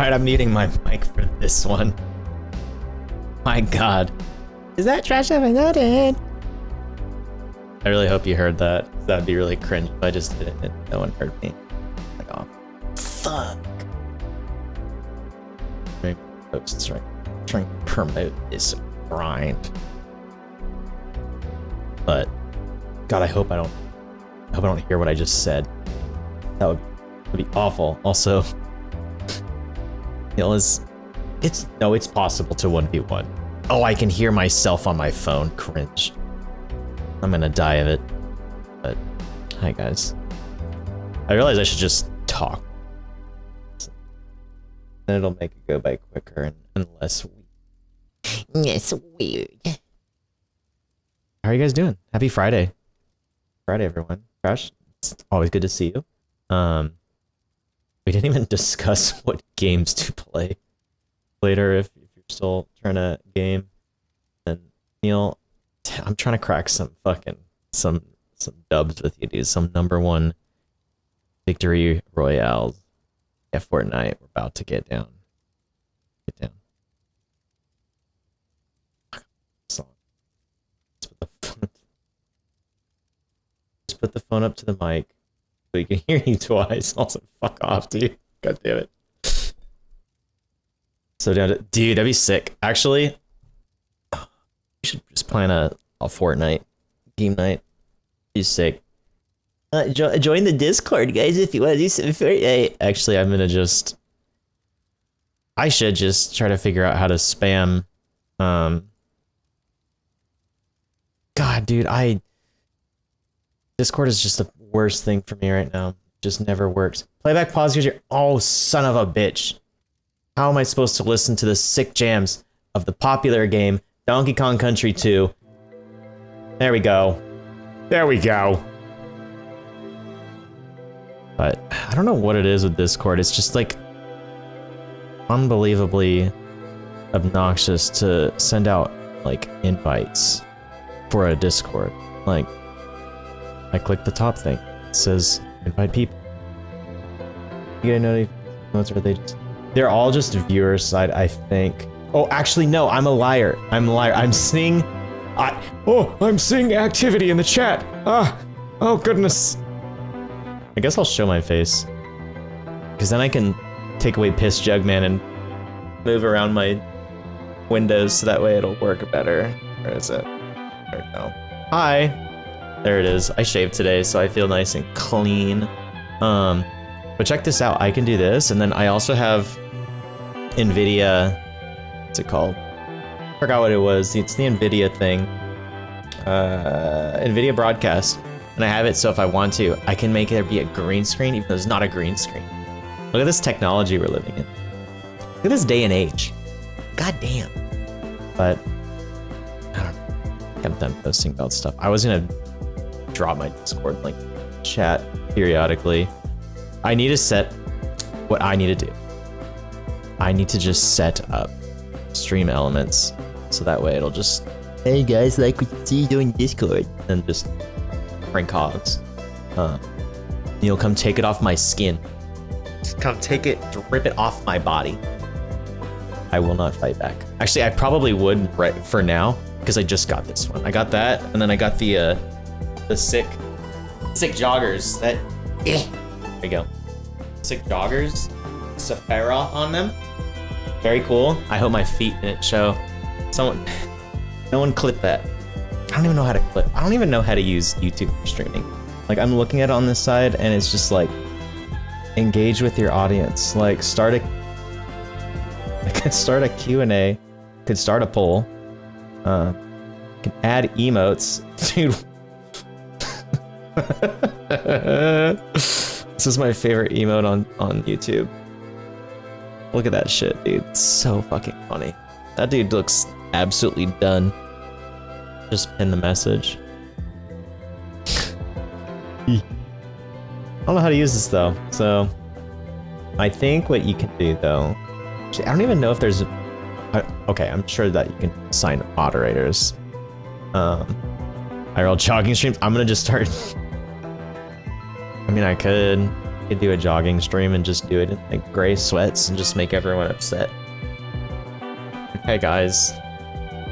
Alright, I'm muting my mic for this one. My god. Is that trash episode? I really hope you heard that. That'd be really cringe if I just did it and no one heard me. Like, oh, fuck. Maybe posts trying to promote this grind. But God, I hope I don't hear what I just said. That would be awful. Also, it's possible to 1v1. Oh, I can hear myself on my phone. Cringe. I'm gonna die of it. But hi guys. I realize I should just talk. Then it'll make it go by quicker and less weird. Yes, weird. How are you guys doing? Happy Friday. Friday, everyone. Crash, it's always good to see you. We didn't even discuss what games to play later if you're still trying to game. And Neil, I'm trying to crack some dubs with you, dude. Some #1 victory royales. Yeah, Fortnite. We're about to get down. Get down. Let's put the phone up to the mic so we can hear you twice. Also, fuck off, dude. God damn it. So down to, dude, that'd be sick. Actually, we should just plan a Fortnite game night. Be sick. Join the Discord, guys, if you want to do some Fortnite. Actually, I should just try to figure out how to spam. God, dude, Discord is just the worst thing for me right now. Just never works. Playback pause user. Oh, son of a bitch. How am I supposed to listen to the sick jams of the popular game Donkey Kong Country 2? There we go. There we go. But I don't know what it is with Discord. It's just like unbelievably obnoxious to send out like invites for a Discord. Like, I click the top thing. It says invite people. You gotta know they're all just viewer side, I think. Oh, actually no, I'm a liar. I'm seeing I'm seeing activity in the chat. Oh goodness. I guess I'll show my face. Because then I can take away Piss Jugman and move around my windows so that way it'll work better. Where is it? There we go. Hi. There it is. I shaved today, so I feel nice and clean. But check this out. I can do this, and then I also have NVIDIA. What's it called? I forgot what it was. It's the NVIDIA thing. NVIDIA Broadcast. And I have it so if I want to, I can make it be a green screen, even though it's not a green screen. Look at this technology we're living in. Look at this day and age. God damn. But I don't know. I'm done posting about stuff. I was gonna drop my Discord link chat periodically. I need to set what I need to do. I need to just set up stream elements so that way it'll just, hey guys, like we see you doing Discord, and just prank hogs. You'll come take it off my skin. Just come take it, rip it off my body. I will not fight back. Actually, I probably would right for now because I just got this one. I got that, and then I got the sick joggers. There we go. Sick joggers, Sephiroth on them. Very cool. I hope my feet didn't show. No one clip that. I don't even know how to clip. I don't even know how to use YouTube for streaming. Like, I'm looking at it on this side, and it's just like, engage with your audience. Like, I could start a Q&A, could start a poll, can add emotes. Dude. This is my favorite emote on YouTube. Look at that shit, dude. It's so fucking funny. That dude looks absolutely done. Just pin the message. I don't know how to use this though, so I think what you can do though, actually, I don't even know if there's okay, I'm sure that you can assign moderators. IRL jogging streams. I'm gonna just start. I mean, I could. could do a jogging stream and just do it in like gray sweats and just make everyone upset. Okay, guys,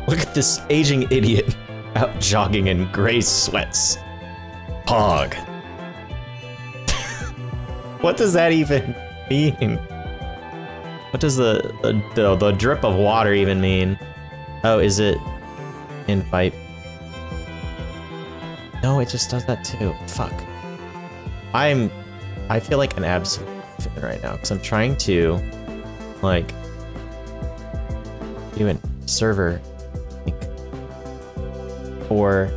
look at this aging idiot out jogging in gray sweats. Pog. What does that even mean? What does the drip of water even mean? Oh, is it invite? No, it just does that too. Fuck. I feel like an absolute fan right now because I'm trying to like do a server link for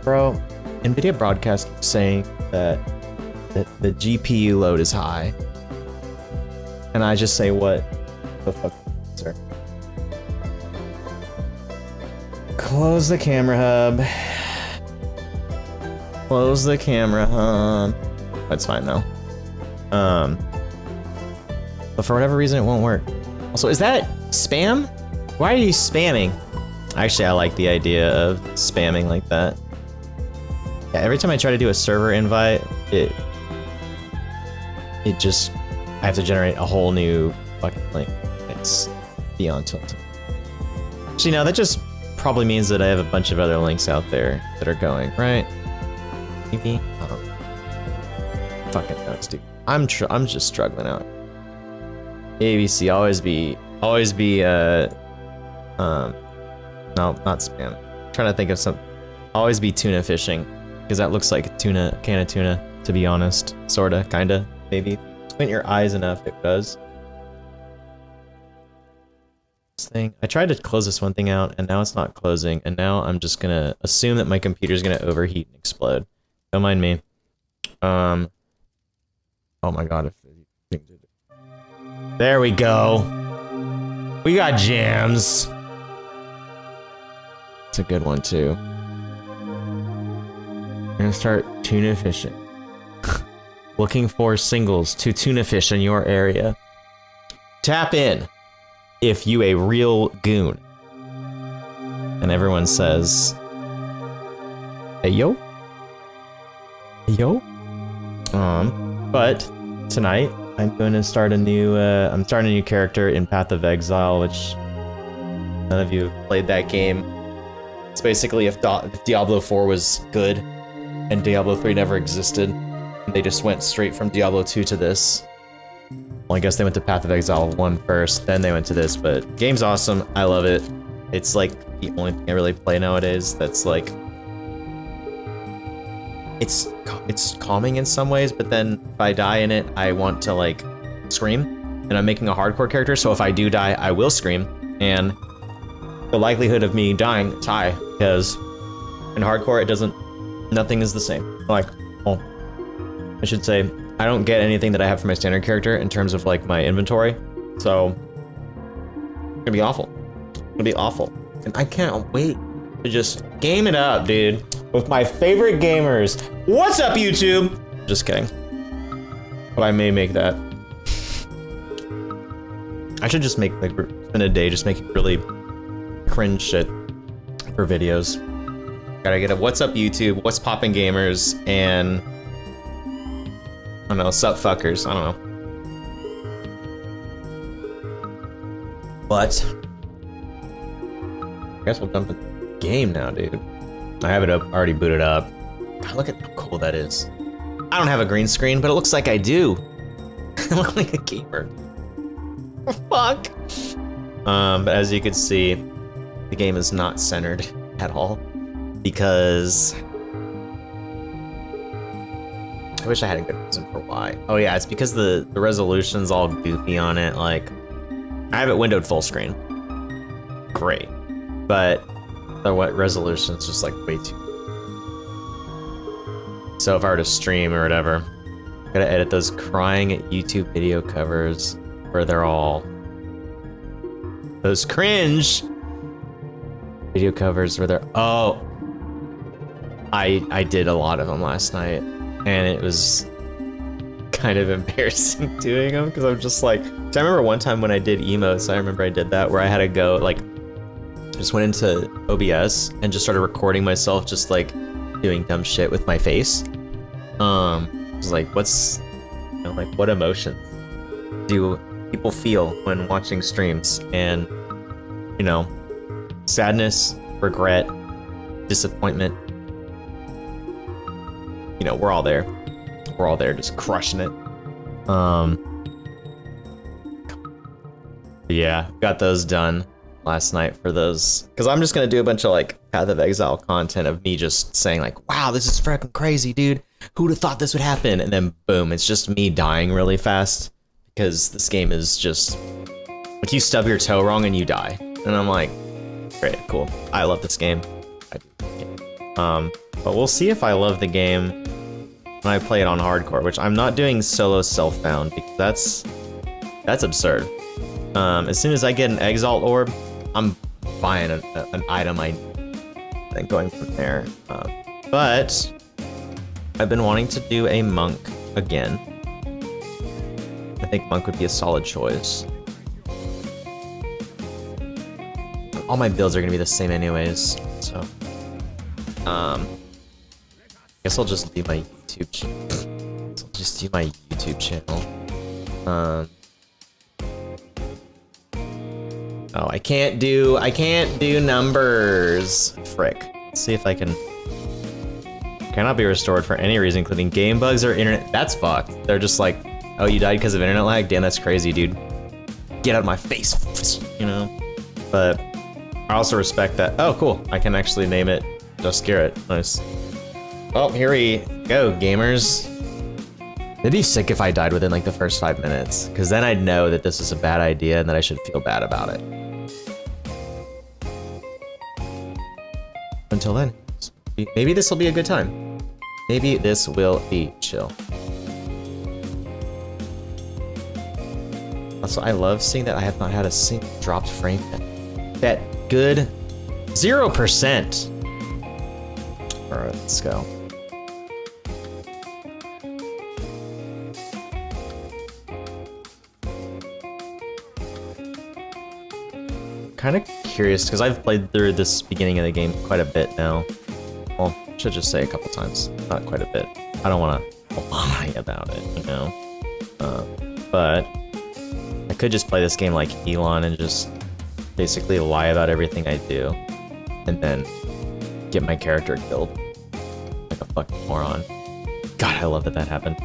bro. NVIDIA broadcast keeps saying that the GPU load is high, and I just say what the fuck, sir? Close the camera hub. Close the camera hub. That's fine though. But for whatever reason, it won't work. Also, is that spam? Why are you spamming? Actually, I like the idea of spamming like that. Yeah, every time I try to do a server invite, it just, I have to generate a whole new fucking link. It's beyond tilting. Actually, no, that just probably means that I have a bunch of other links out there that are going, right? Maybe? Fucking knows, dude. I'm just struggling out. ABC, always be, no, not spam. I'm trying to think of some, always be tuna fishing, because that looks like a tuna, can of tuna, to be honest. Sorta, kinda, maybe. Squint your eyes enough, it does. This thing, I tried to close this one thing out, and now it's not closing, and now I'm just gonna assume that my computer's gonna overheat and explode. Don't mind me. Oh my god, if there we go. We got jams. It's a good one too. I'm gonna start tuna fishing. Looking for singles to tuna fish in your area. Tap in if you a real goon. And everyone says, hey yo. Hey yo. But tonight I'm going to start a new I'm starting a new character in Path of Exile, which none of you have played that game. It's basically if Diablo 4 was good and Diablo 3 never existed, and they just went straight from Diablo 2 to this. Well, I guess they went to Path of Exile 1 first, then they went to this, but game's awesome. I love it. It's like the only thing I really play nowadays that's like, it's calming in some ways, but then if I die in it, I want to like scream, and I'm making a hardcore character, so if I do die, I will scream, and the likelihood of me dying is high, because in hardcore, nothing is the same. Like, well, I should say, I don't get anything that I have for my standard character in terms of like my inventory, so it's gonna be awful. It's gonna be awful, and I can't wait to just game it up, dude, with my favorite gamers. What's up, YouTube? Just kidding. But I may make that. I should just make like spend a day just making really cringe shit for videos. Gotta get a what's up YouTube, what's poppin' gamers, and I don't know, sup fuckers, I don't know. But I guess we'll jump in the game now, dude. I have it up, already booted up. God, look at how cool that is. I don't have a green screen, but it looks like I do. I look like a gamer. Fuck. But as you can see, the game is not centered at all, because I wish I had a good reason for why. Oh yeah, it's because the resolution's all goofy on it. Like, I have it windowed full screen. Great. But the resolution's just like way too. So if I were to stream or whatever, I gotta edit those crying at YouTube video covers where they're all those cringe video covers where they're, oh, I did a lot of them last night, and it was kind of embarrassing doing them, because I'm just like, so I remember one time when I did emotes, I remember I did that where I had to go, like, just went into OBS and just started recording myself just like doing dumb shit with my face. It's like, what's, you know, like, what emotions do people feel when watching streams? And, you know, sadness, regret, disappointment. You know, we're all there. We're all there just crushing it. Yeah, got those done last night for those. Because I'm just going to do a bunch of, like, Path of Exile content of me just saying, like, wow, this is freaking crazy, dude. Who'd have thought this would happen? And then, boom, it's just me dying really fast. Because this game is just... like, you stub your toe wrong and you die. And I'm like, great, cool. I love this game. I do. But we'll see if I love the game when I play it on hardcore, which I'm not doing solo self-bound because that's absurd. As soon as I get an Exalt Orb, I'm buying an item I need and going from there. But I've been wanting to do a Monk again. I think Monk would be a solid choice. All my builds are gonna be the same anyways, so guess I'll just leave my YouTube channel. I'll just do my YouTube channel. Oh, I can't do numbers. Frick. Let's see if I can. Cannot be restored for any reason, including game bugs or internet. That's fucked. They're just like, oh, you died because of internet lag? Damn, that's crazy, dude. Get out of my face, you know? But I also respect that. Oh, cool. I can actually name it Just Garrett. Nice. Well, here we go, gamers. It'd be sick if I died within like the first 5 minutes, because then I'd know that this is a bad idea and that I should feel bad about it. Until then, maybe this will be a good time. Maybe this will be chill. Also, I love seeing that I have not had a single dropped frame yet. That good 0%. All right, let's go. Kind of curious because I've played through this beginning of the game quite a bit now. Well, I should just say a couple times, not quite a bit. I don't want to lie about it, you know. But I could just play this game like Elon and just basically lie about everything I do, and then get my character killed like a fucking moron. God, I love that that happened.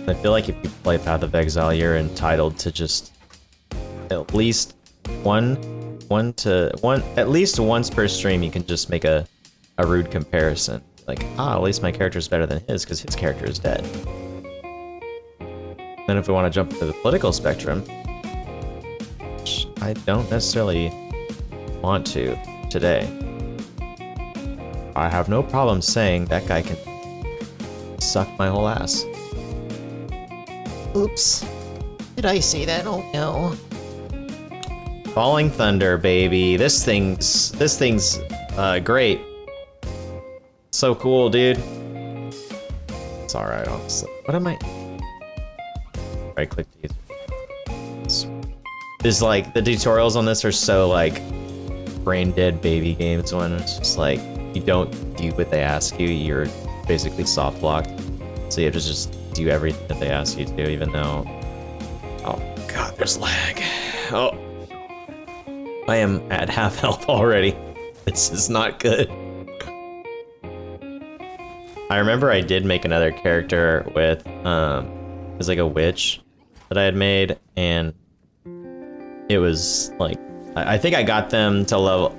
I feel like if you play Path of Exile, you're entitled to just at least at least once per stream you can just make a rude comparison. Like, at least my character is better than his because his character is dead. Then if we want to jump to the political spectrum, which I don't necessarily want to today, I have no problem saying that guy can suck my whole ass. Oops. Did I say that? Oh no. Falling Thunder, baby. This thing's great. So cool, dude. It's alright, honestly. What am I? Right click to use. There's like, the tutorials on this are so like brain dead baby games when it's just like, you don't do what they ask you, you're basically soft blocked. So you have to just do everything that they ask you to, even though, oh god, there's lag. Oh. I am at half health already. This is not good. I remember I did make another character with, it was like a witch that I had made, and it was like, I think I got them to level...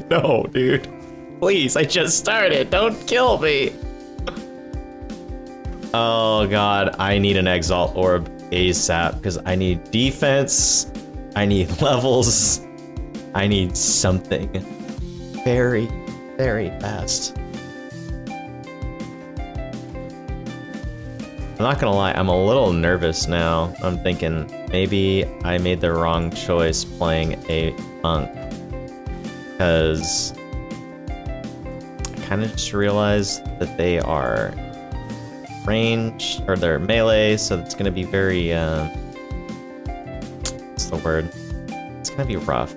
No, dude. Please, I just started. Don't kill me. Oh god, I need an Exalt Orb ASAP, because I need defense, I need levels, I need something very, very fast. I'm not gonna lie, I'm a little nervous now. I'm thinking maybe I made the wrong choice playing a monk, because I kind of just realized that they are range, or they're melee, so it's gonna be very, what's the word? It's gonna be rough.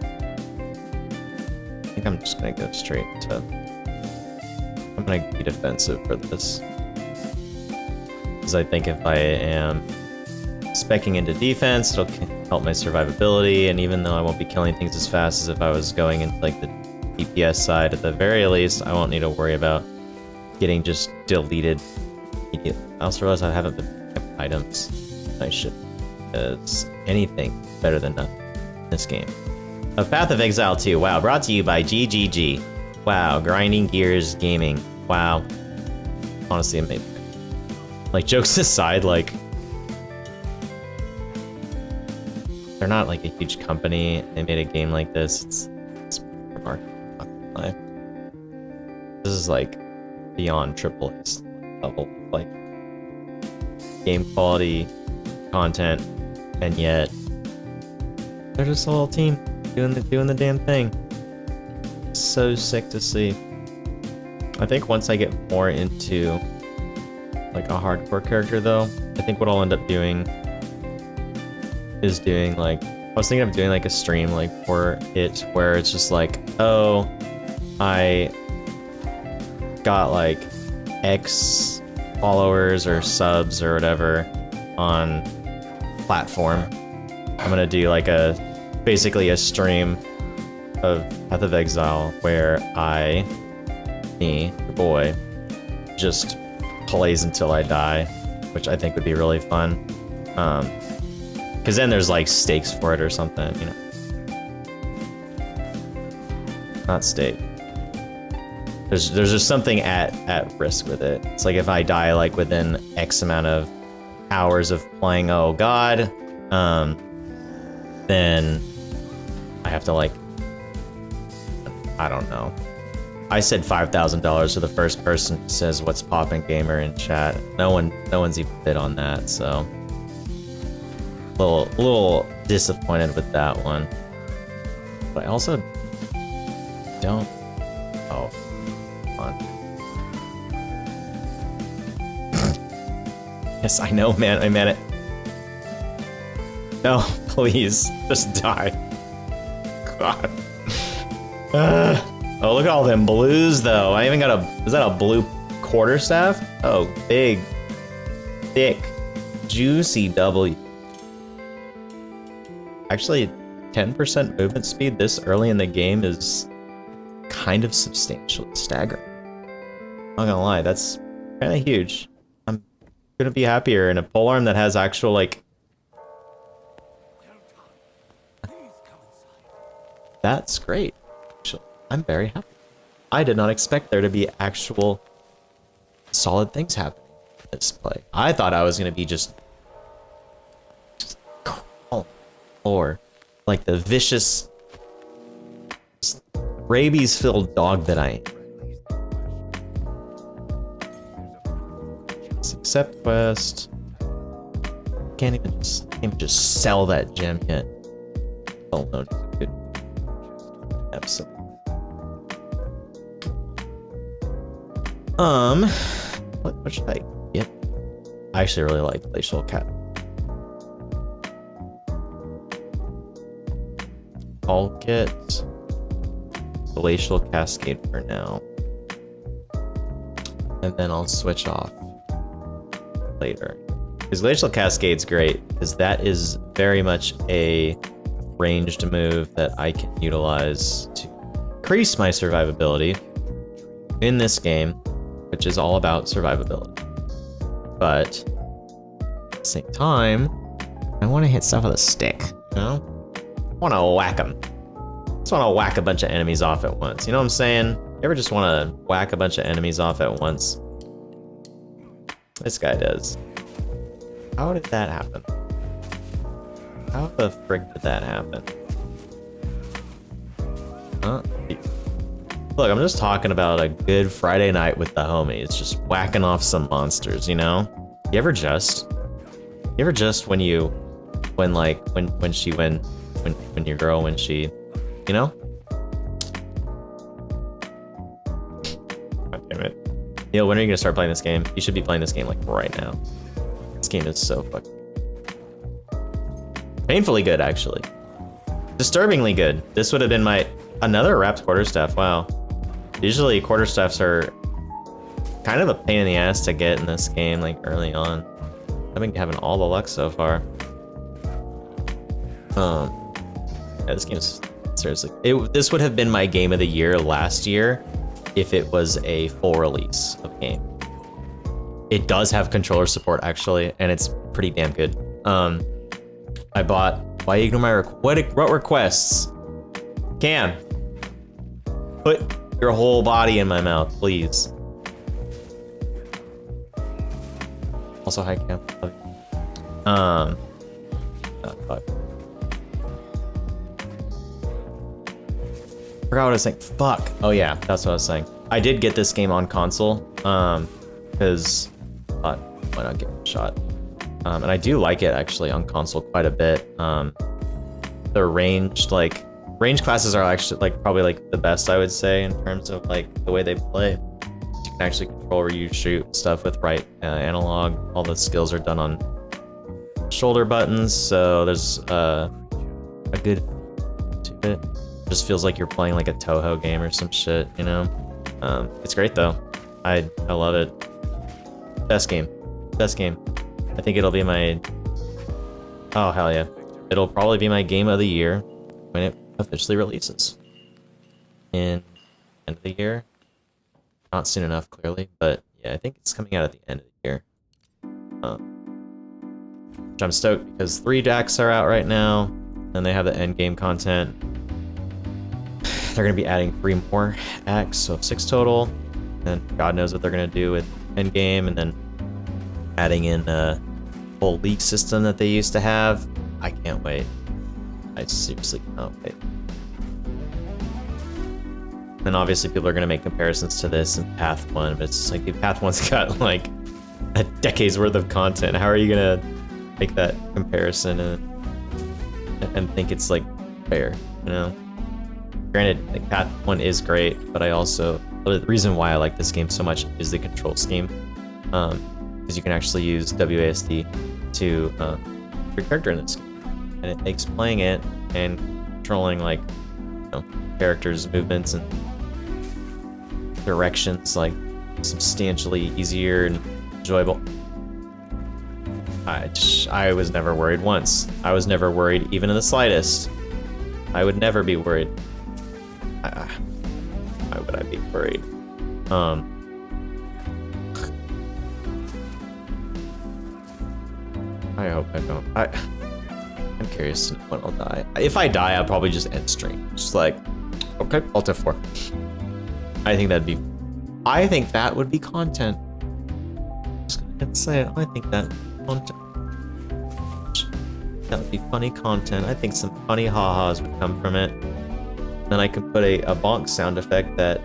think I'm just gonna go straight to... I'm gonna be defensive for this. Because I think if I am speccing into defense, it'll help my survivability, and even though I won't be killing things as fast as if I was going into like the DPS side, at the very least, I won't need to worry about getting just deleted immediately. I also realize I haven't been picking up items I should, because anything better than nothing in this game. A Path of Exile 2, wow, brought to you by GGG. Wow, Grinding Gears Gaming. Wow. Honestly, amazing. Like, jokes aside, like, they're not like a huge company. They made a game like this. It's remarkable. This is like beyond triple S level, like game quality, content, and yet they're just a little team doing the damn thing. So sick to see. I think once I get more into like a hardcore character though, I think what I'll end up doing is doing like, I was thinking of doing like a stream like for it where it's just like, oh, I got like X followers or subs or whatever on platform. I'm gonna do like basically a stream of Path of Exile where me, your boy, just plays until I die, which I think would be really fun. Because then there's like stakes for it or something, you know. Not stake. There's just something at risk with it. It's like if I die like within X amount of hours of playing, oh god, then I have to like, I don't know. I said $5,000 to the first person who says what's poppin' gamer in chat. No one's even bid on that, so a little disappointed with that one. But I also don't. Oh, come on. Yes, I know, man. I meant it. No, please, just die. God. Oh, look at all them blues, though. I even got is that a blue quarterstaff? Oh, big, thick, juicy W. Actually, 10% movement speed this early in the game is kind of substantially staggering. Not gonna lie, that's kind of huge. I'm gonna be happier in a polearm that has actual, like... That's great. Actually, I'm very happy. I did not expect there to be actual solid things happening in this play. I thought I was gonna be just or like the vicious, rabies-filled dog that I am. Accept quest. Can't even just sell that gem yet. Oh no, good. Absolutely. What should I get? I actually really like Glacial Cat. I'll get Glacial Cascade for now. And then I'll switch off later. Because Glacial Cascade's great, because that is very much a ranged move that I can utilize to increase my survivability in this game, which is all about survivability. But at the same time, I want to hit stuff with a stick, you know? I want to whack them. I just want to whack a bunch of enemies off at once. You know what I'm saying? You ever just want to whack a bunch of enemies off at once? This guy does. How did that happen? How the frick did that happen? Huh? Look, I'm just talking about a good Friday night with the homies, just whacking off some monsters, you know? You ever just when your girl, when she, you know? God damn it. Neil, when are you gonna start playing this game? You should be playing this game like right now. This game is so fucking painfully good, actually. Disturbingly good. This would have been Another wrapped quarterstaff, wow. Usually quarterstaffs are kind of a pain in the ass to get in this game, like early on. I've been having all the luck so far. Yeah, this game's seriously. This would have been my game of the year last year if it was a full release of game. It does have controller support actually, and it's pretty damn good. I bought. Why ignore my what requests? Cam, put your whole body in my mouth, please. Also, hi Cam. Love you. Oh, fuck. Forgot what I was saying. Fuck. Oh yeah, that's what I was saying. I did get this game on console, because why not give it a shot? And I do like it actually on console quite a bit. The ranged classes are actually like probably like the best, I would say, in terms of like the way they play. You can actually control where you shoot stuff with right analog. All the skills are done on shoulder buttons, so there's a good to it. Just feels like you're playing like a Toho game or some shit, you know? It's great though. I love it. Best game. I think it'll be my... Oh, hell yeah. It'll probably be my game of the year when it officially releases. In end of the year. Not soon enough, clearly, but yeah, I think it's coming out at the end of the year. Which I'm stoked because 3 decks are out right now, and they have the end game content. They're going to be adding 3 more acts, so 6 total. And God knows what they're going to do with end game, and then adding in a full league system that they used to have. I can't wait. I seriously cannot wait. And obviously people are going to make comparisons to this and Path 1, but it's just like, dude, Path 1's got like a decade's worth of content. How are you going to make that comparison and think it's like fair, you know? Granted, like Path 1 is great, but the reason why I like this game so much is the control scheme. Because you can actually use WASD to your character in this game. And it makes playing it and controlling like, you know, characters' movements and directions like substantially easier and enjoyable. I was never worried once. I was never worried even in the slightest. I would never be worried. Why would I be worried? I hope I don't. I'm curious to know when I'll die. If I die, I'll probably just end stream. Just like, okay, Alt F4. I think that would be content. Just gonna have to say it. I think that content. That would be funny content. I think some funny ha-has would come from it. Then I could put a bonk sound effect that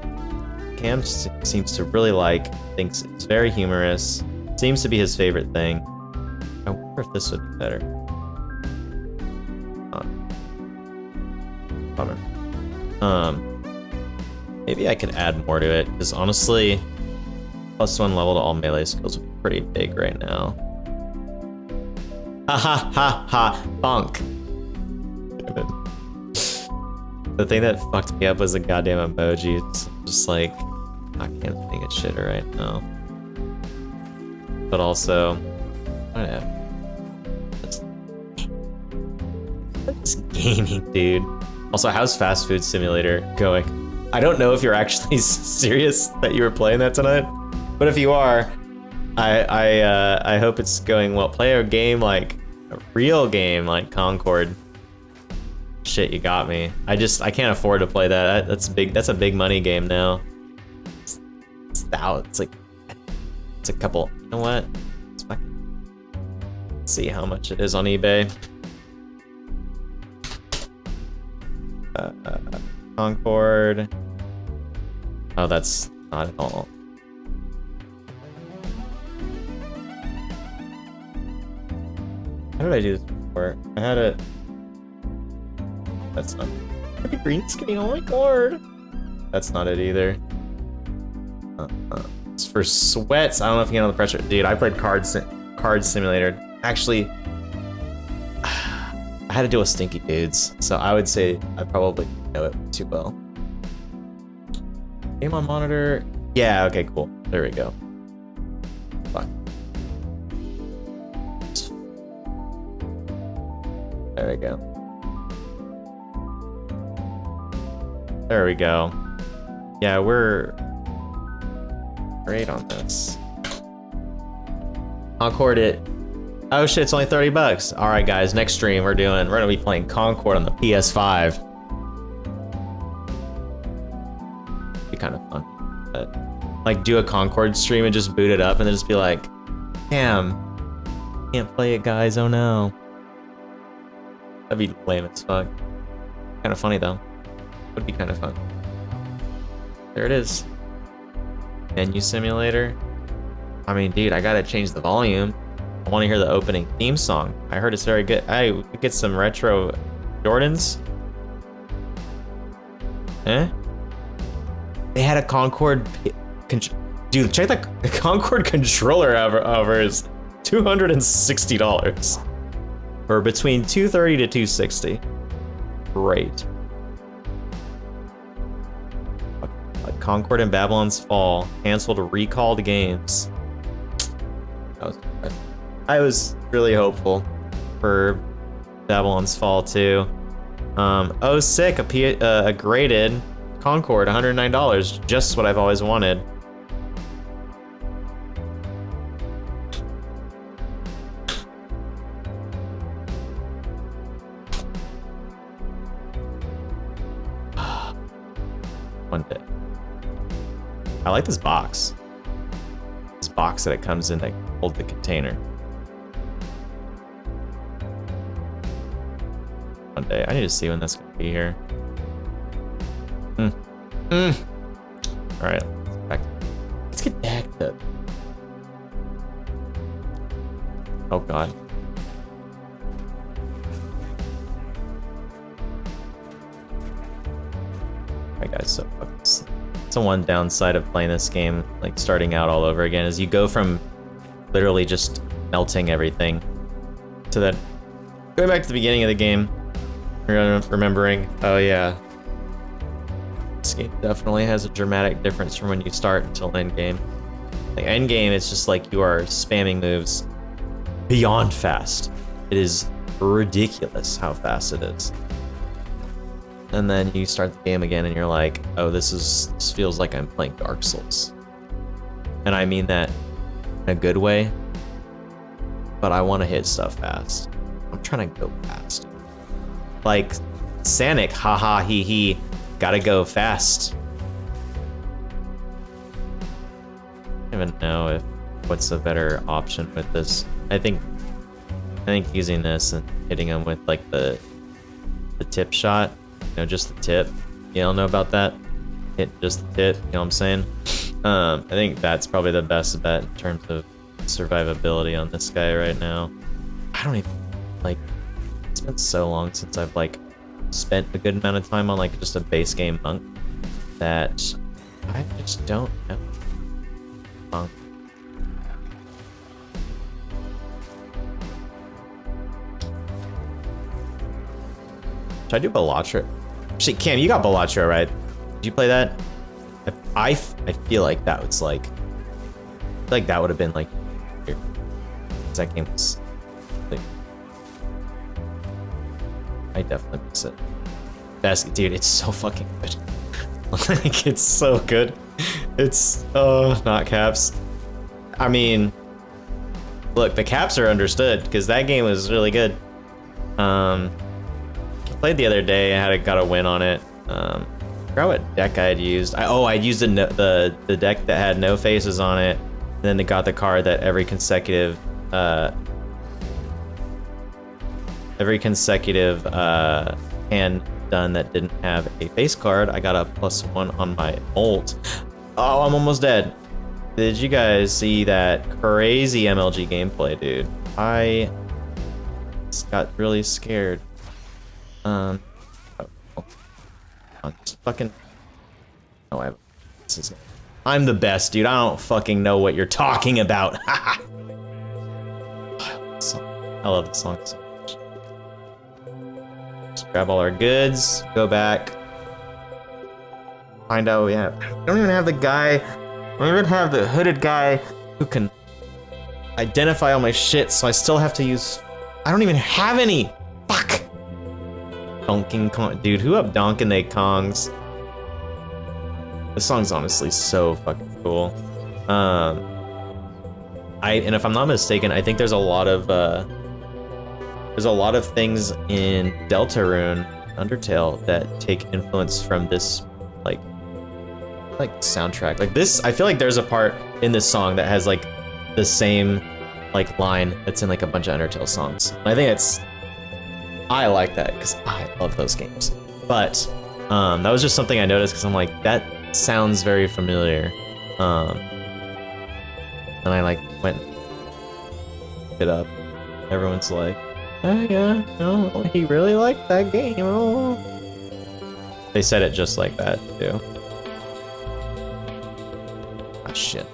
Cam seems to really like, thinks it's very humorous, seems to be his favorite thing. I wonder if this would be better. Bummer. Maybe I could add more to it, because honestly, +1 level to all melee skills would be pretty big right now. Ha ha ha ha, bonk. Damn it. The thing that fucked me up was the goddamn emojis. Just like, I can't think of shit right now. But also, whatever. It's gaming, dude. Also, how's Fast Food Simulator going? I don't know if you're actually serious that you were playing that tonight, but if you are, I hope it's going well. Play a game like a real game like Concord. Shit, you got me. I can't afford to play that. That's big. That's a big money game now. It's a couple. You know what? Let's see how much it is on eBay. Concord. Oh, that's not at all. How did I do this before? I had it. That's not. Look at green screen. Oh my god. That's not it either. It's for sweats. I don't know if you can handle the pressure, dude. I played Card Simulator. Actually, I had to deal with stinky dudes, so I would say I probably know it too well. Game on monitor. Yeah, okay, cool. There we go. Fuck. There we go. There we go. Yeah, we're great on this. Concord it. Oh shit, it's only 30 bucks. All right, guys, next stream we're gonna be playing Concord on the PS5. Be kind of fun. But, like, do a Concord stream and just boot it up and then just be like, damn, can't play it, guys, oh no. That'd be lame as fuck. Kind of funny though. Would be kind of fun. There it is. Menu simulator. I mean, dude, I gotta change the volume. I want to hear the opening theme song. I heard it's very good. Hey, we could get some retro Jordans. Eh? They had a Concord. Dude, check the Concord controller over is $260. Or between $230 to $260. Great. Concord and Babylon's Fall canceled recalled games. I was really hopeful for Babylon's Fall too. Oh, sick! A graded Concord, $109. Just what I've always wanted. One day. I like this box. This box that it comes in to hold the container. One day. I need to see when that's gonna be here. Alright, let's get back to. Oh god. Alright guys, so it's the one downside of playing this game, like starting out all over again, is you go from literally just melting everything to then going back to the beginning of the game, remembering, oh yeah, this game definitely has a dramatic difference from when you start until end game. Like end game, it's just like you are spamming moves beyond fast. It is ridiculous how fast it is. And then you start the game again and you're like, oh, this feels like I'm playing Dark Souls. And I mean that in a good way, but I want to hit stuff fast. I'm trying to go fast. Like Sanic, haha, hee hee, gotta go fast. I don't even know what's a better option with this. I think using this and hitting them with like the tip shot. You know, just the tip. You don't know about that? Hit just the tip, you know what I'm saying? I think that's probably the best bet in terms of survivability on this guy right now. I don't even, like, it's been so long since I've, like, spent a good amount of time on, like, just a base game monk that I just don't know. Monk. Should I do Bellatra? Actually, Cam, you got Bellatra, right? Did you play that? I feel like that was like that would have been like here. That game was like, I definitely miss it. Basket, dude, it's so fucking good. Like, it's so good. It's not caps. I mean, look, the caps are understood because that game was really good. Played the other day. I got a win on it. I forgot what deck I had used. I used the deck that had no faces on it. And then it got the card that every consecutive hand done that didn't have a face card. I got a +1 on my ult. Oh, I'm almost dead. Did you guys see that crazy MLG gameplay, dude? I just got really scared. Just fucking. Oh, I'm the best, dude. I don't fucking know what you're talking about. I love the song so much. Just grab all our goods, go back. find out. Yeah, I don't even have the guy. I don't even have the hooded guy who can identify all my shit. So I still have to use. I don't even have any. Fuck. Donkey Kong, dude. Who up Donkey Kongs? This song's honestly so fucking cool. And if I'm not mistaken, I think there's a lot of things in Deltarune, Undertale, that take influence from this like soundtrack. Like this, I feel like there's a part in this song that has like the same like line that's in like a bunch of Undertale songs. And I think I like that because I love those games. But that was just something I noticed because I'm like, that sounds very familiar. And I like went it up. Everyone's like, oh yeah, no, he really liked that game. Oh. They said it just like that too. Ah shit.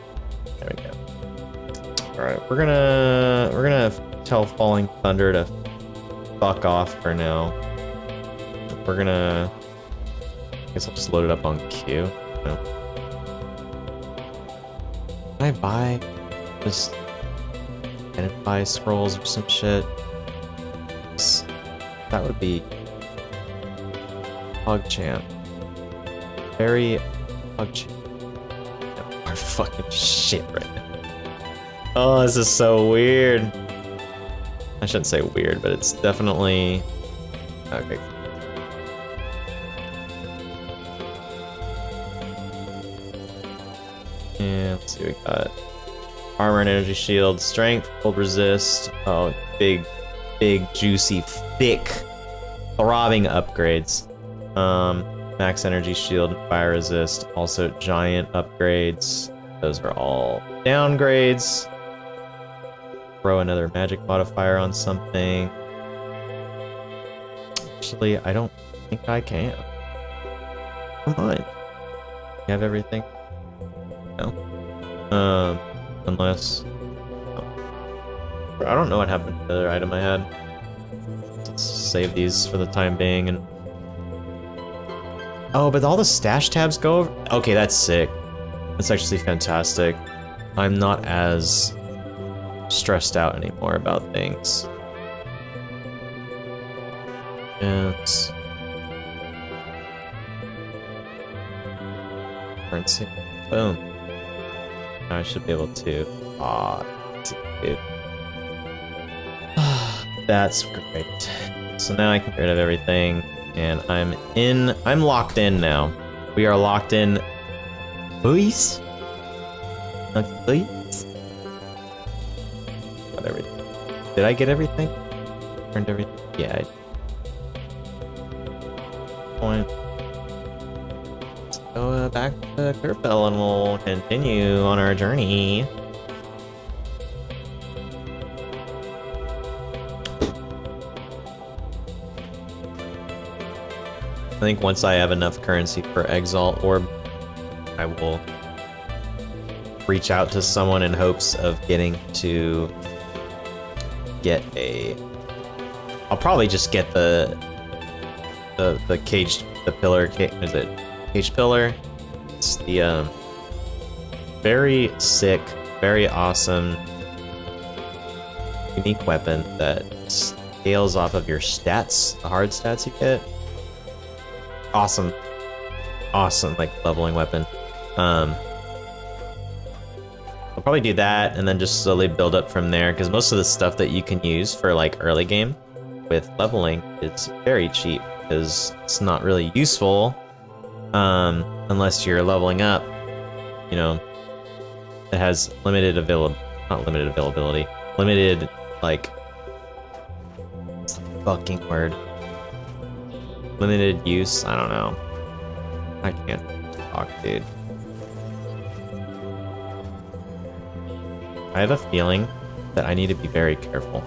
There we go. Alright, we're gonna tell Falling Thunder to fuck off for now. We're gonna, I guess I'll just load it up on Q. No. Can I buy just identify scrolls or some shit? That would be PogChamp. Very PogChamp. Our fucking shit right now. Oh, this is so weird. I shouldn't say weird, but it's definitely okay. Yeah, let's see what we got. Armor and energy shield, strength, cold resist. Oh, big, juicy, thick, throbbing upgrades. Max energy shield, fire resist. Also giant upgrades. Those are all downgrades. Throw another magic modifier on something. Actually, I don't think I can. Come on. You have everything? No. Unless... I don't know what happened to the other item I had. Let's save these for the time being and... Oh, but all the stash tabs go over? Okay, that's sick. That's actually fantastic. I'm not as stressed out anymore about things. It's... Currency. Boom. I should be able to. Ah, dude. That's great. So now I can get rid of everything, and I'm locked in now. We are locked in. Boys? Boys? Got everything. Did I get everything? Turned everything? Yeah, Point. Go back to Clearfell and we'll continue on our journey. I think once I have enough currency for Exalt Orb, I will reach out to someone in hopes of getting to get a... I'll probably just get the caged, the pillar, is it? Cage pillar. It's the very sick, very awesome, unique weapon that scales off of your stats, the hard stats you get. Awesome, like leveling weapon. I'll probably do that and then just slowly build up from there, because most of the stuff that you can use for like early game with leveling is very cheap because it's not really useful. Unless you're leveling up, you know, it has limited availability, limited, like, what's the fucking word? Limited use, I don't know. I can't talk, dude. I have a feeling that I need to be very careful.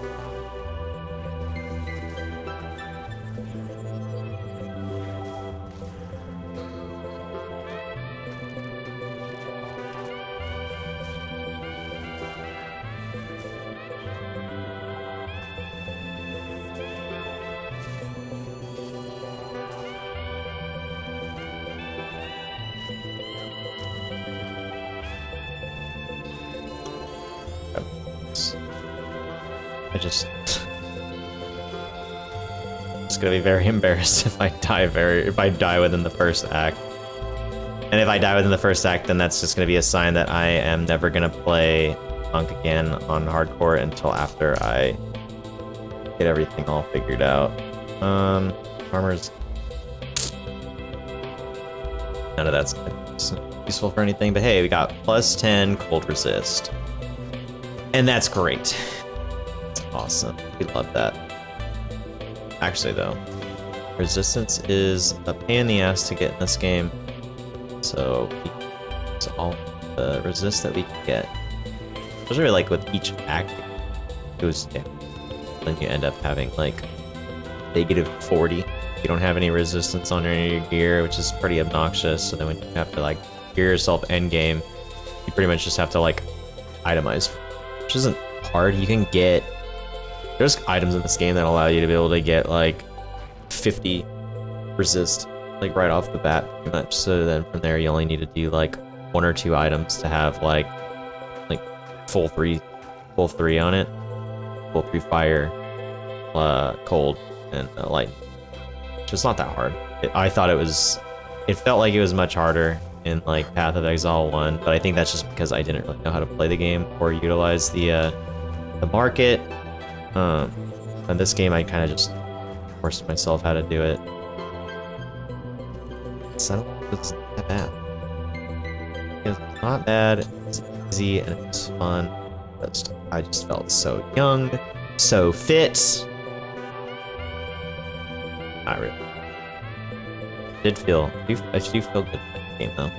It's gonna be very embarrassed if I die within the first act. And if I die within the first act, then that's just gonna be a sign that I am never gonna play Punk again on hardcore until after I get everything all figured out. Armor's... None of that's useful for anything, but hey, we got plus 10 cold resist. And that's great. That's awesome. We love that. Actually, though, resistance is a pain in the ass to get in this game. So all the resist that we can get, especially like with each act, goes down. Then you end up having like -40. You don't have any resistance on your gear, which is pretty obnoxious. So then when you have to like gear yourself end game, you pretty much just have to like itemize, which isn't hard. You can get, there's items in this game that allow you to be able to get like 50 resist like right off the bat, pretty much. So then from there you only need to do like 1 or 2 items to have like full three on it, full 3 fire, cold, and lightning. So it's not that hard. I thought it felt like it was much harder in like Path of Exile 1, but I think that's just because I didn't really know how to play the game or utilize the market. In this game I kind of just forced myself how to do it. So it's not that bad. It's not bad, it's easy, and it's fun. I just felt so young, so fit. Not really. I do feel good in that game though.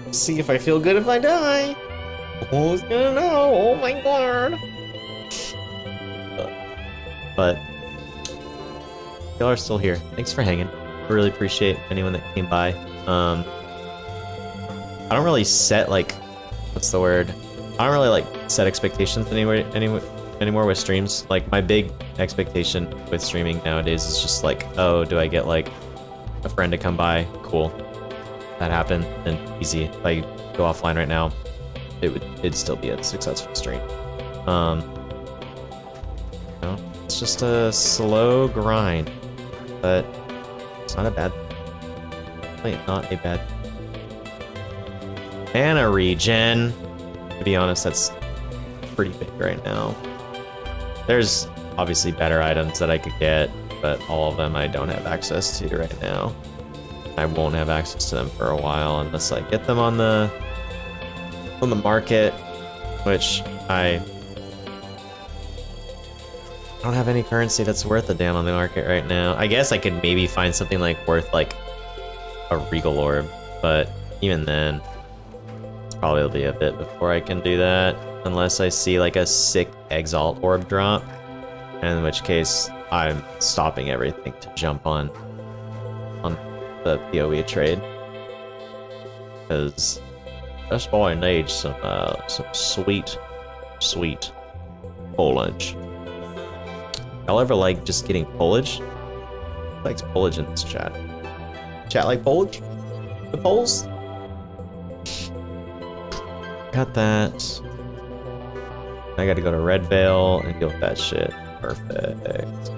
Let's see if I feel good if I die. Who's gonna know? Oh my god. But y'all are still here. Thanks for hanging. I really appreciate anyone that came by. I don't really set like, what's the word? I don't really like set expectations anymore with streams. Like my big expectation with streaming nowadays is just like, oh, do I get like a friend to come by? Cool. That happened, then easy. If I go offline right now, it'd still be a successful stream. It's just a slow grind, but it's not a bad, not a bad mana regen. To be honest, that's pretty big right now. There's obviously better items that I could get, but all of them I don't have access to right now. I won't have access to them for a while unless I get them on the market, which I don't have any currency that's worth a damn on the market right now. I guess I could maybe find something like worth like a regal orb, but even then, it's probably be a bit before I can do that, unless I see like a sick Exalt orb drop, in which case I'm stopping everything to jump on the PoE trade, because this boy needs some sweet foliage. Y'all ever like just getting foliage? Who likes foliage in this chat? Chat like foliage? The polls? Got that. I gotta go to Red Veil and deal with that shit. Perfect.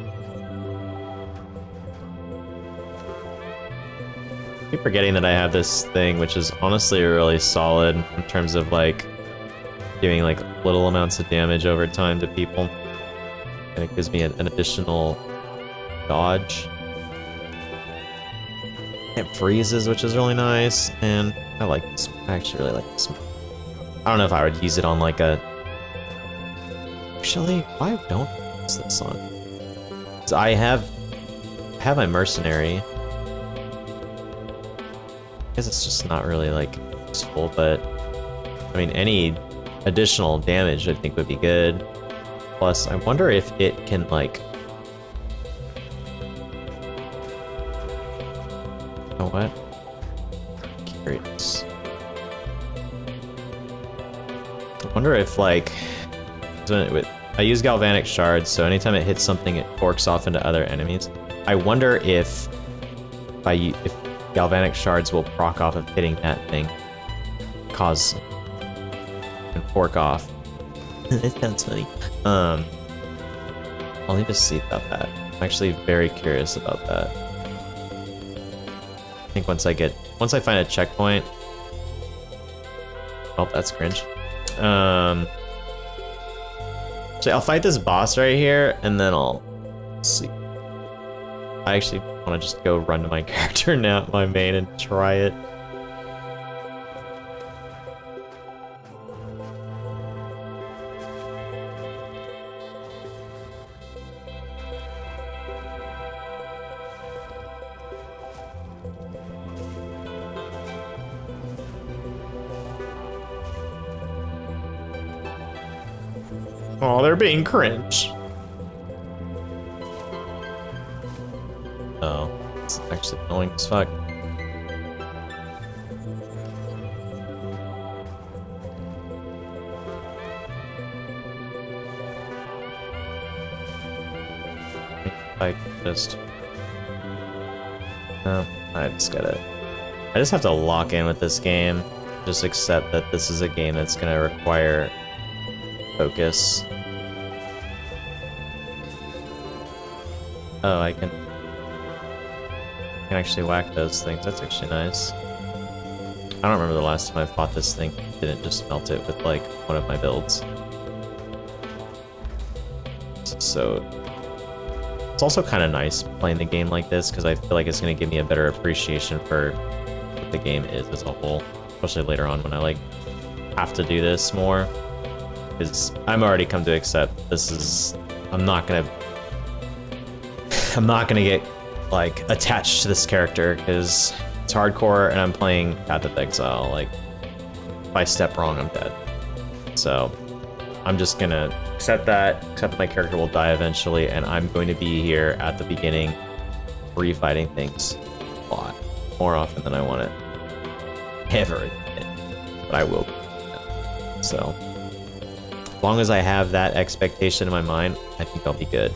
I keep forgetting that I have this thing, which is honestly really solid in terms of like doing like little amounts of damage over time to people. And it gives me an additional dodge. It freezes, which is really nice, and I like this. I actually really like this. I don't know if I would use it on like a... Actually, why don't I use this on? So I have my mercenary. I guess it's just not really like useful, but I mean any additional damage I think would be good. Plus, I wonder if it can, like... You know what? I'm curious. I wonder if, like... I use Galvanic Shards, so anytime it hits something, it forks off into other enemies. I wonder if Galvanic Shards will proc off of hitting that thing. And fork off. It sounds funny. I'll need to see about that. I'm actually very curious about that. I think once I find a checkpoint. Oh, that's cringe. So I'll fight this boss right here, and then I'll see. I actually want to just go run to my character now, my main, and try it. Oh, they're being cringe. Oh, it's actually annoying as fuck. I just... No, I just gotta... I just have to lock in with this game. Just accept that this is a game that's gonna require focus. Oh, I can actually whack those things. That's actually nice. I don't remember the last time I fought this thing. Didn't just melt it with like one of my builds. So it's also kind of nice playing the game like this because I feel like it's going to give me a better appreciation for what the game is as a whole, especially later on when I like have to do this more. Because I'm already come to accept this is... I'm not gonna get like attached to this character because it's hardcore and I'm playing Path of Exile. Like, if I step wrong, I'm dead. So I'm just gonna accept that my character will die eventually, and I'm going to be here at the beginning, refighting things a lot more often than I want to ever admit, but I will. So. As long as I have that expectation in my mind, I think I'll be good.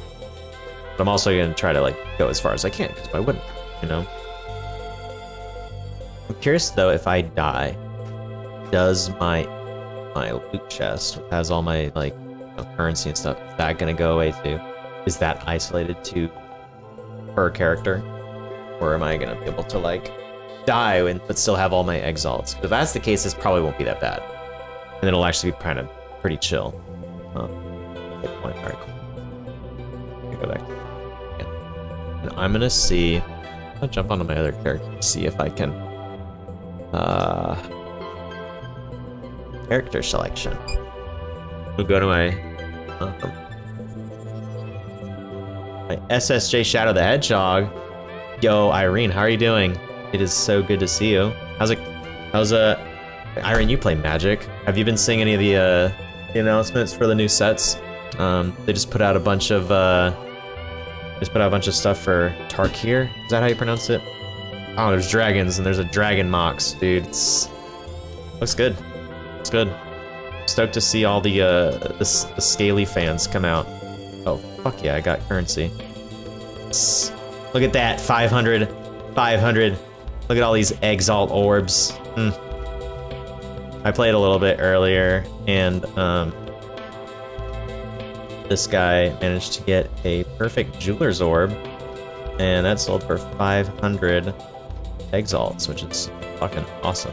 But I'm also gonna try to like go as far as I can, because why wouldn't, you know? I'm curious though, if I die, does my loot chest, which has all my like currency and stuff, is that gonna go away too? Is that isolated to per character? Or am I gonna be able to like die but still have all my exiles? If that's the case, this probably won't be that bad. And it'll actually be kind of pretty chill. Good point. Alright, cool. Go back. Yeah. And I'm gonna see. I'll jump onto my other character to see if I can. Character selection. We'll go to my SSJ Shadow the Hedgehog. Yo, Irene, how are you doing? It is so good to see you. How's Irene, you play Magic. Have you been seeing any of the announcements for the new sets? They just put out a bunch of stuff for Tarkir. Is that how you pronounce it? Oh, there's dragons and there's a dragon mox, dude. Looks good. Looks good. Stoked to see all the scaly fans come out. Oh fuck yeah, I got currency. Look at that, 500. Look at all these exalt orbs. I played a little bit earlier, and this guy managed to get a perfect jeweler's orb, and that sold for 500 exalts, which is fucking awesome.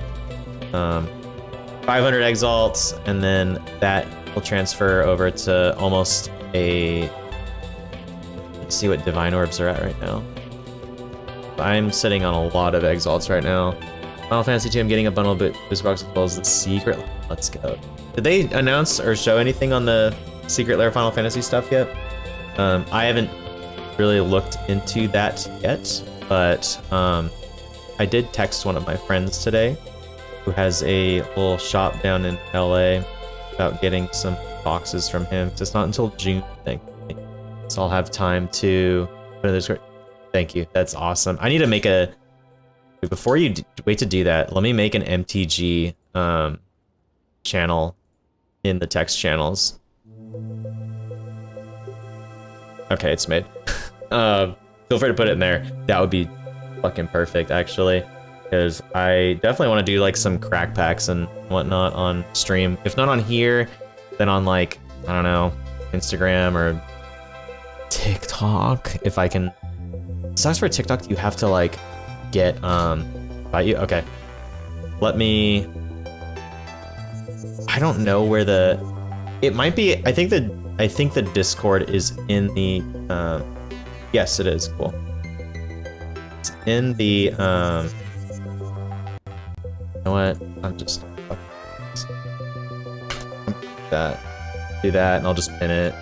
500 exalts, and then that will transfer over to almost a... Let's see what divine orbs are at right now. I'm sitting on a lot of exalts right now. Final Fantasy 2, I'm getting a bundle of boost box as well as the secret. Let's go. Did they announce or show anything on the secret lair Final Fantasy stuff yet? I haven't really looked into that yet, but I did text one of my friends today who has a little shop down in LA about getting some boxes from him. It's not until June, I think. So I'll have time to put in the Discord. Thank you. That's awesome. I need to make a... Before you wait to do that, let me make an MTG channel in the text channels. Okay, it's made. Feel free to put it in there. That would be fucking perfect, actually. Because I definitely want to do like some crack packs and whatnot on stream. If not on here, then on like I don't know, Instagram or TikTok, if I can. Sucks for TikTok, you have to like get by you. Okay, let me. I don't know where the. It might be. I think the Discord is in the. Yes, it is. Cool. It's in the. You know what? I'm just. Do that, and I'll just pin it.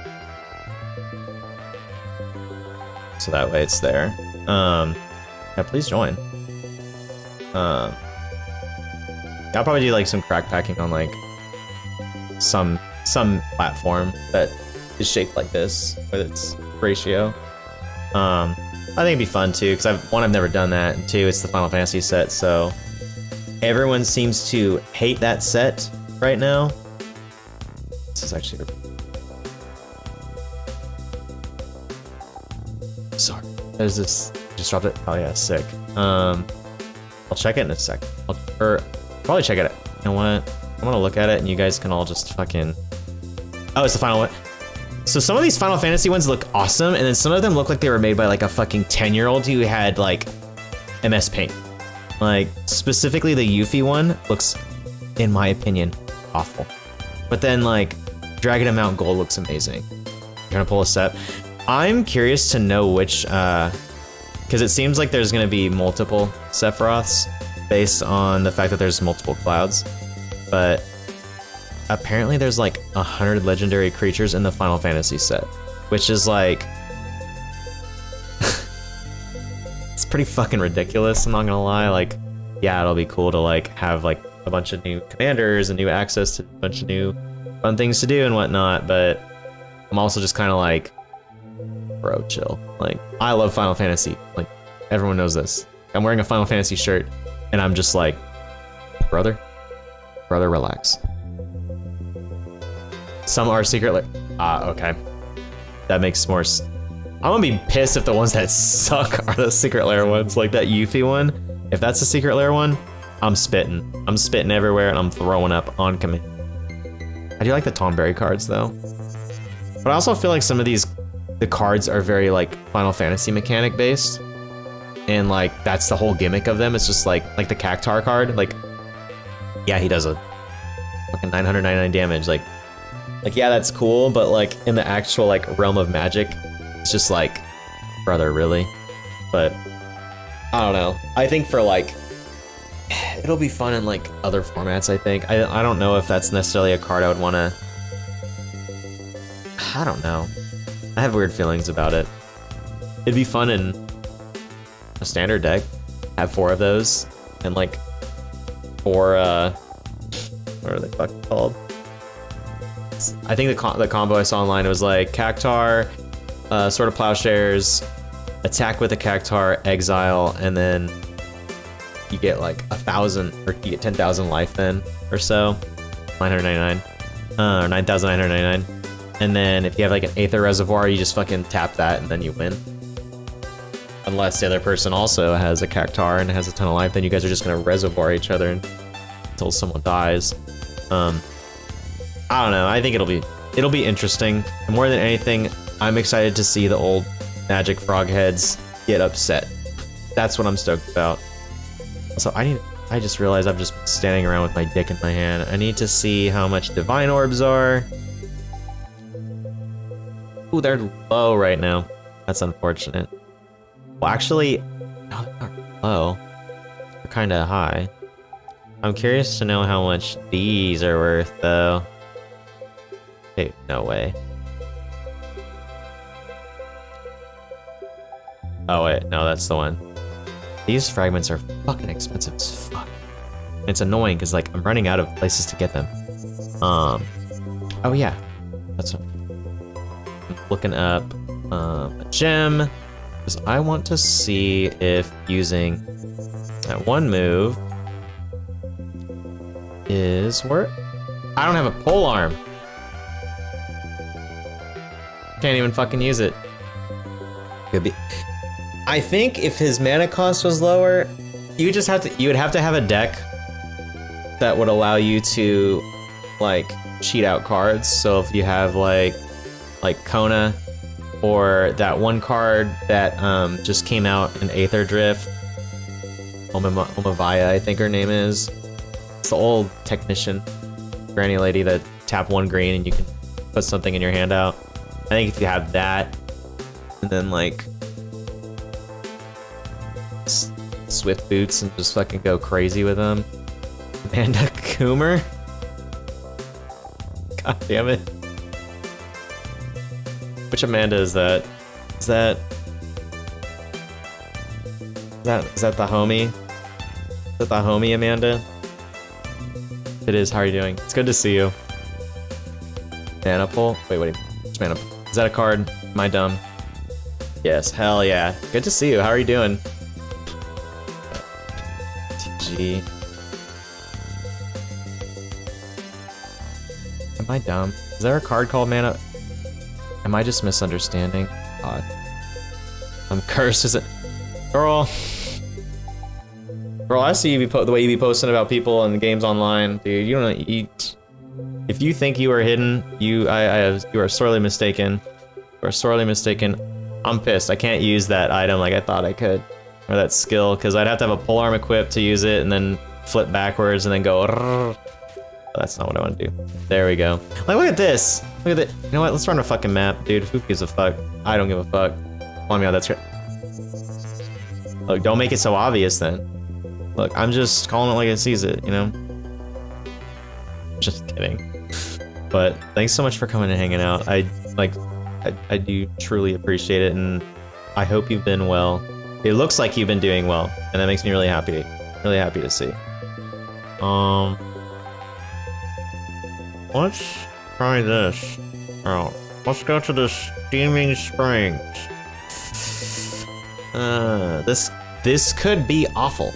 So that way it's there. Yeah, please join. I'll probably do like some crack packing on like some platform that is shaped like this with its ratio. I think it'd be fun too, because I've never done that, and two, it's the Final Fantasy set, so everyone seems to hate that set right now. This is actually. Sorry. There's this. Just dropped it. Oh yeah, sick. I'll check it in a sec. Or probably check it. You know what? I want to look at it, and you guys can all just fucking. Oh, it's the final one. So some of these Final Fantasy ones look awesome, and then some of them look like they were made by like a fucking 10-year-old who had like MS Paint. Like specifically the Yuffie one looks, in my opinion, awful. But then like Dragon and Mount Gold looks amazing. You're gonna pull a set. I'm curious to know which, because it seems like there's gonna be multiple Sephiroths based on the fact that there's multiple clouds. But apparently there's like 100 legendary creatures in the Final Fantasy set, which is like, it's pretty fucking ridiculous, I'm not gonna lie. Like, yeah, it'll be cool to like have like a bunch of new commanders and new access to a bunch of new fun things to do and whatnot, but I'm also just kind of like, bro, chill. Like, I love Final Fantasy. Like, everyone knows this. I'm wearing a Final Fantasy shirt, and I'm just like, brother, relax. Some are secret, like, okay. That makes more I'm gonna be pissed if the ones that suck are the secret lair ones, like that Yuffie one. If that's the secret lair one, I'm spitting. I'm spitting everywhere, and I'm throwing up on command. I do like the Tonberry cards, though. But I also feel like some of these, the cards are very, like, Final Fantasy mechanic based. And, like, that's the whole gimmick of them. It's just, like the Cactar card. Like, yeah, he does a fucking 999 damage. Like, yeah, that's cool, but, like, in the actual, like, realm of Magic, it's just, like, brother, really? But, I don't know. I think for, like, it'll be fun in, like, other formats, I think. I don't know if that's necessarily a card I would want to... I don't know. I have weird feelings about it. It'd be fun in a standard deck. Have 4 of those. And, like, 4, what are they fucking called? I think the combo I saw online, it was, like, Cactar, Sword of Plowshares, attack with a Cactar, Exile, and then you get like 1,000, or you get 10,000 life then, or so. 999. Or 9,999. And then if you have like an Aether Reservoir, you just fucking tap that and then you win. Unless the other person also has a Cactar and has a ton of life, then you guys are just gonna Reservoir each other until someone dies. I don't know, I think it'll be interesting. And more than anything, I'm excited to see the old Magic Frogheads get upset. That's what I'm stoked about. So I just realized I've just been standing around with my dick in my hand. I need to see how much Divine Orbs are. Ooh, they're low right now. That's unfortunate. Well, actually, no, they're not low. They're kind of high. I'm curious to know how much these are worth, though. Hey, no way. Oh wait, no, that's the one. These fragments are fucking expensive as fuck. And it's annoying because like I'm running out of places to get them. Oh yeah, that's what I'm looking up. A gem, because I want to see if using that one move is worth. I don't have a pole arm. Can't even fucking use it. Could be. I think if his mana cost was lower, you would have to have a deck that would allow you to like cheat out cards. So if you have like Kona, or that one card that just came out in Aether Drift, Omavaya, I think her name is. It's the old technician granny lady that tap 1 green and you can put something in your hand out. I think if you have that, and then like Swift Boots and just fucking go crazy with them. Amanda Coomer? God damn it. Which Amanda is that? Is that the homie? Is that the homie Amanda? It is. How are you doing? It's good to see you. Mana pull? Wait, what's mana pull? Is that a card? Am I dumb? Yes, hell yeah. Good to see you. How are you doing? TG. Am I dumb? Is there a card called mana? Am I just misunderstanding? God. I'm cursed, is it? Girl. Girl, I see you the way you be posting about people and games online, dude. You don't eat. If you think you are hidden, you are sorely mistaken. You are sorely mistaken. I'm pissed. I can't use that item like I thought I could. Or that skill, because I'd have to have a polearm equipped to use it and then flip backwards and then go. Oh, that's not what I want to do. There we go. Like, look at this. Look at it. You know what? Let's run a fucking map, dude. Who gives a fuck? I don't give a fuck. Oh my god, that's right. Look, don't make it so obvious then. Look, I'm just calling it like it sees it, you know? Just kidding. But thanks so much for coming and hanging out. I do truly appreciate it, and I hope you've been well. It looks like you've been doing well, and that makes me really happy. Really happy to see. Let's try this. Oh, let's go to the Steaming Springs. This could be awful.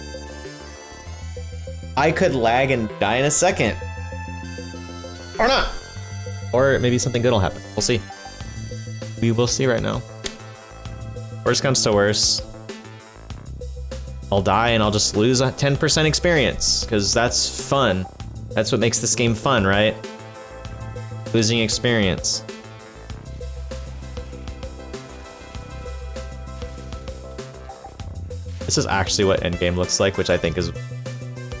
I could lag and die in a second. Or not. Or maybe something good will happen. We'll see. We will see right now. Worst comes to worst, I'll die and I'll just lose a 10% experience, because that's fun. That's what makes this game fun, right? Losing experience. This is actually what endgame looks like, which I think is...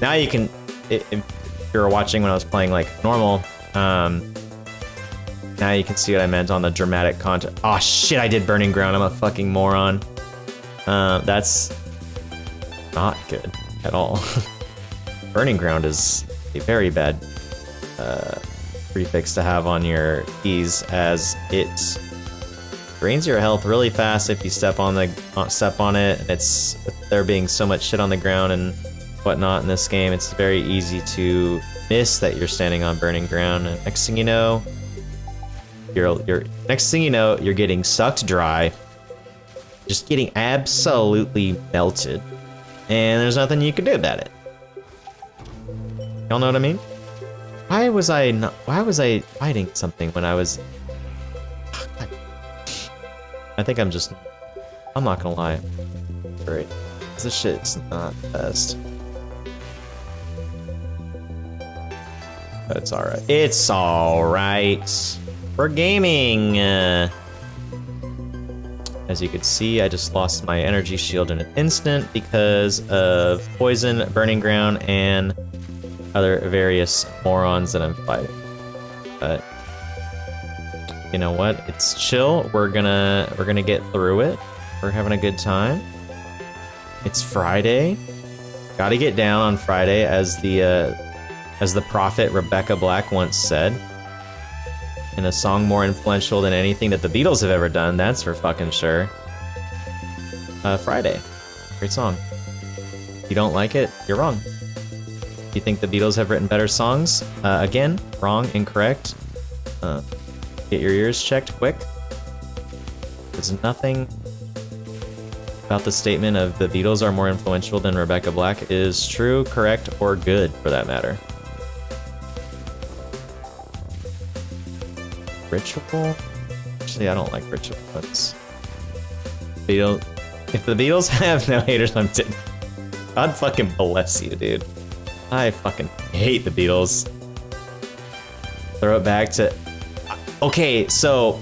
Now you can... If you were watching when I was playing like normal, now you can see what I meant on the dramatic content. Oh shit, I did Burning Ground. I'm a fucking moron. That's not good at all. Burning Ground is a very bad prefix to have on your keys, as it drains your health really fast if you step on it. And it's there being so much shit on the ground and whatnot in this game, it's very easy to miss that you're standing on burning ground. And next thing you know, you're getting sucked dry, just getting absolutely melted, and there's nothing you can do about it. Y'all know what I mean? Why was I fighting something when I was... I think I'm not gonna lie. Great. This shit's not the best. But it's alright. It's alright. We're gaming. As you can see, I just lost my energy shield in an instant because of poison, burning ground, and other various morons that I'm fighting. But you know what? It's chill. We're gonna get through it. We're having a good time. It's Friday. Gotta get down on Friday, as the prophet Rebecca Black once said. In a song more influential than anything that the Beatles have ever done, that's for fucking sure. Friday. Great song. If you don't like it, you're wrong. If you think the Beatles have written better songs, again, wrong, incorrect. Get your ears checked quick. There's nothing about the statement of the Beatles are more influential than Rebecca Black is true, correct, or good, for that matter. Ritual? Actually, I don't like ritual ones. If the Beatles have no haters, I'm dead. God fucking bless you, dude. I fucking hate the Beatles. Throw it back to... Okay, so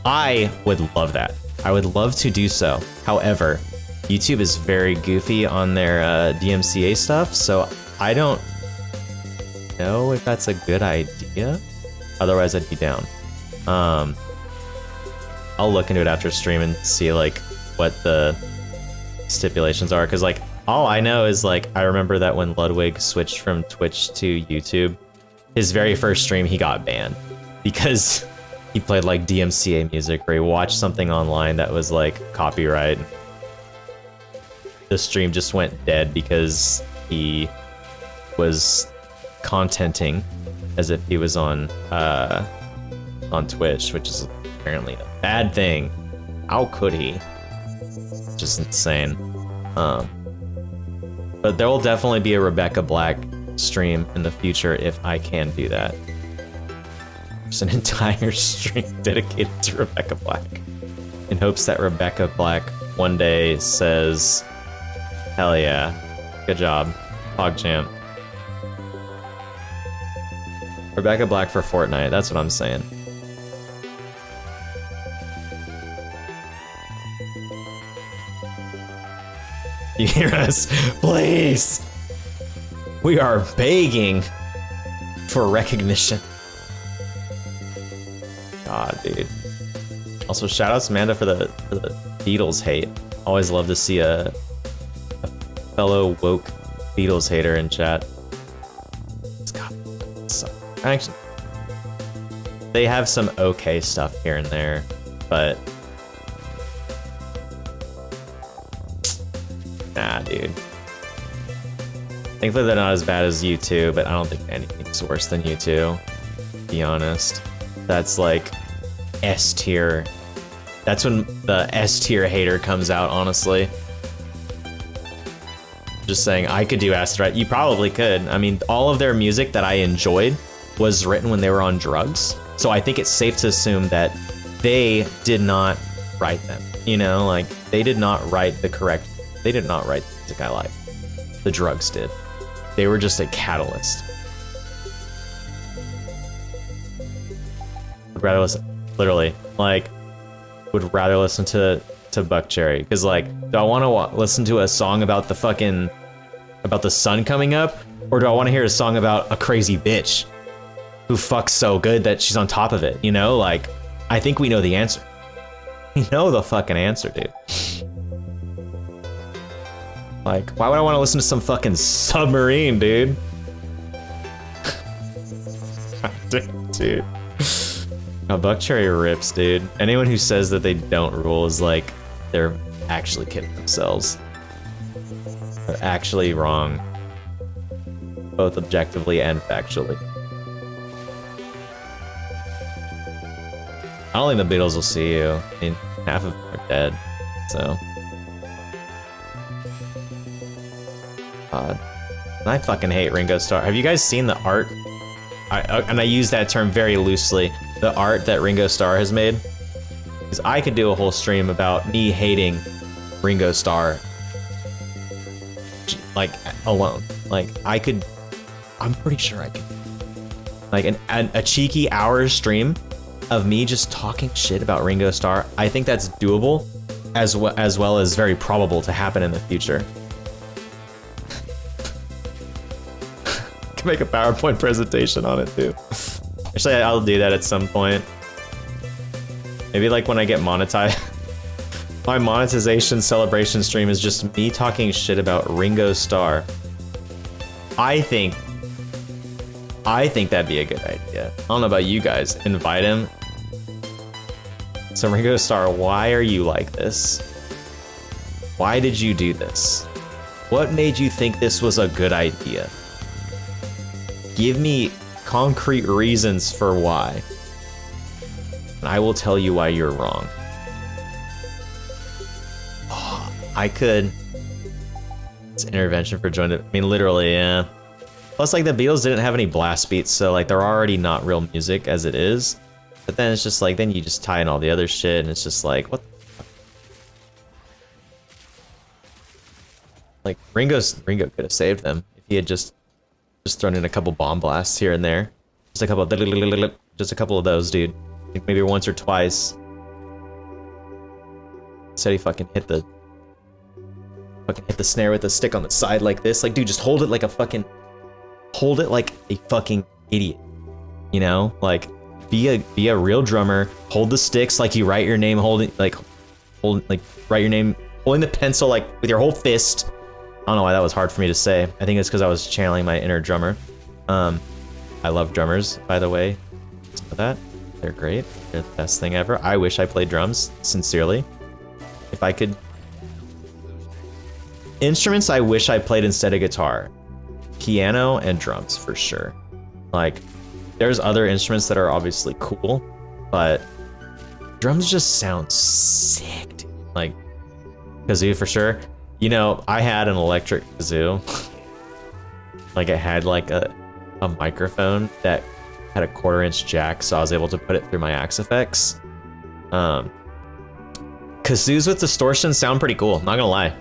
I would love that. I would love to do so. However, YouTube is very goofy on their DMCA stuff, so I don't know if that's a good idea. Otherwise, I'd be down. I'll look into it after stream and see like what the stipulations are, because like all I know is like I remember that when Ludwig switched from Twitch to YouTube, his very first stream he got banned because he played like DMCA music, or he watched something online that was like copyright. The stream just went dead because he was contenting as if he was on Twitch, which is apparently a bad thing. How could he? Just insane. But there will definitely be a Rebecca Black stream in the future if I can do that. There's an entire stream dedicated to Rebecca Black in hopes that Rebecca Black one day says, hell yeah, good job, PogChamp. Rebecca Black for Fortnite, that's what I'm saying. You hear us? Please! We are begging for recognition. God, dude. Also, shout out to Amanda for the Beatles hate. Always love to see a fellow woke Beatles hater in chat. It's got so, actually, they have some okay stuff here and there, but nah, dude. Thankfully, they're not as bad as U2, but I don't think anything's worse than U2, to be honest. That's like S tier. That's when the S tier hater comes out, honestly. Just saying, I could do acid rap. You probably could. I mean, all of their music that I enjoyed was written when they were on drugs. So I think it's safe to assume that they did not write them. You know, like, they did not write the correct... They did not write the music I like. The drugs did. They were just a catalyst. Would rather listen, literally, like, would rather listen to Buck Cherry, because like, do I want to listen to a song about the fucking, about the sun coming up, or do I want to hear a song about a crazy bitch who fucks so good that she's on top of it? You know, like, I think we know the answer. We know the fucking answer, dude. Like, why would I want to listen to some fucking Submarine, dude? Dude. No, Buck Cherry rips, dude. Anyone who says that they don't rule is like, they're actually kidding themselves. They're actually wrong. Both objectively and factually. I don't think the Beatles will see you. I mean, half of them are dead, so. God. I fucking hate Ringo Starr. Have you guys seen the art? And I use that term very loosely. The art that Ringo Starr has made. Because I could do a whole stream about me hating Ringo Starr. Like, alone. Like, I could... I'm pretty sure I could. Like, a cheeky hour stream of me just talking shit about Ringo Starr. I think that's doable, as well as very probable to happen in the future. Make a PowerPoint presentation on it too. Actually, I'll do that at some point. Maybe like when I get monetized. My monetization celebration stream is just me talking shit about Ringo Starr. I think that'd be a good idea. I don't know about you guys. Invite him. So Ringo Starr, why are you like this? Why did you do this? What made you think this was a good idea? Give me concrete reasons for why. And I will tell you why you're wrong. Oh, I could. It's intervention for joint. I mean, literally, yeah. Plus, like, the Beatles didn't have any blast beats, so, like, they're already not real music as it is. But then it's just like, then you just tie in all the other shit, and it's just like, what the fuck? Like, Ringo could have saved them if he had just thrown in a couple bomb blasts here and there. Just a couple of those, dude. Like maybe once or twice. Said he fucking hit the snare with the stick on the side like this. Like, dude, just hold it like a fucking idiot. You know? Like, be a real drummer. Hold the sticks like you write your name, write your name, holding the pencil like with your whole fist. I don't know why that was hard for me to say. I think it's because I was channeling my inner drummer. I love drummers, by the way. So that they're great. They're the best thing ever. I wish I played drums, sincerely. If I could. Instruments I wish I played instead of guitar. Piano and drums, for sure. Like, there's other instruments that are obviously cool, but drums just sound sick, dude. Like, kazoo for sure. You know, I had an electric kazoo. Like, it had like a microphone that had a 1/4-inch jack, so I was able to put it through my Axe Effects. Kazoos with distortion sound pretty cool, not gonna lie.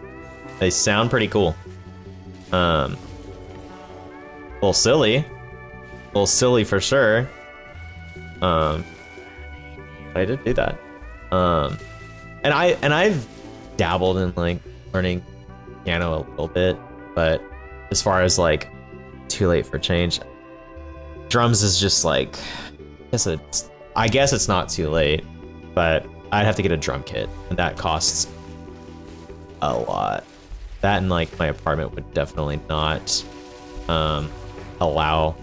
They sound pretty cool. A little silly for sure. I did do that. And I've dabbled in like learning piano a little bit, but as far as like too late for change, drums is just like, I guess it's not too late, but I'd have to get a drum kit, and that costs a lot. That and like my apartment would definitely not allow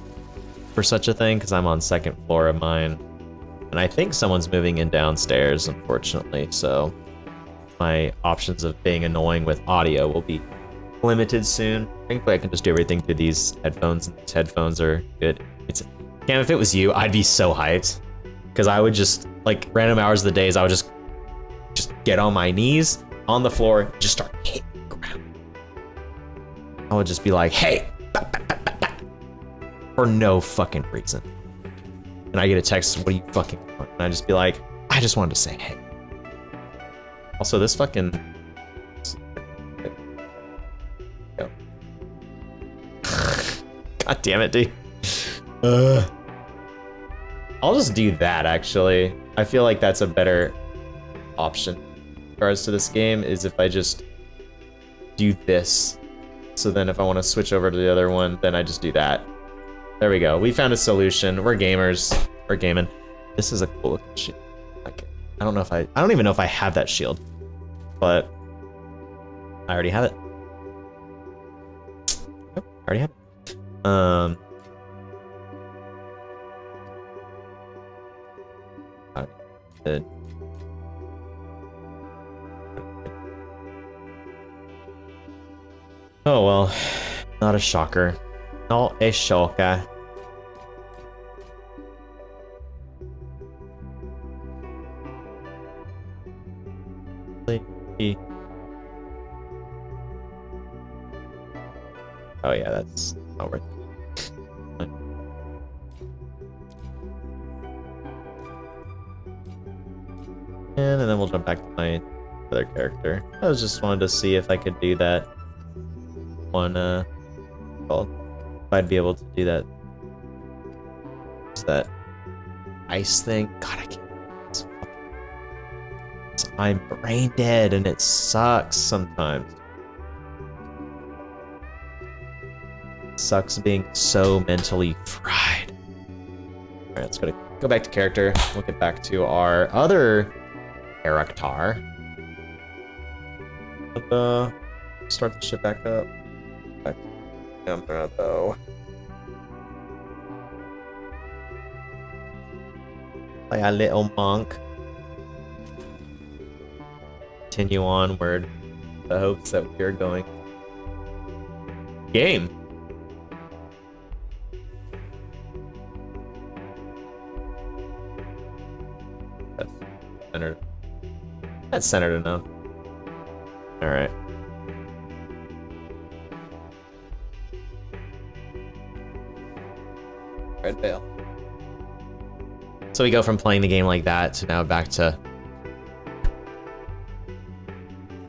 for such a thing, because I'm on 2nd floor of mine, and I think someone's moving in downstairs, unfortunately, so my options of being annoying with audio will be limited soon. Thankfully I can just do everything through these headphones, and these headphones are good. Cam, if it was you, I'd be so hyped, because I would just, like, random hours of the days, I would just get on my knees on the floor, just start hitting the ground. I would just be like, hey, bah, bah, bah, bah, bah, for no fucking reason. And I get a text, what do you fucking want? And I just be like, I just wanted to say hey. Also, this fucking... God damn it, dude. I'll just do that, actually. I feel like that's a better option in regards to this game, is if I just do this. So then if I want to switch over to the other one, then I just do that. There we go. We found a solution. We're gamers. We're gaming. This is a cool looking shield. Like, I don't even know if I have that shield, but I already have it. Yep, I already have it. Good. Oh well, not a shocker. Not a shocker. Oh yeah, that's not worth it. And then we'll jump back to my other character. I was just wanted to see if I could do that one, well, if I'd be able to do that. What's that ice thing? God, I can't. I'm brain dead and it sucks sometimes. It sucks being so mentally fried. Alright, let's go back to character. We'll get back to our other character. Start the shit back up. Back to camera though. Like a little monk. Continue onward. The hopes that we're going. Game. That's centered. That's centered enough. Alright. Red Veil. So we go from playing the game like that to now back to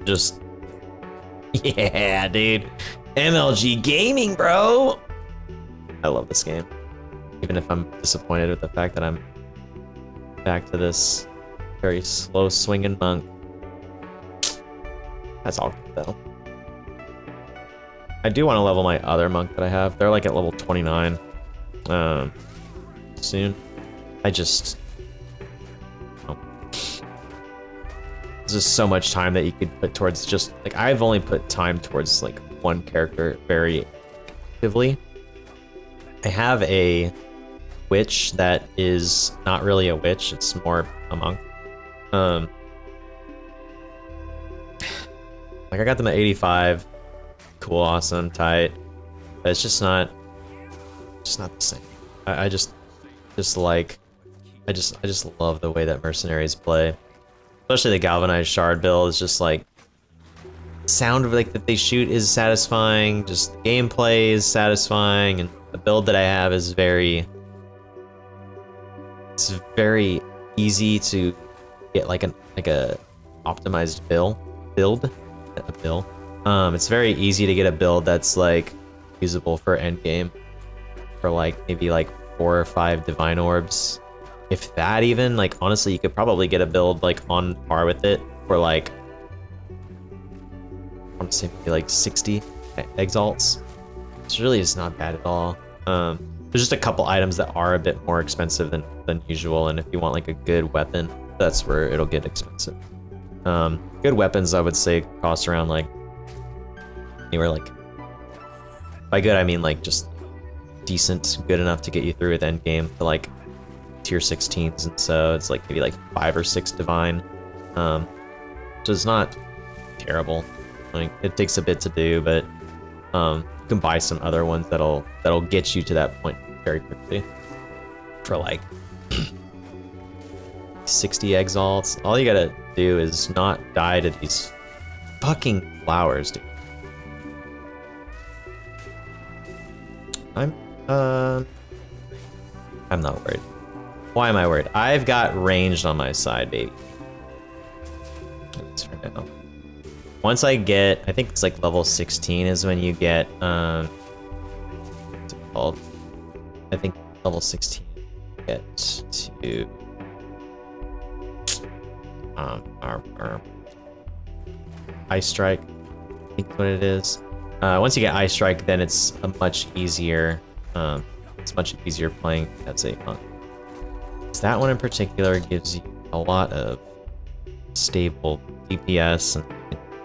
just, yeah, dude. MLG gaming, bro. I love this game. Even if I'm disappointed with the fact that I'm back to this very slow swinging monk. That's all good though. I do want to level my other monk that I have. They're like at level 29 soon. I just... Oh. There's just so much time that you could put towards just... Like, I've only put time towards, like, one character very actively. I have a witch that is not really a witch. It's more a monk. Like, I got them at 85. Cool, awesome, tight. But it's just not the same. I just love the way that mercenaries play. Especially the galvanized shard build is just like, sound of like that they shoot is satisfying, just the gameplay is satisfying, and the build that I have is very easy to get like a optimized build. It's very easy to get a build that's like usable for endgame for like maybe like 4 or 5 divine orbs, if that even. Like honestly, you could probably get a build like on par with it for like, I want to say maybe like 60 exalts. Which really is not bad at all. There's just a couple items that are a bit more expensive than usual, and if you want like a good weapon, that's where it'll get expensive. Good weapons, I would say, cost around like anywhere like, by good I mean like just decent, good enough to get you through with endgame to like tier 16s, and so it's like maybe like 5 or 6 divine, which is not terrible. Like it takes a bit to do, but you can buy some other ones that'll get you to that point very quickly for like 60 exalts. All you gotta do is not die to these fucking flowers, dude. I'm not worried. Why am I worried? I've got ranged on my side, baby. That's for now. Once I get, I think it's like level 16 is when you get, what's it called? I think level 16 you get to, our Ice Strike, I think is what it is. Once you get Ice Strike, then it's a much easier, playing as a monk. So that one in particular gives you a lot of stable DPS and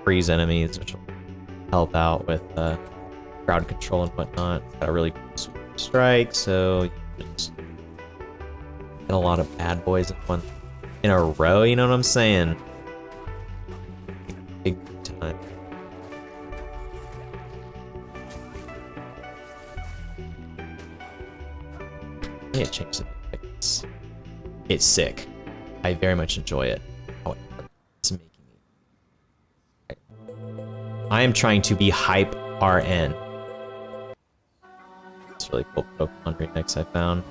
freeze enemies, which will help out with crowd control and whatnot. It's got a really cool strike, so you just get a lot of bad boys in a row, you know what I'm saying? Big time. I need to change the pics. It's sick. I very much enjoy it. However, it's making me... I am trying to be hype RN. It's a really cool Pokemon remix I found.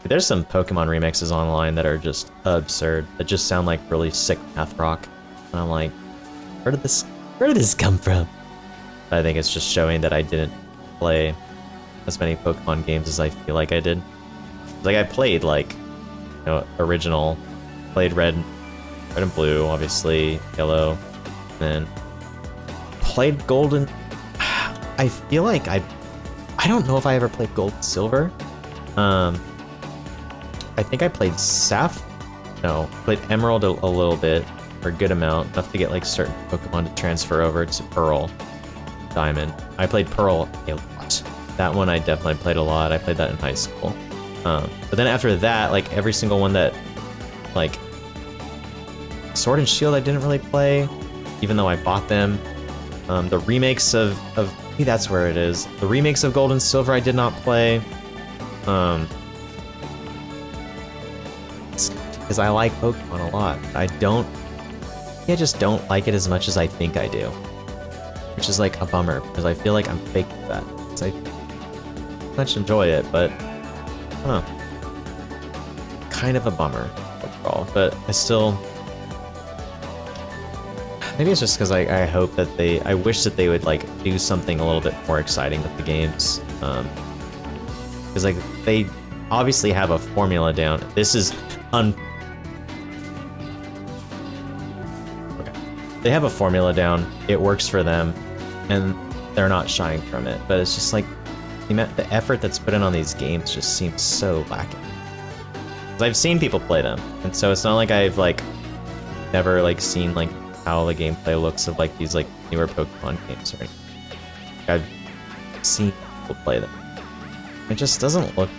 There's some Pokemon remixes online that are just absurd, that just sound like really sick math rock. And I'm like, where did this come from? But I think it's just showing that I didn't play as many Pokemon games as I feel like I did. Like I played like, you know, original, played red and blue, obviously, yellow, and then played gold and I feel like I don't know if I ever played gold and silver. I think I played played emerald a little bit, or a good amount, enough to get like certain Pokemon to transfer over to pearl, diamond. I played pearl a lot. That one I definitely played a lot. I played that in high school. But then after that, like every single one that, like, Sword and Shield I didn't really play, even though I bought them. The remakes of maybe that's where it is. The remakes of Gold and Silver I did not play. Because I like Pokemon a lot. I just don't like it as much as I think I do. Which is like a bummer, because I feel like I'm fake with that. Because I much enjoy it, but I don't know. Kind of a bummer overall, but I still... Maybe it's just because I hope that I wish that they would like do something a little bit more exciting with the games. Because like they obviously have a formula down. This is They have a formula down. It works for them, and they're not shying from it. But it's just like the effort that's put in on these games just seems so lacking. 'Cause I've seen people play them, and so it's not like I've like never like seen like how the gameplay looks of like these like newer Pokemon games or anything. I've seen people play them. It just doesn't look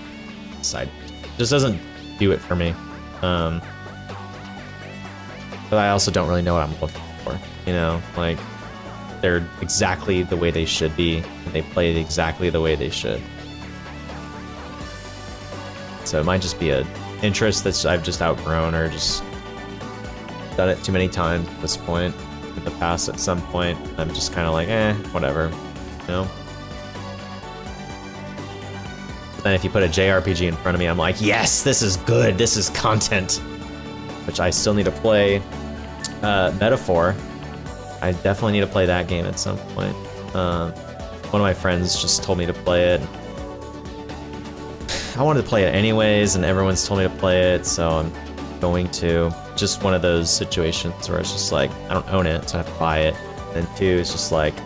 exciting. It just doesn't do it for me. But I also don't really know what I'm looking for. You know, like they're exactly the way they should be, and they play it exactly the way they should. So it might just be an interest that I've just outgrown, or just done it too many times at this point. In the past, at some point, I'm just kind of like, whatever, you know? But then if you put a JRPG in front of me, I'm like, yes, this is good, this is content. Which I still need to play. Metaphor. I definitely need to play that game at some point. One of my friends just told me to play it. I wanted to play it anyways, and everyone's told me to play it, so I'm going to. Just one of those situations where it's just like, I don't own it, so I have to buy it. And two, it's just like, I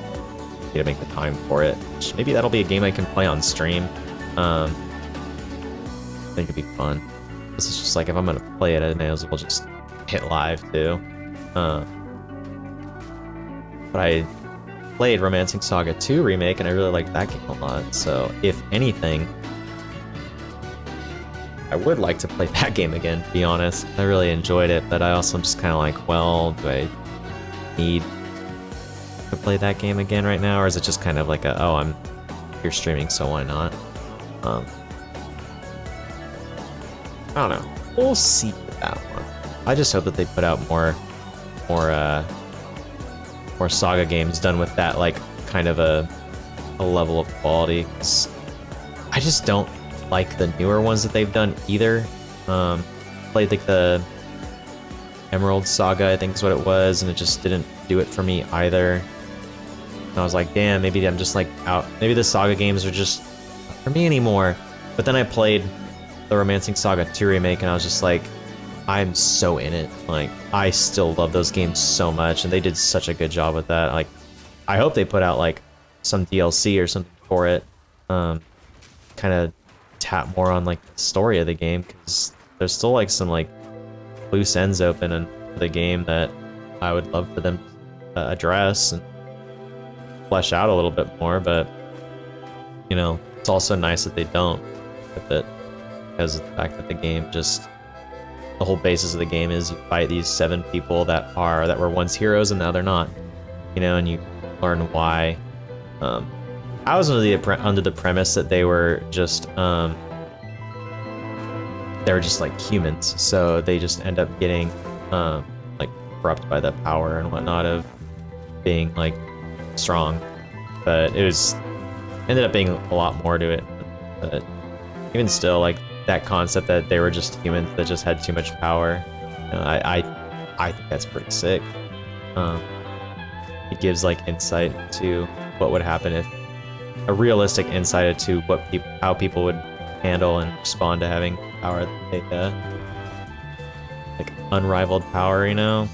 need to make the time for it. Maybe that'll be a game I can play on stream. I think it'd be fun. This is just like, if I'm gonna play it, I may as well just hit live too. But I played Romancing Saga 2 Remake, and I really liked that game a lot. So, if anything, I would like to play that game again, to be honest. I really enjoyed it, but I also am just kind of like, well, do I need to play that game again right now? Or is it just kind of like a, oh, you're streaming, so why not? I don't know. We'll see with that one. I just hope that they put out more Saga games done with that, like, kind of a level of quality. 'Cause I just don't like the newer ones that they've done either. Played like the Emerald Saga, I think is what it was, and it just didn't do it for me either. And I was like, damn, maybe I'm just like out. Maybe the Saga games are just not for me anymore. But then I played the Romancing Saga 2 Remake, and I was just like, I'm so in it. Like, I still love those games so much, and they did such a good job with that. Like, I hope they put out like some DLC or something for it. Kind of tap more on like the story of the game, because there's still like some like loose ends open in the game that I would love for them to address and flesh out a little bit more. But you know, it's also nice that they don't with it, because of the fact that the game just, the whole basis of the game is you fight these 7 people that were once heroes and now they're not, you know, and you learn why. I was under the premise that they were just like humans, so they just end up getting like corrupted by the power and whatnot of being like strong. But it ended up being a lot more to it. But even still, like that concept that they were just humans that just had too much power, you know, I think that's pretty sick. It gives like insight to what would happen if a realistic insight into how people would handle and respond to having power that they like unrivaled power, you know.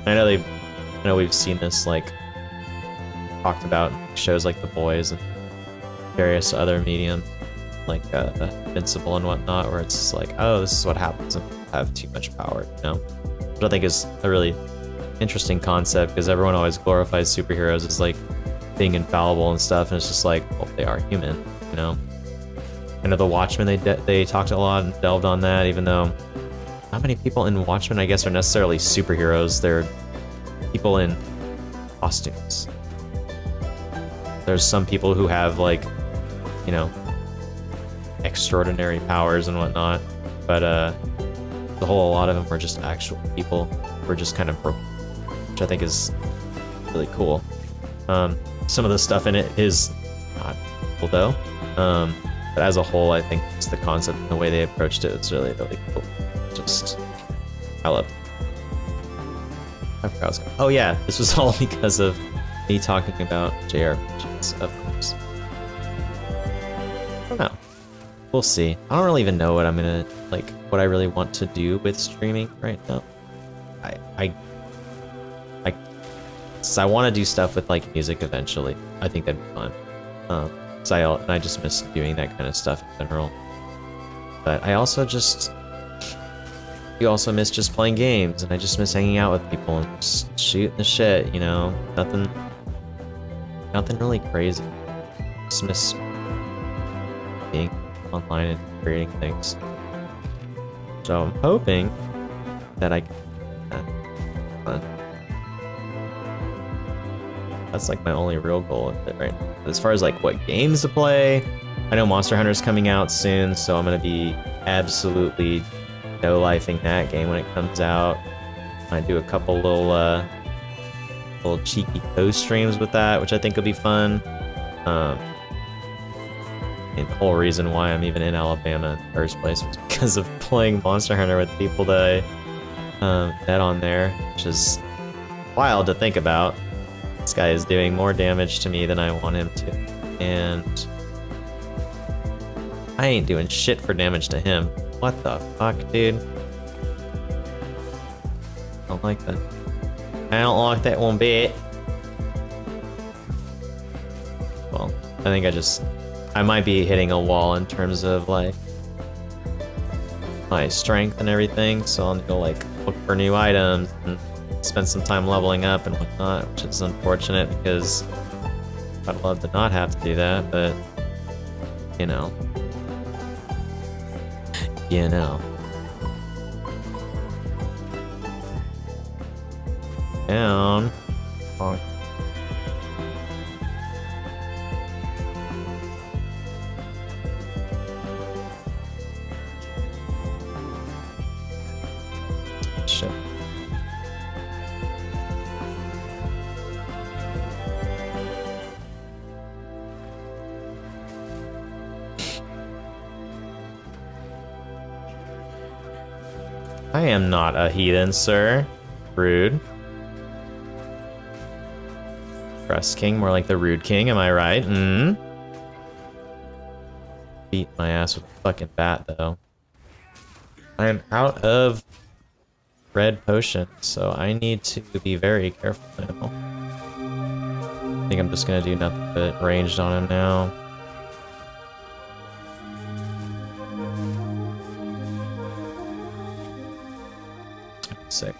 I know we've seen this like talked about in shows like The Boys and various other mediums like Invincible and whatnot, where it's just like, oh, this is what happens when you have too much power, you know. Which I think is a really interesting concept, because everyone always glorifies superheroes as like being infallible and stuff, and it's just like, well, they are human, you know. I know the Watchmen, they talked a lot and delved on that, even though not many people in Watchmen, I guess, are necessarily superheroes. They're people in costumes. There's some people who have like, you know, extraordinary powers and whatnot, but a lot of them were just actual people who were just kind of broken, which I think is really cool. Some of the stuff in it is not cool though, but as a whole, I think just the concept and the way they approached it was really, really cool. Just, I love it. I forgot I was going. Oh yeah, this was all because of me talking about JRPGs, of course. I don't know. We'll see. I don't really even know what I'm gonna, like, what I really want to do with streaming right now. I want to do stuff with, like, music eventually. I think that'd be fun. Cause I just miss doing that kind of stuff in general. But I also just... You also miss just playing games, and I just miss hanging out with people and just shooting the shit, you know? Nothing really crazy. Just miss being online and creating things. So I'm hoping that I can do that. That's like my only real goal with it right now. But as far as like what games to play, I know Monster Hunter's coming out soon, so I'm gonna be absolutely no-lifing that game when it comes out. Might do a couple little cheeky post streams with that, which I think will be fun. And the whole reason why I'm even in Alabama in the first place was because of playing Monster Hunter with people that I met on there, which is wild to think about. This guy is doing more damage to me than I want him to, and I ain't doing shit for damage to him. What the fuck, dude? I don't like that. I don't like that one bit. Well, I think I might be hitting a wall in terms of, like, my strength and everything, so I'll need to, like, look for new items and spend some time leveling up and whatnot, which is unfortunate because I'd love to not have to do that, but, you know. You know. Down. Bonk. Shit. I am not a heathen, sir. Rude. Trust King, more like the Rude King, am I right? Beat my ass with a fucking bat, though. I am out of red potion, so I need to be very careful now. I think I'm just gonna do nothing but ranged on him now. Sick.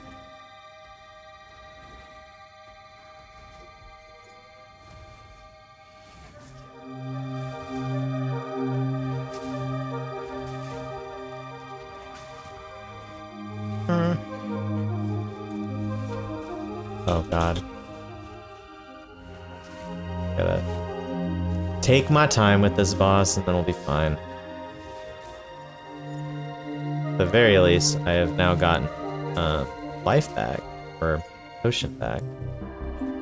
Oh god. Gotta take my time with this boss and then we'll be fine. At the very least, I have now gotten life back, or potion back.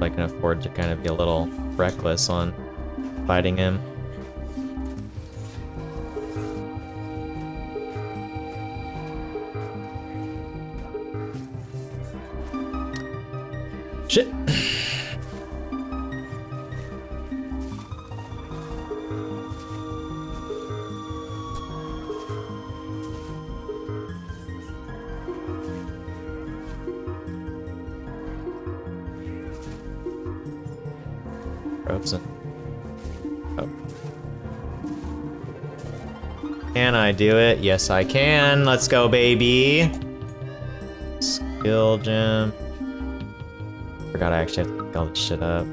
I can afford to kind of be a little reckless on fighting him. Shit! Frozen. Oh. Can I do it? Yes, I can. Let's go, baby. Skill gem. Forgot I actually have to pick all this shit up.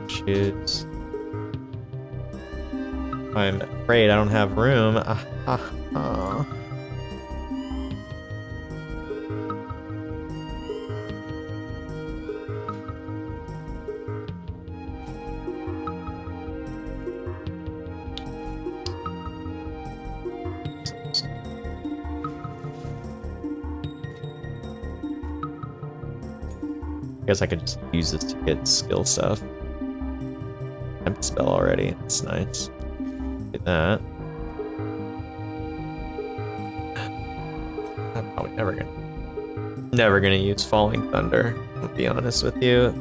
Shoots. I'm afraid I don't have room. I guess I could just use this to get skill stuff. Temp spell already. That's nice. Do that. I'm probably never gonna use Falling Thunder, I'll be honest with you.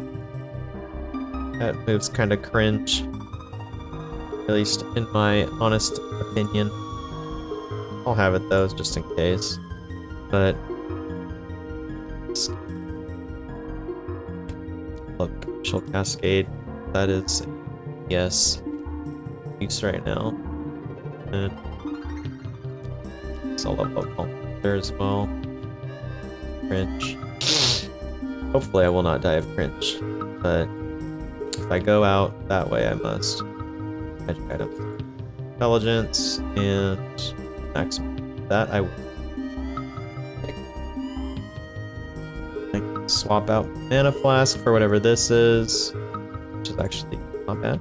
That move's kind of cringe. At least in my honest opinion. I'll have it though, just in case. But look, she'll cascade. That is yes. Use right now. And so I'll level up there as well. Cringe. Hopefully I will not die of cringe. But if I go out that way I must. Magic items. Intelligence and maximum. That I will. I can swap out mana flask for whatever this is. Which is actually not bad.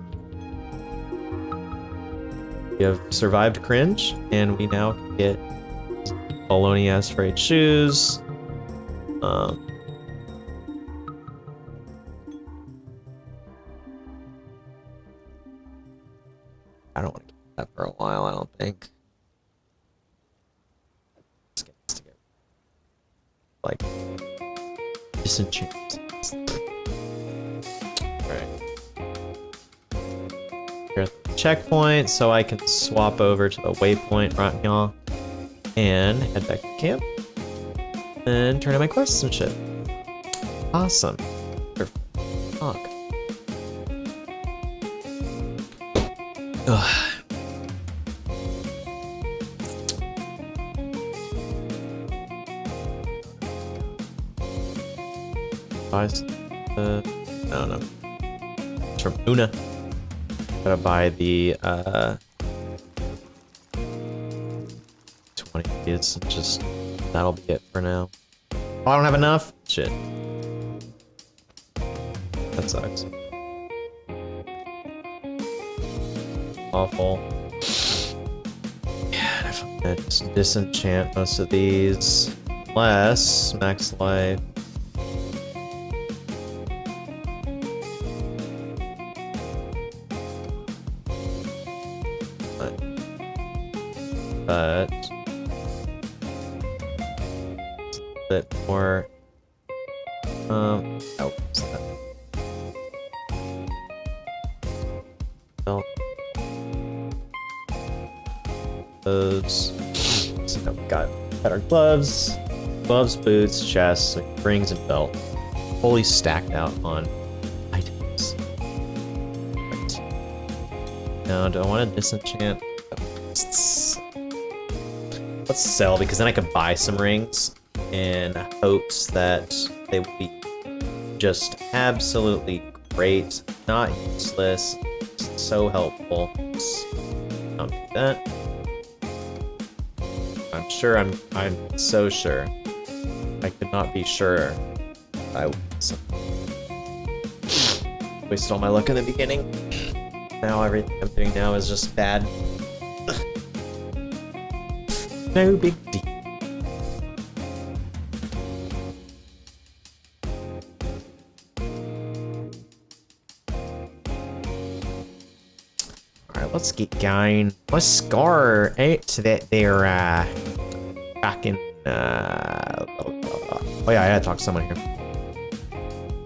We have survived cringe, and we now can get Baloney Aspirate shoes. I don't want to keep that for a while, I don't think. Let's get this together. Like, disenchant. Alright. Here at the checkpoint, so I can swap over to the waypoint right now and head back to camp and turn in my quests and shit. Awesome. Perfect. Fuck. Ugh. No, no. It's from Una. Gotta buy the 20 kids. Just that'll be it for now. Oh, I don't have enough. Shit. That sucks. Awful. Yeah, if I'm gonna just disenchant most of these. Less max life. But it's a bit more. Oh, what's that? Well, those. So now we got better gloves, boots, chests, rings, and belt. Fully stacked out on items. Right. Now, do I want to disenchant? Let's sell, because then I could buy some rings in hopes that they would be just absolutely great, not useless, so helpful. Don't do that. I'm sure I'm so sure. I could not be sure I would. Wasted all my luck in the beginning. Now everything I'm doing now is just bad. No big deal. Alright, let's get going. Let's score out that there fucking oh yeah, I had to talk to someone here.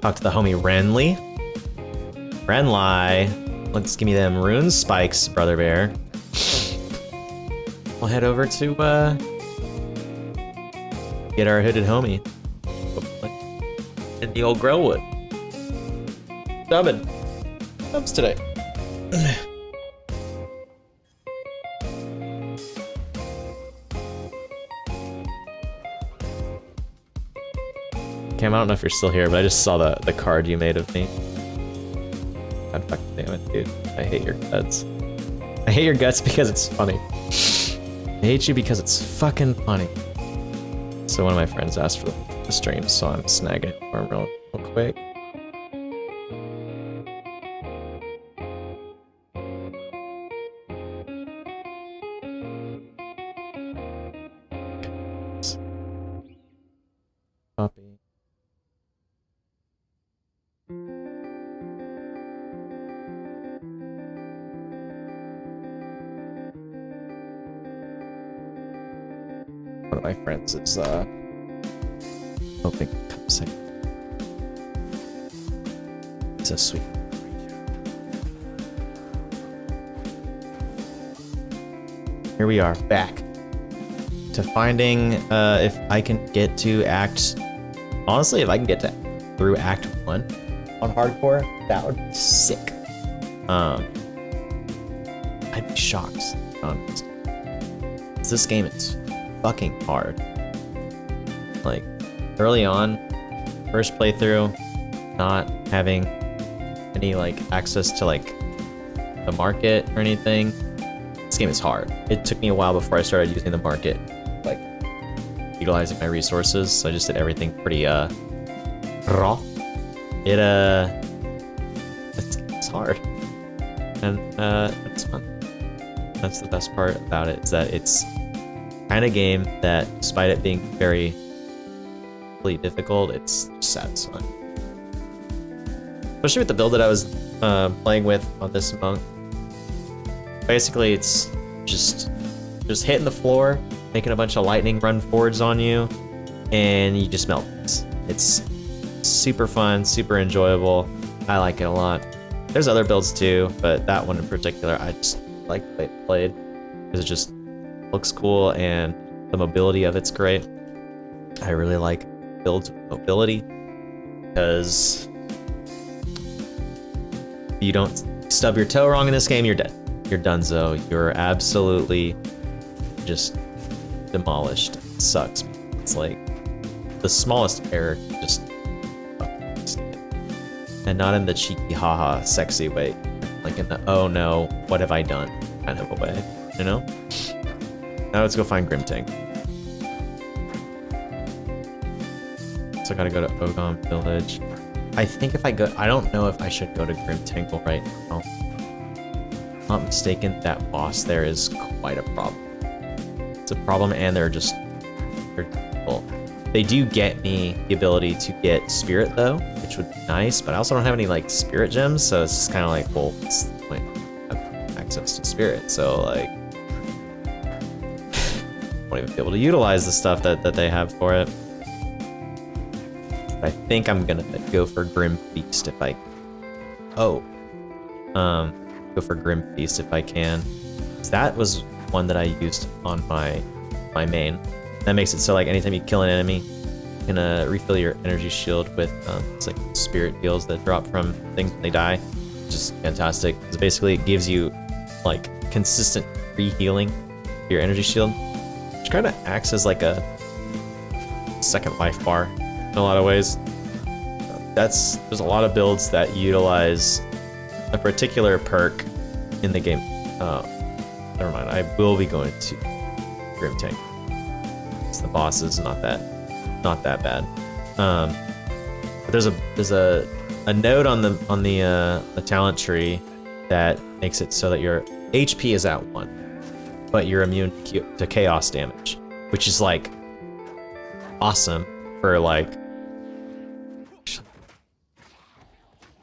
Talk to the homie Renly. Renly. Let's give me them rune spikes, brother bear. We'll head over to get our hooded homie. In the old Grellwood. Dubbing. Dubs today. Cam, I don't know if you're still here, but I just saw the card you made of me. God fucking damn it, dude. I hate your guts. I hate your guts because it's funny. I hate you because it's fucking funny. So one of my friends asked for the stream, so I'm snagging it for him real quick. Copy. One of my friends is hoping to come say it's a sweet. here we are, back to finding if I can get to honestly, if I can get through Act 1 on hardcore, that would be sick. I'd be shocked, honestly. This game is fucking hard. Like, early on, first playthrough, not having any like access to like the market or anything. This game is hard. It took me a while before I started using the market, like utilizing my resources. So I just did everything pretty raw. It's hard, and it's fun. That's the best part about it, is that it's kind of game that, despite it being very difficult, it's just satisfying. Especially with the build that I was playing with on this monk. Basically, it's just hitting the floor, making a bunch of lightning run forwards on you, and you just melt things. It's super fun, super enjoyable. I like it a lot. There's other builds too, but that one in particular, I just like the way it played, because it just looks cool and the mobility of it's great. I really like builds with mobility, because if you don't stub your toe wrong in this game, you're dead. You're donezo. You're absolutely just demolished. It sucks. It's like the smallest error just and not in the cheeky haha sexy way, like in the oh no, what have I done kind of a way, you know? Now let's go find Grimtank. So I gotta go to Ogon Village. I think if I go, I don't know if I should go to Grimtangle right now. If I'm not mistaken, that boss there is quite a problem. It's a problem, and they're difficult. They do get me the ability to get spirit though, which would be nice, but I also don't have any like spirit gems, so it's just kind of like, well, what's the point? I have access to spirit, so like, I won't even be able to utilize the stuff that they have for it. But I think I'm gonna go for Grim Feast if I, go for Grim Feast if I can. That was one that I used on my main. That makes it so like anytime you kill an enemy, you can refill your energy shield with it's like spirit deals that drop from things when they die, which is fantastic. Because basically it gives you like consistent free healing to your energy shield, which kind of acts as like a second life bar in a lot of ways. There's a lot of builds that utilize a particular perk in the game. Never mind. I will be going to Grimtank. The boss is not that bad. But there's a node on the talent tree that makes it so that your HP is at 1, but you're immune to chaos damage, which is like awesome for like.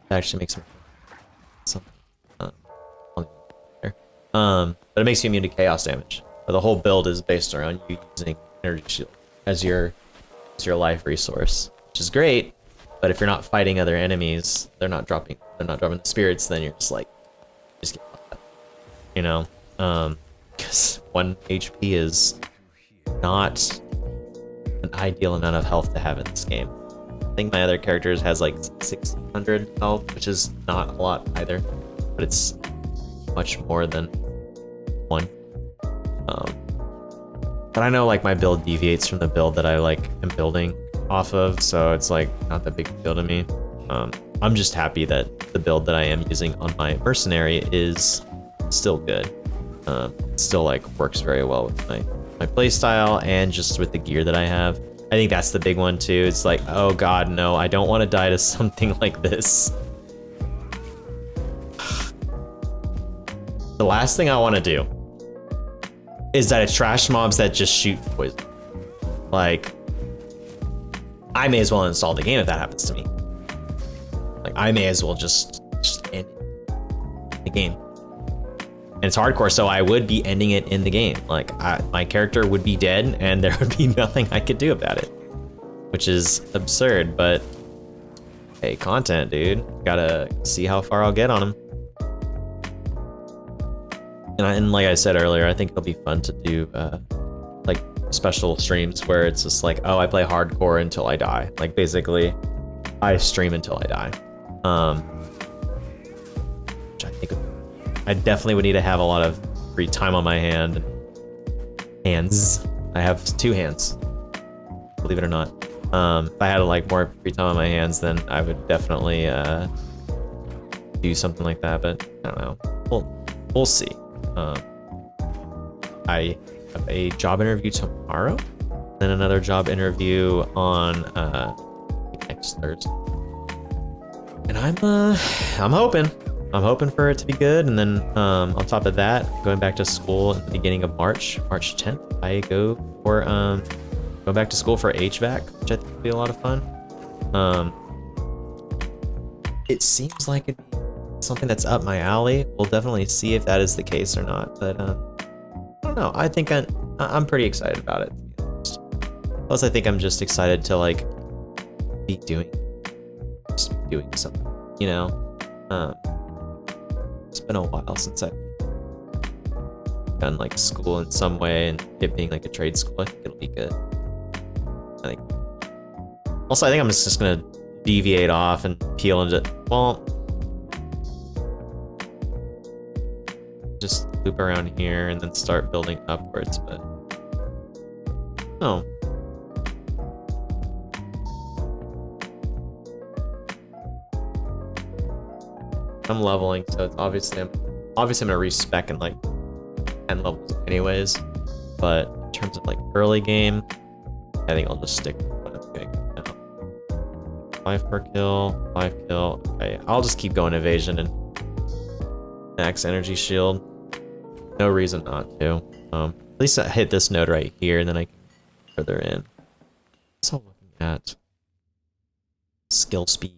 That actually makes me something. But it makes you immune to chaos damage. But the whole build is based around you using energy shield as your life resource, which is great. But if you're not fighting other enemies, they're not dropping the spirits, then you're just like, just get up, you know? Because 1 HP is not an ideal amount of health to have in this game. I think my other characters has like 600 health, which is not a lot either, but it's much more than 1. But I know like my build deviates from the build that I like am building off of, so it's like not that big a deal to me. I'm just happy that the build that I am using on my mercenary is still good. It still like works very well with my playstyle and just with the gear that I have. I think that's the big one too. It's like, oh god, no, I don't want to die to something like this. The last thing I want to do is that it's trash mobs that just shoot poison. Like, I may as well install the game if that happens to me. Like, I may as well just end the game. And it's hardcore, so I would be ending it in the game. Like, my character would be dead, and there would be nothing I could do about it. Which is absurd, but hey, content, dude. Gotta see how far I'll get on him. And like I said earlier, I think it'll be fun to do like special streams where it's just like, oh, I play hardcore until I die. Like basically, I stream until I die. Which I think I definitely would need to have a lot of free time on my hands. I have 2 hands, believe it or not. If I had like more free time on my hands, then I would definitely do something like that. But I don't know. We'll see. I have a job interview tomorrow, then another job interview on next Thursday. And I'm hoping for it to be good. And then on top of that, going back to school at the beginning of March 10th, I go back to school for HVAC, which I think will be a lot of fun. It seems like it's something that's up my alley. We'll definitely see if that is the case or not. But I don't know. I think I'm pretty excited about it. Plus, I think I'm just excited to like be doing something. You know, it's been a while since I've done like school in some way, and it being like a trade school, I think it'll be good. I think. Also, I think I'm just gonna deviate off and peel into, well, just loop around here and then start building upwards. But oh, I'm leveling, so it's obviously I'm gonna respec in like 10 levels anyways. But in terms of like early game, I think I'll just stick with what I'm doing now. 5 per kill, 5 kill. Okay, I'll just keep going evasion and max energy shield. No reason not to. At least I hit this node right here, and then I can further in. So looking at skill speed.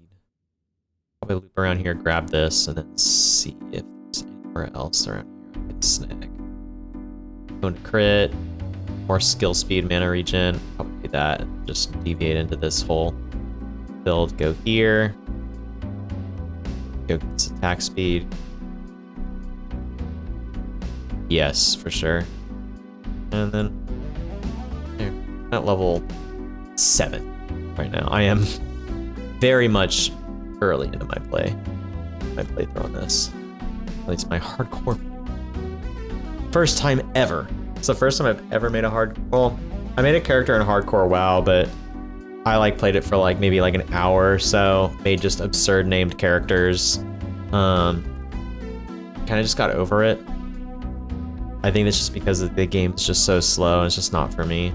Probably loop around here, grab this, and then see if there's anywhere else around here I can snag. Going to crit, more skill speed, mana regen. Probably do that. Just deviate into this whole build. Go here. Go get this attack speed. Yes, for sure. And then there, at level 7 right now. I am very much early into my playthrough on this. At least my hardcore. First time ever. It's the first time I've ever made a well, I made a character in hardcore WoW, but I like played it for like maybe like an hour or so. Made just absurd named characters. Kind of just got over it. I think that's just because the game's just so slow and it's just not for me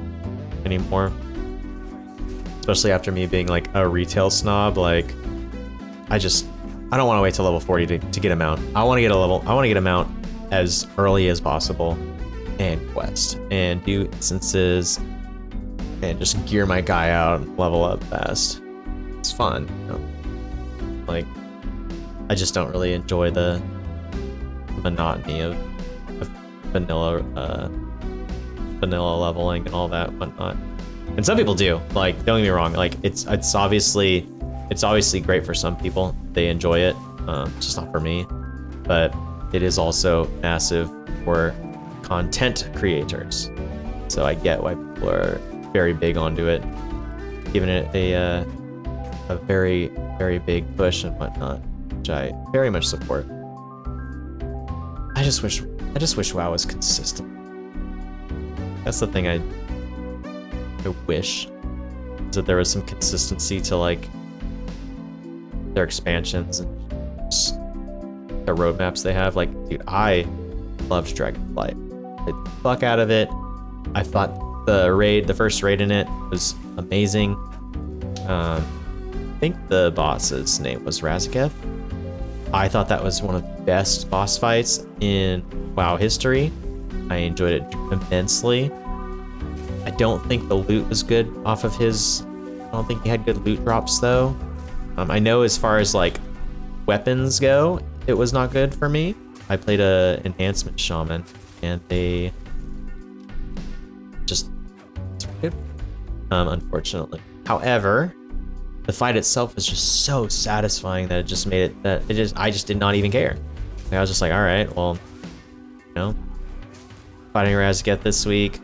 anymore. Especially after me being like a retail snob, like I don't want to wait till level 40 to get a mount. I want to get a mount as early as possible and quest and do instances and just gear my guy out and level up fast. It's fun, you know? Like I just don't really enjoy the monotony of vanilla leveling and all that whatnot. And some people do. Like, don't get me wrong. Like, it's obviously great for some people. They enjoy it. It's just not for me. But it is also massive for content creators. So I get why people are very big onto it, giving it a very, very big push and whatnot, which I very much support. I just wish WoW was consistent. That's the thing I wish, is that there was some consistency to like their expansions and just the roadmaps they have. Like, dude, I loved Dragonflight. Played the fuck out of it. I thought the first raid in it was amazing. I think the boss's name was Razikev. I thought that was one of the best boss fights in WoW history. I enjoyed it immensely. I don't think the loot was good off of his. I don't think he had good loot drops though. I know as far as like weapons go, it was not good for me. I played a enhancement shaman, and they just good. Unfortunately. However, the fight itself was just so satisfying that it just made it that I just did not even care. Like, I was just like, all right, well, You know? Fighting Razget this week.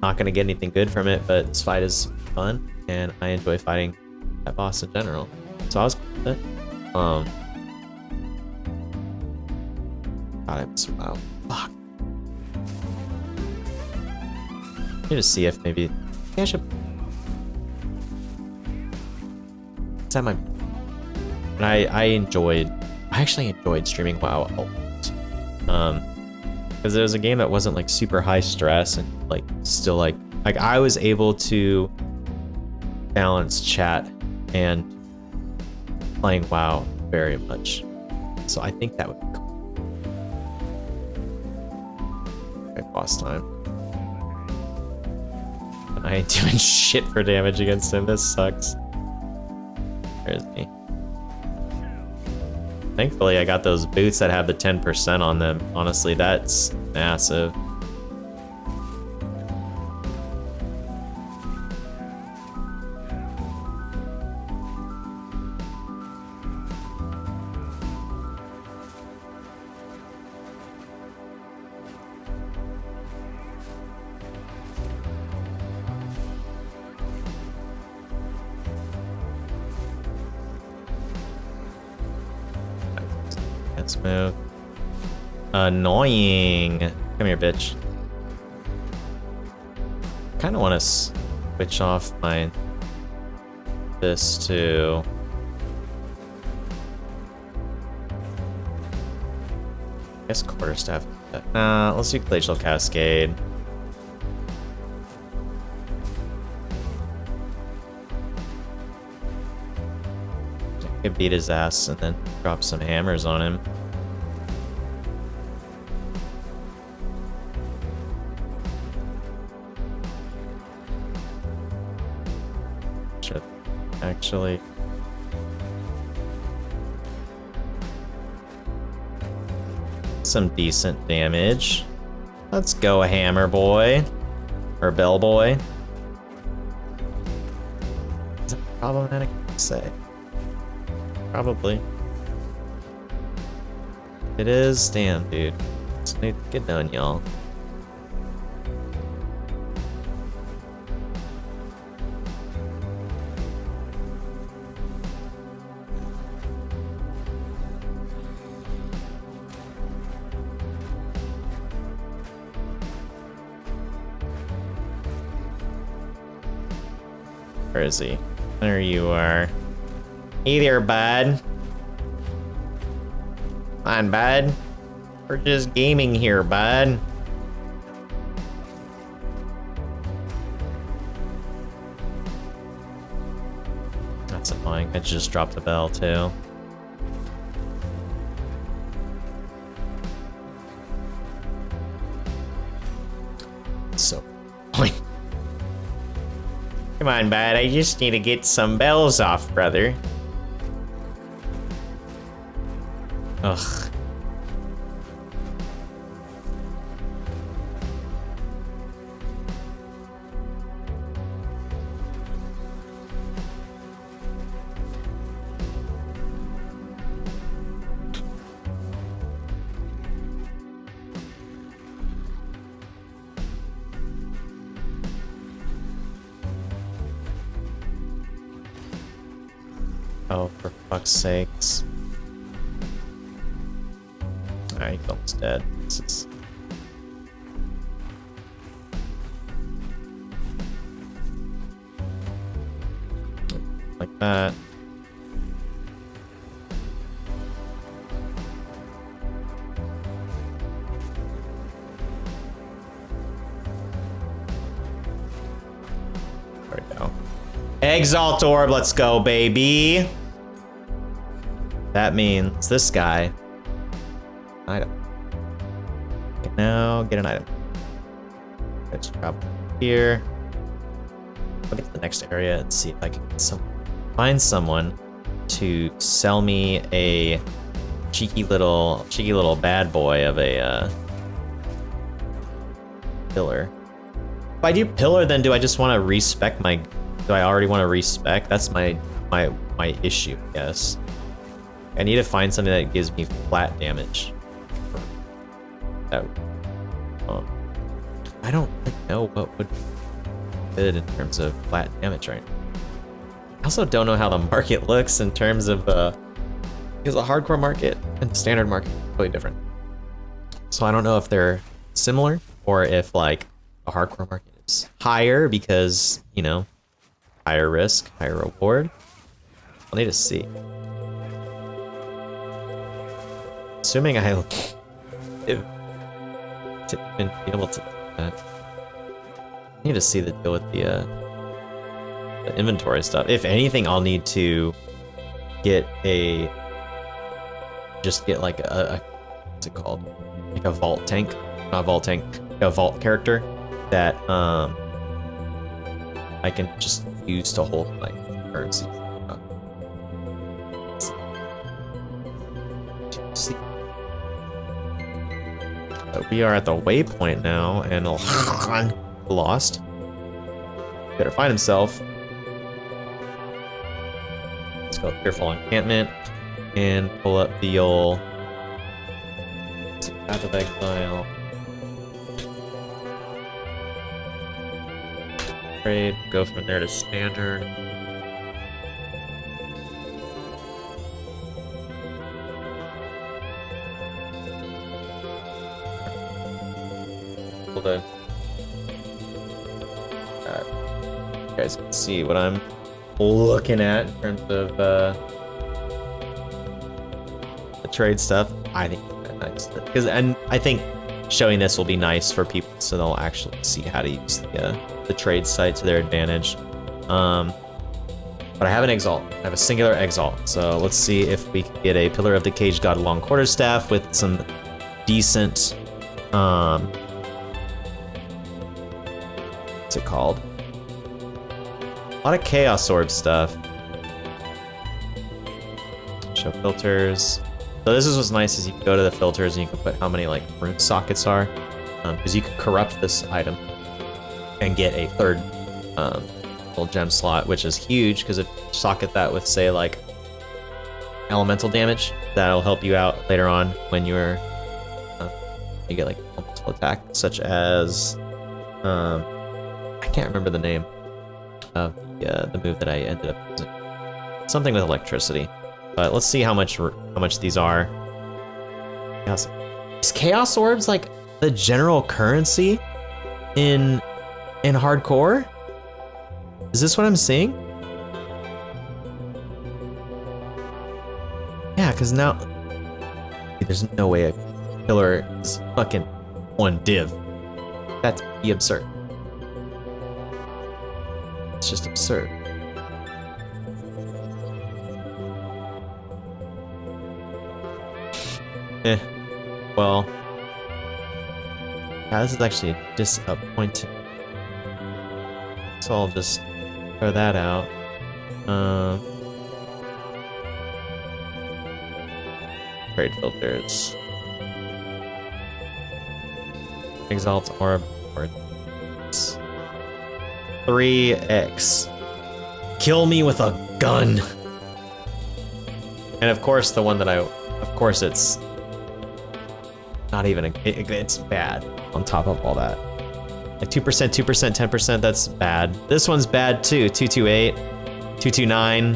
Not gonna get anything good from it, but this fight is fun, and I enjoy fighting that boss in general. So I was cool with it. God, I miss WoW. Fuck. I need to see if maybe I should. Is that my? And I actually enjoyed streaming WoW a lot. Because it was a game that wasn't like super high stress and like still like I was able to balance chat and playing WoW very much. So I think that would be cool. Okay, boss time. And I ain't doing shit for damage against him. This sucks. There's me. Thankfully, I got those boots that have the 10% on them. Honestly, that's massive. Move. Annoying. Come here, bitch. Kind of want to switch off my this to I guess quarterstaff. Nah, let's do glacial cascade. I could beat his ass and then drop some hammers on him. Actually, some decent damage. Let's go, hammer boy or bell boy. Is it problematic to say? Probably. It is. Damn, dude. It's get done, y'all. Where is he? There you are. Hey there, bud. Come on, bud. We're just gaming here, bud. That's annoying. I just dropped the bell, too. So annoying. Come on, bud. I just need to get some bells off, brother. Ugh. Oh, for fuck's sakes. Alright, he's almost dead. This is... like that. There we go. Exalt Orb, let's go, baby! That means this guy. Item. Okay, now get an item. Let's drop here. I'll get to the next area and see if I can get find someone to sell me a cheeky little bad boy of a pillar. If I do pillar, then do I just want to respec my? Do I already want to respec? That's my issue, I guess. I need to find something that gives me flat damage. that. I don't know what would be good in terms of flat damage right now. I also don't know how the market looks in terms of because the hardcore market and the standard market are totally different. So I don't know if they're similar or if like the hardcore market is higher because, you know, higher risk, higher reward. I'll need to see. Assuming I to even be able to do that. I need to see the deal with the inventory stuff. If anything, I'll need to get like a what's it called? Like a vault tank. Not a vault tank, a vault character that I can just use to hold like currency. See. We are at the waypoint now, and lost. Better find himself. Let's go Fearful Encampment and pull up the old Path of Exile. Trade, go from there to standard. You guys can see what I'm looking at in terms of the trade stuff. I think that's nice because, and I think showing this will be nice for people so they'll actually see how to use the trade site to their advantage. But I have an exalt. I have a singular exalt. So let's see if we can get a Pillar of the Caged God Long Quarterstaff with some decent what's it called? A lot of Chaos Orb stuff. Show filters. So this is what's nice is you can go to the filters and you can put how many like rune sockets are, because you can corrupt this item and get a third little gem slot, which is huge because if you socket that with say like elemental damage, that'll help you out later on when you're you get like multiple attack, such as I can't remember the name of the move that I ended up using. Something with electricity. But let's see how much these are. Is Chaos Orbs like the general currency in hardcore? Is this what I'm seeing? Yeah, because now there's no way a pillar is fucking one div. That's be absurd. It's just absurd. Well. Yeah, this is actually disappointing. So I'll just throw that out. Trade filters. Exalt Orb. 3x. Kill me with a gun. And of course, the one that of course, it's not even it's bad on top of all that. Like 2%, 2%, 10%, that's bad. This one's bad too. 228, 229.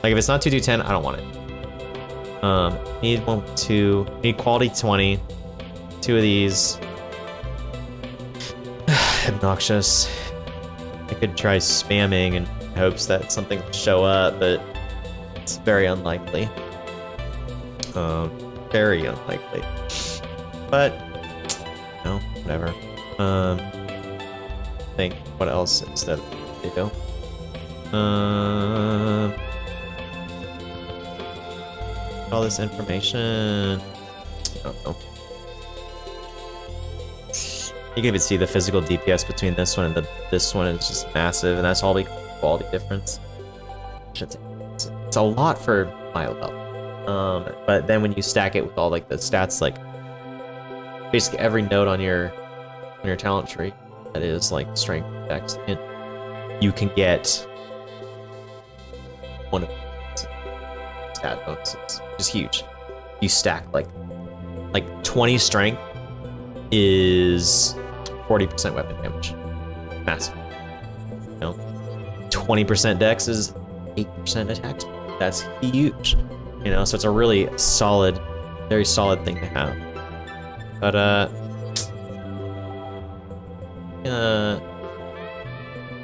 Like if it's not 2210, I don't want it. Need quality 20. 2 of these. Obnoxious. I could try spamming in hopes that something will show up, but it's very unlikely. Very unlikely. But no, whatever. I think what else is that they do? All this information. I don't know. You can even see the physical DPS between this one and this one is just massive, and that's all the quality difference. It's a lot for my level. But then when you stack it with all like the stats, like basically every node on your talent tree that is like strength, dex, and you can get one of the stat bonuses, which is huge. You stack like 20 strength is 40% weapon damage. Massive. 20% dex is 8% attack speed. That's huge. So it's a really solid, very solid thing to have. But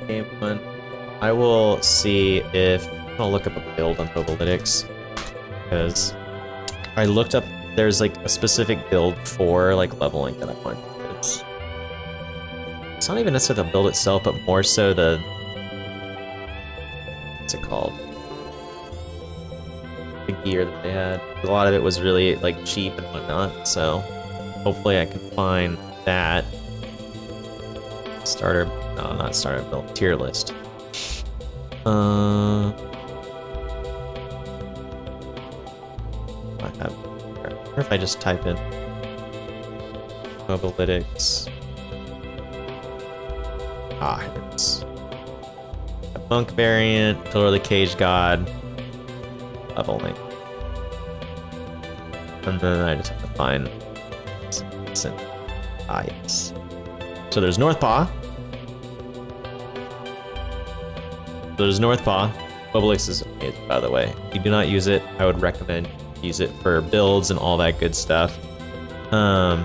game one, I will see if I'm gonna look up a build on Mobalytics, because I looked up. There's like a specific build for like leveling that I want. It's not even necessarily the build itself, but more so the, what's it called? The gear that they had. A lot of it was really like cheap and whatnot, so hopefully I can find that. Starter, no, not starter build, tier list. I wonder if I just type in Mobalytics. Ah, here it is. A monk variant, Pillar of the Cage God, leveling. And then I just have to find some. Ah, yes. So there's North Paw. There's North Paw. Mobalytics is amazing, by the way. If you do not use it, I would recommend use it for builds and all that good stuff. But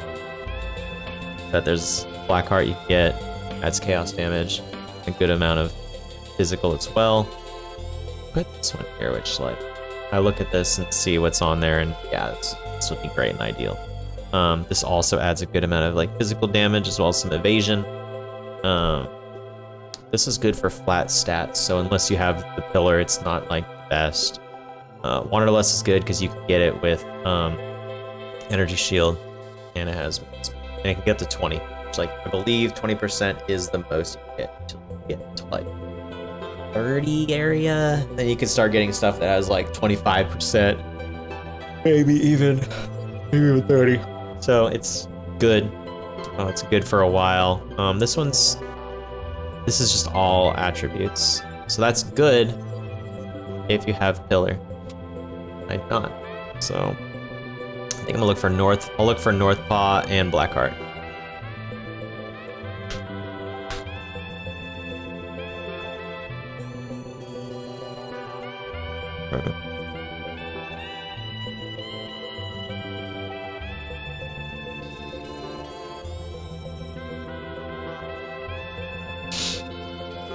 there's Blackheart you can get. Adds chaos damage, a good amount of physical as well. Put this one here, which like, I look at this and see what's on there, and yeah, this would be great and ideal. This also adds a good amount of like physical damage as well as some evasion. This is good for flat stats, so unless you have the pillar, it's not like the best. Wanderlust is good because you can get it with energy shield, and it can get up to 20. Like, I believe 20% is the most you get to like 30 area. Then you can start getting stuff that has like 25%, maybe even 30. So it's good. It's good for a while. This is just all attributes, so that's good if you have pillar. I do not. So I think I'm gonna look for North. I'll look for North Paw and Blackheart.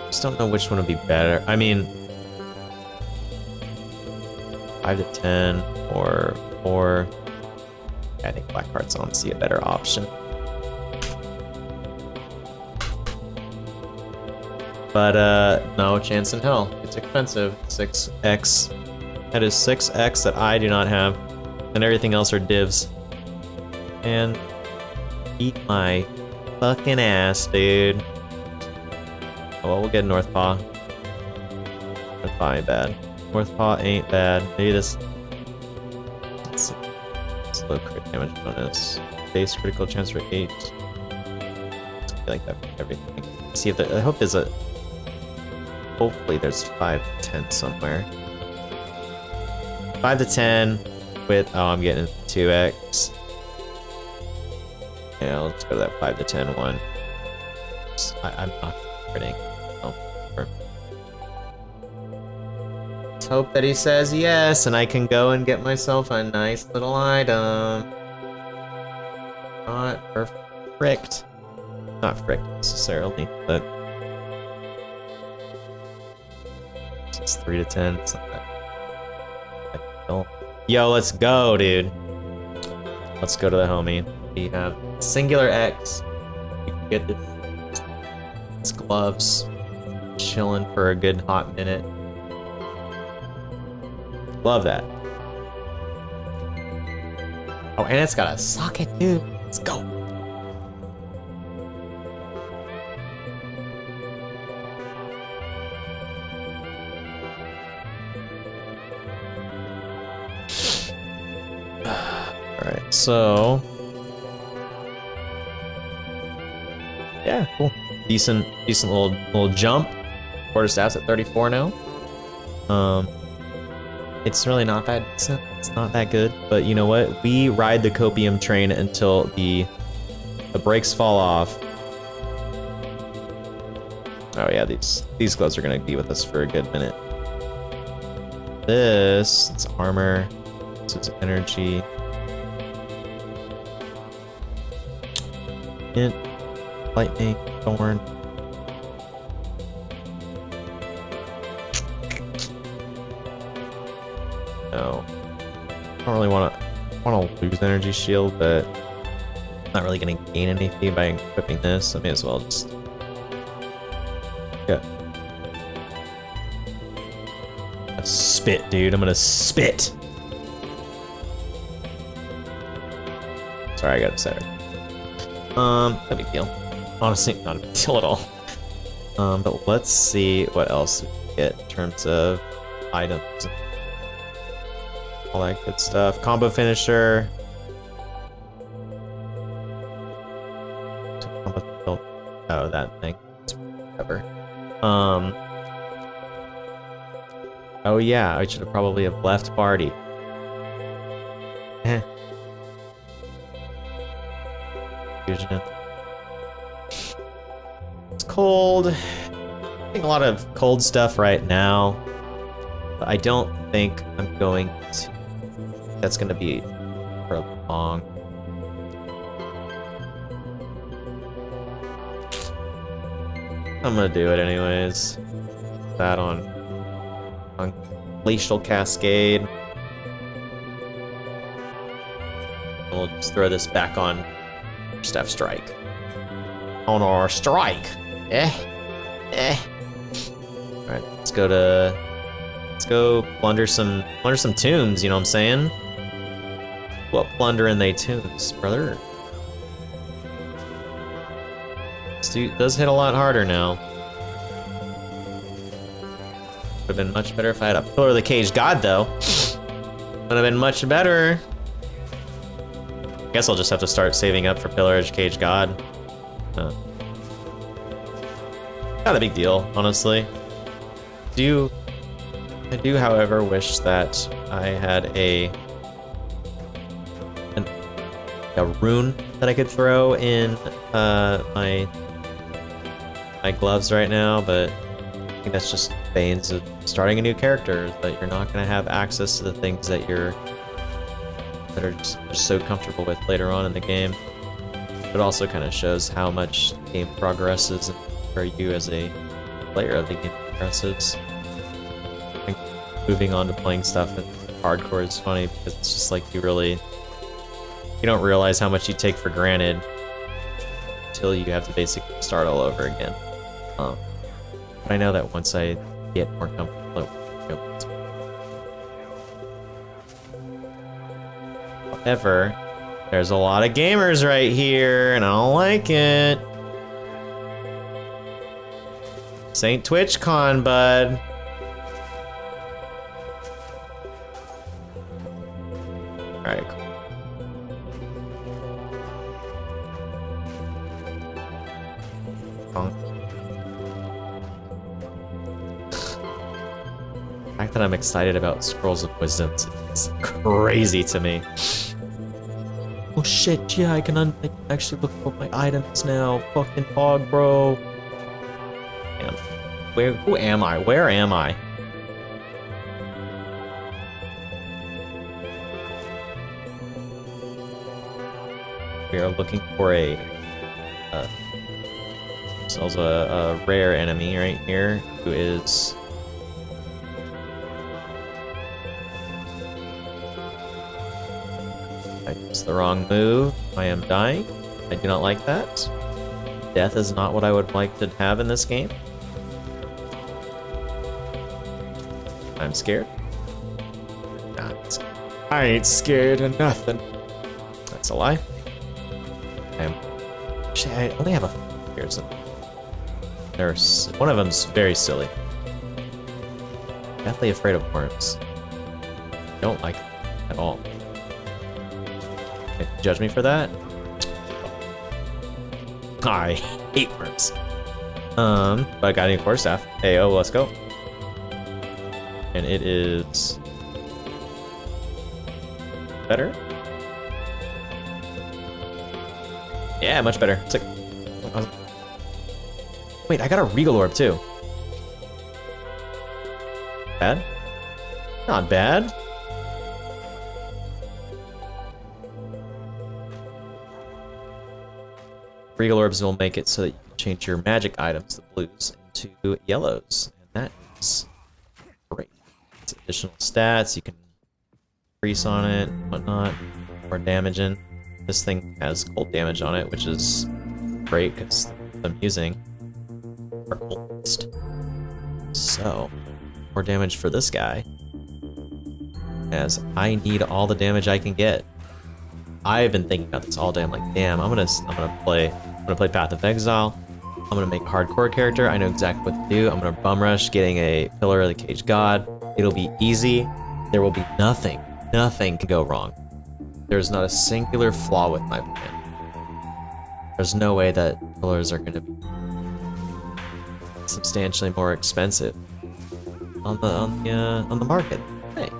Just don't know which one would be better. I mean, 5 to 10 or 4. I think Blackheart's honestly a better option. But no chance in hell. It's expensive. 6x. That is 6x that I do not have. And everything else are divs. And eat my fucking ass, dude. Oh, well, we'll get North Paw. North Paw ain't bad. North Paw ain't bad. Maybe this. Let's see. It's low crit damage bonus. Base critical chance for 8. It's like that for everything. See if I hope there's a. Hopefully there's 5 to 10 somewhere. 5 to 10 with, oh, I'm getting 2x. Yeah, let's go to that 5 to 10 one. I'm not critting. Oh, let's hope that he says yes, and I can go and get myself a nice little item. Not fricked. Not fricked necessarily, but it's 3 to 10. It's not that. Yo, let's go, dude. Let's go to the homie. We have singular X. You can get this gloves. Chilling for a good hot minute. Love that. Oh, and it's got a socket, dude. Let's go. Alright, so yeah, cool. Decent little jump. Quarter stats at 34 now. It's really not that decent. It's not that good, but you know what? We ride the copium train until the the brakes fall off. Oh yeah, these gloves are gonna be with us for a good minute. This, it's armor. This is energy. Hint, lightning, thorn. No, I don't really want to lose energy shield, but I'm not really gonna gain anything by equipping this. I may as well just. Yeah. Spit, dude. I'm gonna spit. Sorry, I got excited. No big deal. Honestly, not a big deal at all. But let's see what else we can get in terms of items. All that good stuff. Combo finisher. Oh, that thing. Whatever. Oh yeah, I should have probably have left party. Fusion. It's cold. I'm getting a lot of cold stuff right now. But I don't think I'm going to. That's going to be for long. I'm gonna do it anyways. That on Glacial Cascade. We'll just throw this back on Staff Strike. On our strike. Alright, let's go plunder some tombs, you know what I'm saying? What plundering they tombs, brother? This dude does hit a lot harder now. Would have been much better if I had a Pillar of the Cage God, though. Would have been much better. I guess I'll just have to start saving up for Pillar of the Cage God. Not a big deal, honestly. I do, however, wish that I had a rune that I could throw in my gloves right now, but I think that's just Bane's of starting a new character, that you're not going to have access to the things that are just so comfortable with later on in the game. It also kind of shows how much the game progresses and where you as a player of the game progresses. I think moving on to playing stuff in hardcore is funny because it's just like you don't realize how much you take for granted until you have to basically start all over again. But I know that once I get more comfortable, however, there's a lot of gamers right here, and I don't like it. This ain't TwitchCon, bud. Alright, cool. The fact that I'm excited about Scrolls of Wisdom is crazy to me. Oh shit, yeah, I can actually look for my items now. Fucking hog, bro. Damn. Who am I? Where am I? We are looking for a rare enemy right here who is I used the wrong move. I am dying. I do not like that. Death is not what I would like to have in this game. I'm scared. I ain't scared of nothing. That's a lie. Actually, I only have a fears. There's one of them's very silly. Deathly afraid of worms. Don't like them at all. Judge me for that? I hate worms. But I got any quarter staff. Hey, oh, let's go. And it is better. Yeah, much better. It's like... Wait, I got a Regal Orb too. Bad? Not bad. Regal Orbs will make it so that you can change your magic items, the blues, into yellows. And that is great. It's additional stats, you can increase on it, whatnot, more damage in. This thing has gold damage on it, which is great because I'm using are oldest. So, more damage for this guy. As I need all the damage I can get. I've been thinking about this all day. I'm like, damn, I'm gonna play Path of Exile. I'm gonna make a hardcore character. I know exactly what to do. I'm gonna bum rush getting a Pillar of the Cage God. It'll be easy. There will be nothing can go wrong. There's not a singular flaw with my plan. There's no way that pillars are gonna be substantially more expensive on the market. Hey,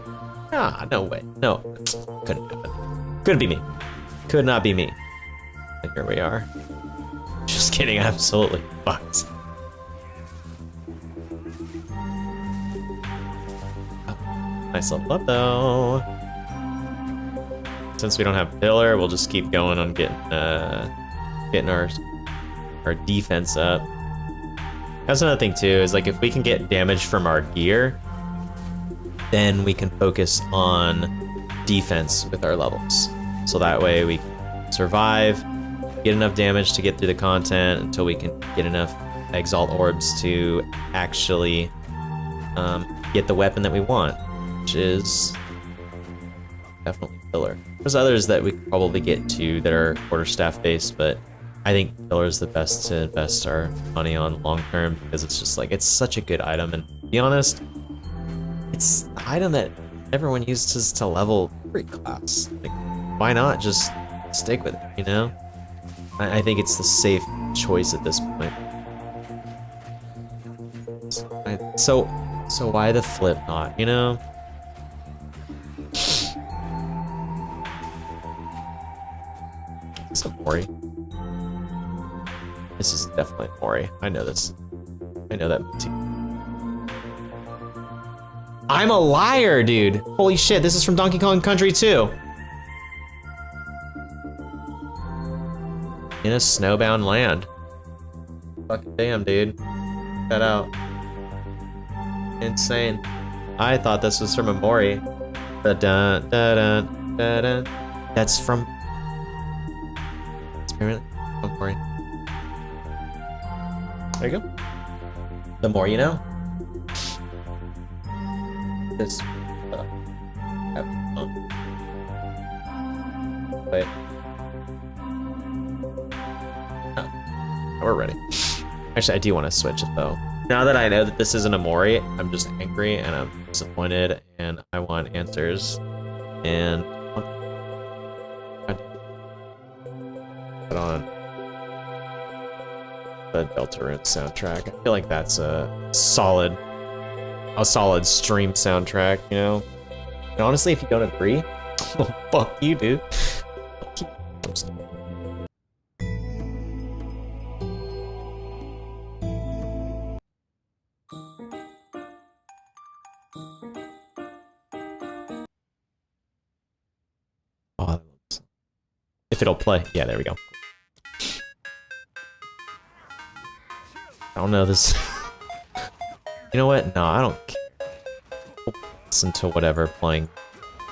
no way. No, couldn't happen. Couldn't be me. Could not be me. And here we are. Just kidding, absolutely fucked. Oh, nice level up though. Since we don't have pillar, we'll just keep going on getting our defense up. That's another thing too, is like if we can get damage from our gear, then we can focus on defense with our levels. So that way we can survive, get enough damage to get through the content until we can get enough Exalt Orbs to actually get the weapon that we want, which is definitely Pillar. There's others that we could probably get to that are quarterstaff based, but I think Pillar is the best to invest our money on long term because it's just like, it's such a good item, and to be honest, it's the item that everyone uses to level every class. Like, why not just stick with it, you know? I think it's the safe choice at this point. So why the flip not, you know? It's a Mori. This is definitely Mori. I know this. I know that too. I'm a liar, dude. Holy shit, this is from Donkey Kong Country 2. In a snowbound land. Fucking damn, dude. Check that out. Insane. I thought this was from a Mori. Da-dun, da-dun, da-dun. That's from... It's apparently from Mori. There you go. The more you know. This. Wait. Oh, we're ready. Actually, I do want to switch it though. Now that I know that this isn't a Mori, I'm just angry and I'm disappointed and I want answers. And put on the Deltarune soundtrack. I feel like that's a solid stream soundtrack, you know? And honestly, if you don't agree, well, fuck you, dude. Oh, if it'll play. Yeah, there we go. I don't know this. You know what? No, I don't care. We'll listen to whatever playing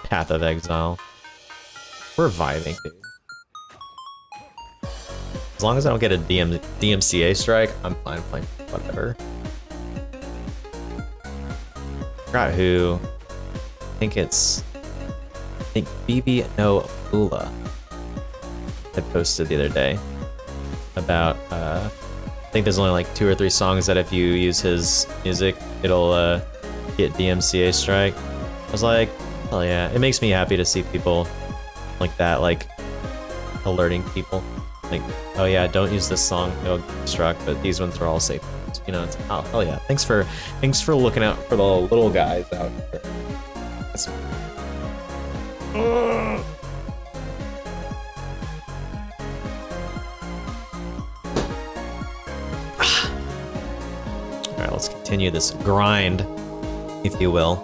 Path of Exile. We're vibing, dude. As long as I don't get a DMCA strike, I'm fine playing whatever. I forgot who. I think BB No Ula had posted the other day about I think there's only like 2 or 3 songs that if you use his music, it'll get DMCA strike. I was like, oh yeah, it makes me happy to see people like that, like alerting people, like, oh yeah, don't use this song, it'll get struck, but these ones are all safe. You know, it's, oh hell yeah, thanks for looking out for the little guys out here. continue this grind, if you will.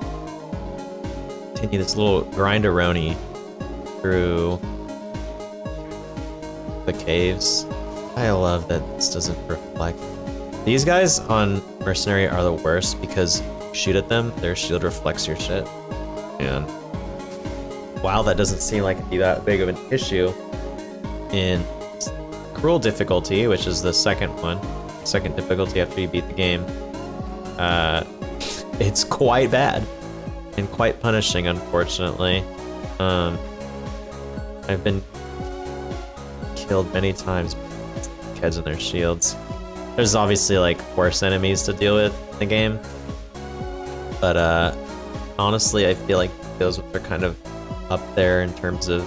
Continue this little grindaroni through the caves. I love that this doesn't reflect. These guys on Mercenary are the worst because you shoot at them, their shield reflects your shit. And while that doesn't seem like it'd be that big of an issue in Cruel difficulty, which is the second difficulty after you beat the game, it's quite bad and quite punishing, unfortunately. I've been killed many times by kids and their shields. There's obviously like worse enemies to deal with in the game, but honestly I feel like those are kind of up there in terms of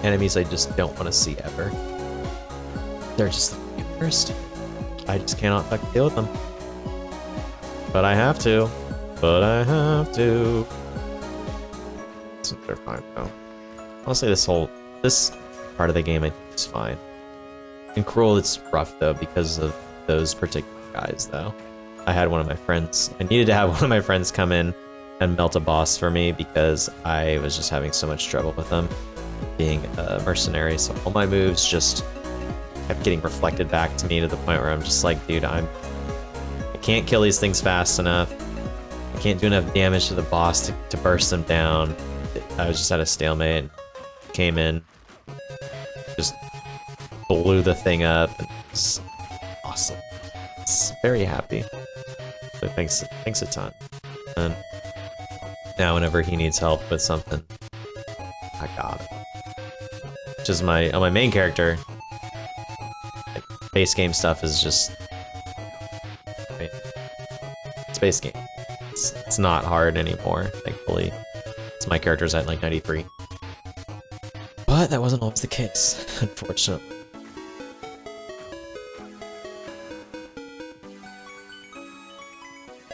enemies I just don't want to see ever. They're just the worst. I just cannot fucking deal with them. But I have to. They're fine though. Honestly, this part of the game I think is fine. In Cruel, it's rough though because of those particular guys though. I had one of my friends. I needed to have one of my friends come in and melt a boss for me because I was just having so much trouble with them being a mercenary. So all my moves just kept getting reflected back to me to the point where I'm just like, dude, I can't kill these things fast enough. I can't do enough damage to the boss to burst them down. I was just at a stalemate. Came in, just blew the thing up, and it's awesome. It's very happy. So thanks a ton. And now whenever he needs help with something, I got it. Which is on my main character. Like, base game stuff is just it's base game. It's not hard anymore, thankfully. So my character's at like 93. But that wasn't always the case, unfortunately.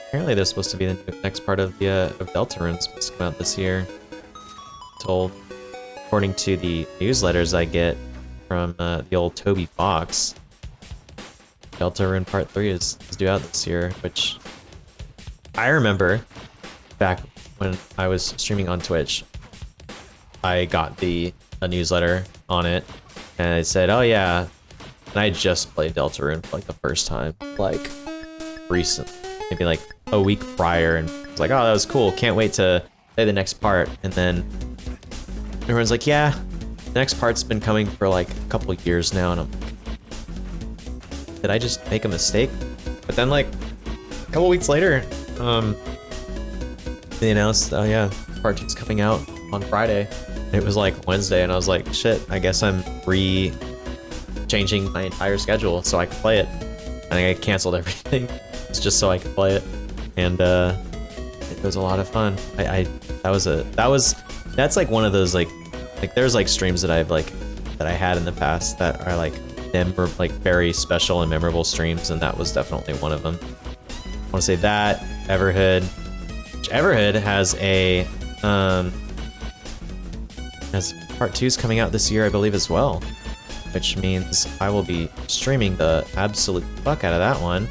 Apparently there's supposed to be the next part of the of Deltarune supposed to come out this year. Told, according to the newsletters I get from the old Toby Fox, Deltarune Part 3 is due out this year, which I remember back when I was streaming on Twitch, I got a newsletter on it, and it said, oh yeah, and I just played Deltarune for like the first time, like recently, maybe like a week prior, and it's like, oh, that was cool, can't wait to play the next part. And then everyone's like, yeah, the next part's been coming for like a couple of years now, and I'm like, did I just make a mistake? But then like a couple weeks later, they announced, oh yeah, part 2's coming out on Friday. And it was like Wednesday, and I was like, shit, I guess I'm changing my entire schedule so I could play it. And I canceled everything. It's just so I could play it. And it was a lot of fun. That's like one of those like there's like streams that that I had in the past that are like very special and memorable streams, and that was definitely one of them. I want to say that Everhood, which Everhood has has part 2's coming out this year, I believe, as well, which means I will be streaming the absolute fuck out of that one.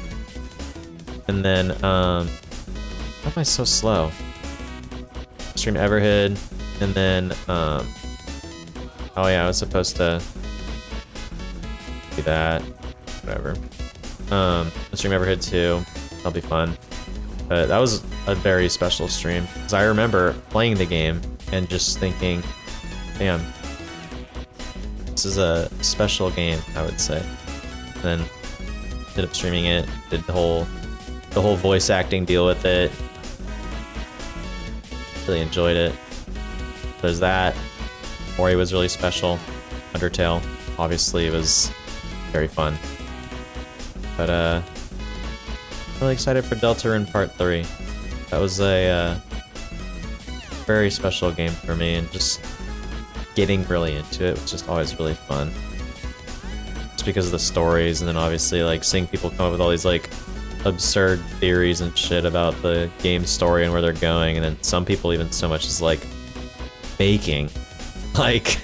And then why am I so slow? Stream Everhood, and then oh yeah, I was supposed to do that, whatever. I'll stream Everhood too. That'll be fun. But that was a very special stream because I remember playing the game and just thinking, damn, this is a special game, I would say. And then ended up streaming it, did the whole voice acting deal with it. Really enjoyed it. There's that. Ori was really special. Undertale, obviously, was very fun. But really excited for Deltarune Part 3. That was a very special game for me, and just getting really into it was just always really fun. Just because of the stories, and then obviously like seeing people come up with all these like absurd theories and shit about the game story and where they're going, and then some people even so much as like faking, like,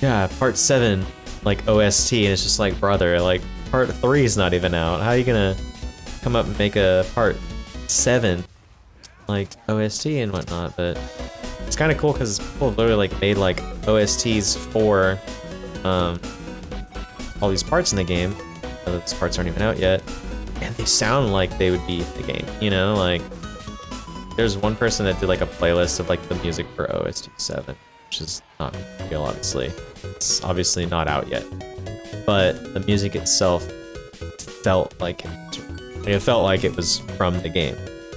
yeah, Part 7 like OST, and it's just like, brother, like Part 3 is not even out. How are you gonna come up and make a part 7, like OST and whatnot, but it's kind of cool because people literally like made like OSTs for all these parts in the game. Those parts aren't even out yet, and they sound like they would be in the game, you know? Like, there's one person that did like a playlist of like the music for OST 7, which is not real, obviously. It's obviously not out yet, but the music itself felt like it felt like it was from the game,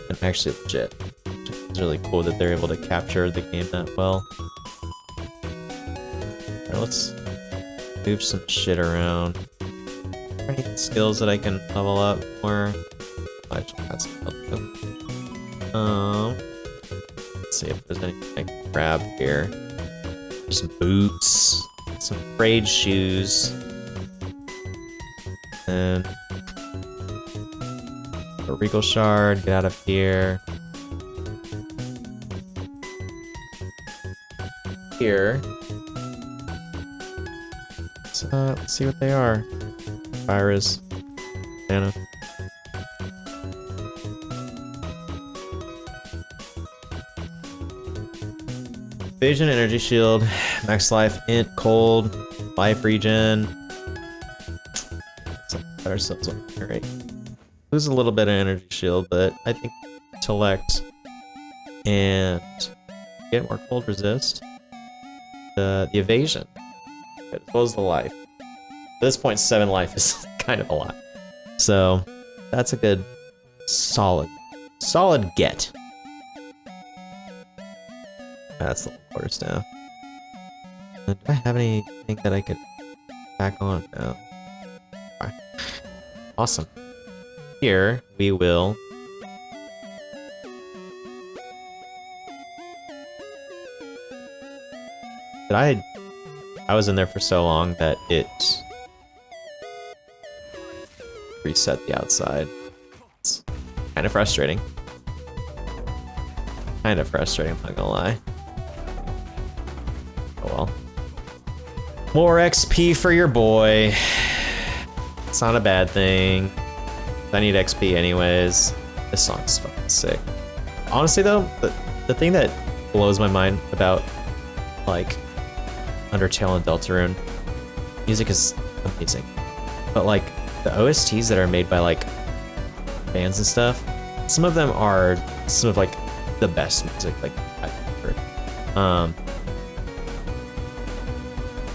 and actually legit. It's really cool that they're able to capture the game that well. Alright, let's move some shit around. Are there any skills that I can level up more? I actually got some help too. Let's see if there's anything I can grab here. Some boots, some frayed shoes, and a regal shard. Get out of here. Here. Let's see what they are. Virus. Banana. Evasion, energy shield, max life, int, cold, life regen. Let's put ourselves on here, right? Lose a little bit of energy shield, but I think intellect and get more cold resist. The evasion, as well as the life. At this point, 7 life is kind of a lot. So that's a good, solid get. That's the water staff. Do I have anything that I could back on now? Right. Awesome. Here we will. I was in there for so long that it reset the outside. It's kind of frustrating. I'm not gonna lie. Oh well. More XP for your boy. It's not a bad thing. I need XP anyways. This song's fucking sick. Honestly though, the thing that blows my mind about like Undertale and Deltarune, music is amazing. But like the OSTs that are made by like bands and stuff, some of them are some of like the best music like I've heard.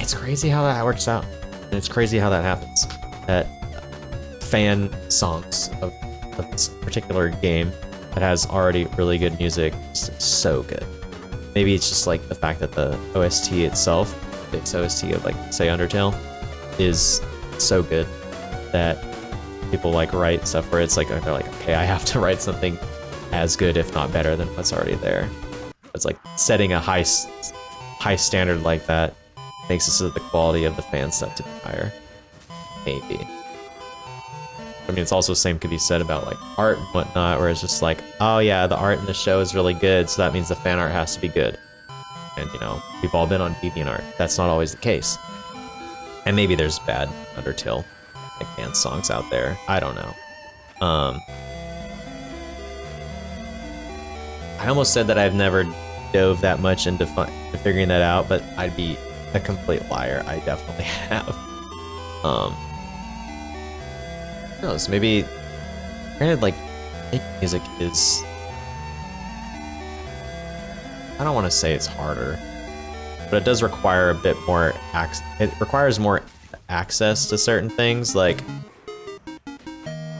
It's crazy how that works out. And it's crazy how that happens. That fan songs of this particular game that has already really good music is so good. Maybe it's just like the fact that the OST itself, this OST of like say Undertale, is so good that people like write stuff where it's like they're like, okay, I have to write something as good if not better than what's already there. It's like setting a high standard like that makes it so that the quality of the fan stuff to be higher. Maybe. I mean, it's also the same could be said about like art and whatnot, where it's just like, oh yeah, the art in the show is really good, so that means the fan art has to be good. And you know, we've all been on DeviantArt. That's not always the case. And maybe there's bad Undertale like band songs out there. I don't know. I almost said that I've never dove that much into figuring that out, but I'd be a complete liar. I definitely have. Who knows? Maybe, granted, like, making music is. I don't want to say it's harder, but it does require a bit more. It requires more access to certain things, like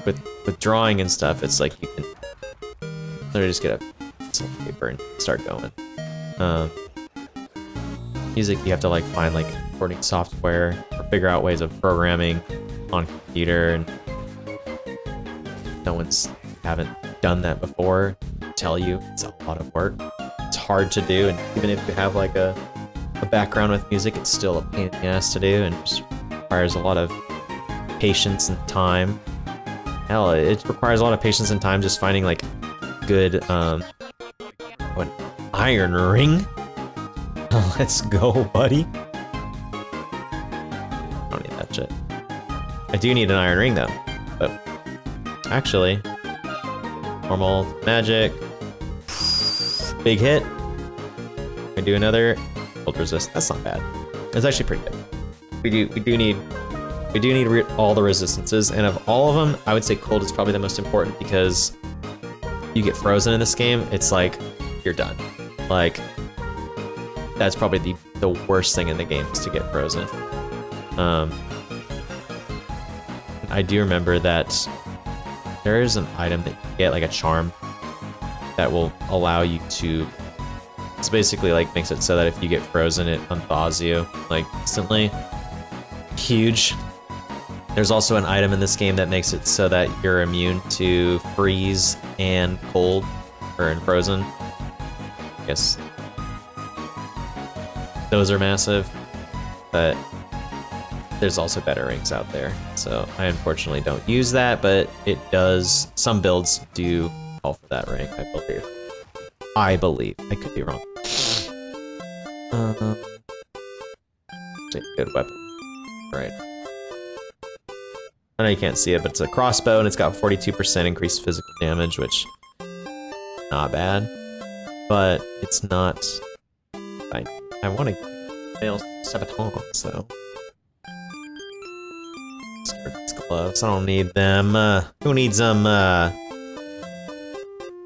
with drawing and stuff. It's like you can literally just get a pencil and paper and start going. Music, you have to like find like recording software or figure out ways of programming on computer, and no one's haven't done that before. Tell you it's a lot of work. It's hard to do, and even if you have like a background with music, it's still a pain in the ass to do, and just requires a lot of patience and time. Hell, it requires a lot of patience and time just finding like good what, iron ring. Let's go, buddy. I don't need that shit. I do need an iron ring though, but Actually, normal magic, big hit. We do another cold resist. That's not bad. It's actually pretty good. We do need all the resistances, and of all of them, I would say cold is probably the most important because you get frozen in this game. It's like you're done. Like that's probably the worst thing in the game is to get frozen. I do remember that there is an item that you get, like a charm, that will allow you to. It's basically like makes it so that if you get frozen, it unthaws you like instantly. Huge. There's also an item in this game that makes it so that you're immune to freeze and cold, or in frozen. I guess those are massive, but there's also better rings out there. So I unfortunately don't use that, but it does. Some builds do call for that ring, I believe. I could be wrong. It's a good weapon. Right. I know you can't see it, but it's a crossbow and it's got 42% increased physical damage, which not bad, but it's not. I want to fail sabotage, so. These gloves, I don't need them. Who needs them? That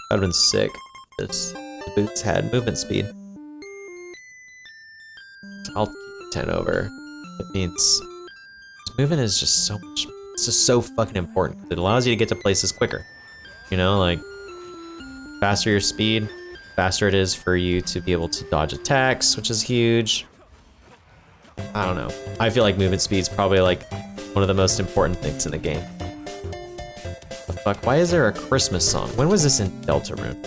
would've been sick. The boots had movement speed. I'll keep 10 over. It means movement is just so much. It's just so fucking important. It allows you to get to places quicker. You know, like faster your speed, faster it is for you to be able to dodge attacks, which is huge. I don't know. I feel like movement speed is probably like one of the most important things in the game. The fuck? Why is there a Christmas song? When was this in Deltarune?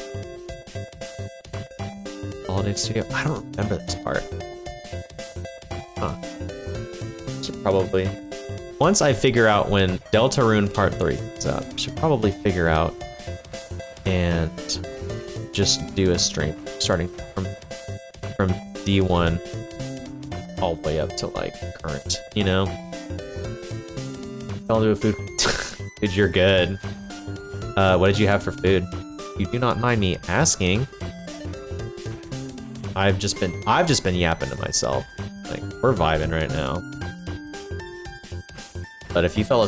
Holiday Studio? I don't remember this part. Huh. Should probably... Once I figure out when Deltarune Part 3 comes out, I should probably figure out and just do a stream starting from D1 all the way up to like current, you know? I'll do a food. Dude, you're good. What did you have for food? You do not mind me asking. I've just been yapping to myself. Like, we're vibing right now. But if you fell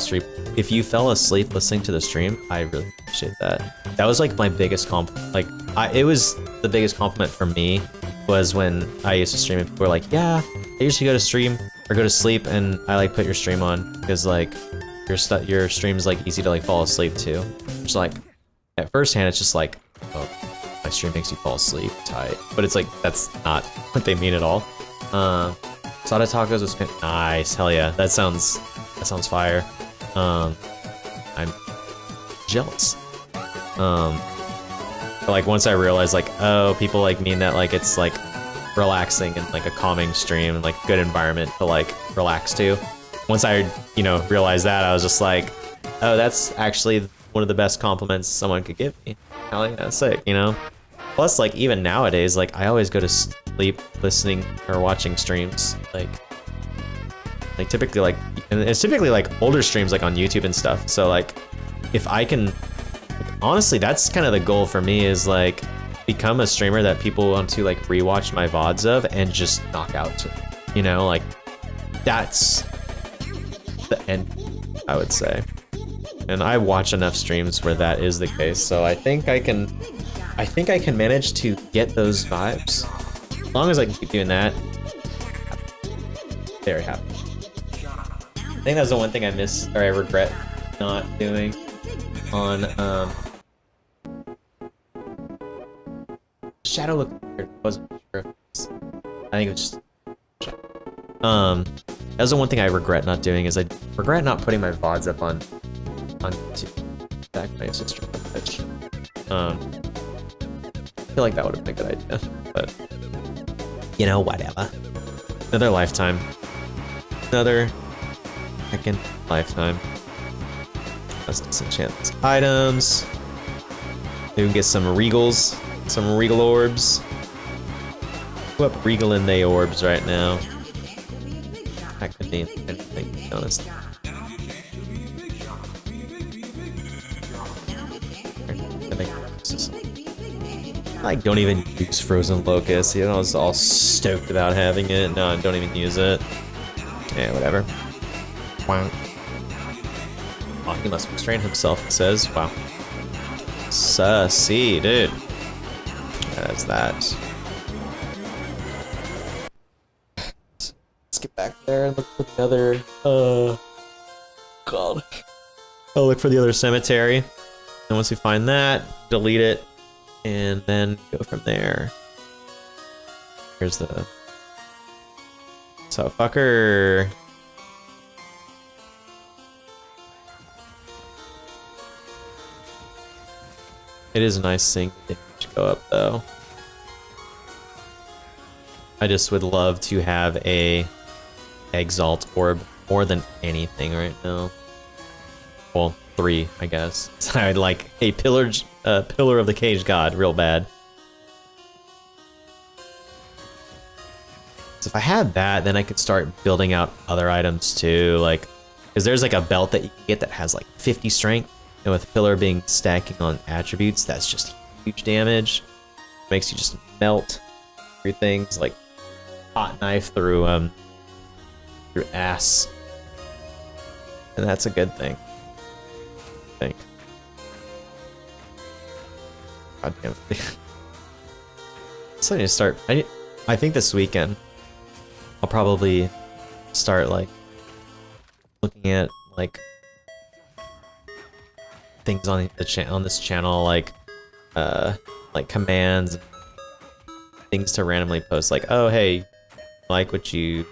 asleep listening to the stream, I really appreciate that. That was like my biggest it was the biggest compliment for me was when I used to stream and people were like, yeah, I usually go to stream or go to sleep and I like put your stream on because like your stream's like easy to like fall asleep to. Which like at first hand it's just like, oh, my stream makes you fall asleep, tight. But it's like that's not what they mean at all. Sada tacos with spin. Nice, hell yeah. That sounds fire. I'm jealous. But like once I realized like, oh, people like mean that like it's like relaxing and like a calming stream and like good environment to like relax to. Once I, realized that, I was just like, oh, that's actually one of the best compliments someone could give me. Hell yeah, sick, Plus, like, even nowadays, like, I always go to sleep listening or watching streams. Like typically, like, and it's typically, like, older streams, like, on YouTube and stuff. So, like, if I can, honestly, that's kind of the goal for me is, like, become a streamer that people want to, like, rewatch my VODs of and just knock out to. Like, that's the end, I would say. And I watch enough streams where that is the case, so I think I can manage to get those vibes. As long as I can keep doing that, very happy. I think that's the one thing I miss, or I regret not doing on, Shadow looked weird, wasn't sure if it's, I think it was just, that's the one thing I regret not doing is I regret not putting my VODs up on YouTube. Back my sister on Twitch. I feel like that would have been a good idea, but whatever. Another lifetime. Another second lifetime. Let's disenchant these items. Maybe we can get some regals, some regal orbs. Go up regal in the orbs right now. That could be anything, to be honest. just like don't even use frozen locust. You know, I was all stoked about having it. No, I don't even use it. Yeah, whatever. Wow. Oh, he must restrain himself, it says. Wow. Sussy, dude. That's that. Let's get back there and look for the other, God. I'll look for the other cemetery. And once we find that, delete it, and then go from there. Here's the... So, fucker. It is a nice thing to go up, though. I just would love to have a Exalt orb more than anything right now. Well, 3, I guess. So I'd like a pillar of the caged god real bad. So if I had that, then I could start building out other items too, like, because there's like a belt that you can get that has like 50 strength. And with pillar being stacking on attributes, that's just huge damage. Makes you just melt through things like hot knife through ass. And that's a good thing. I think. God damn it. So I need to start. I think this weekend I'll probably start like looking at like things on the on this channel, like commands, things to randomly post, like, oh hey, like what you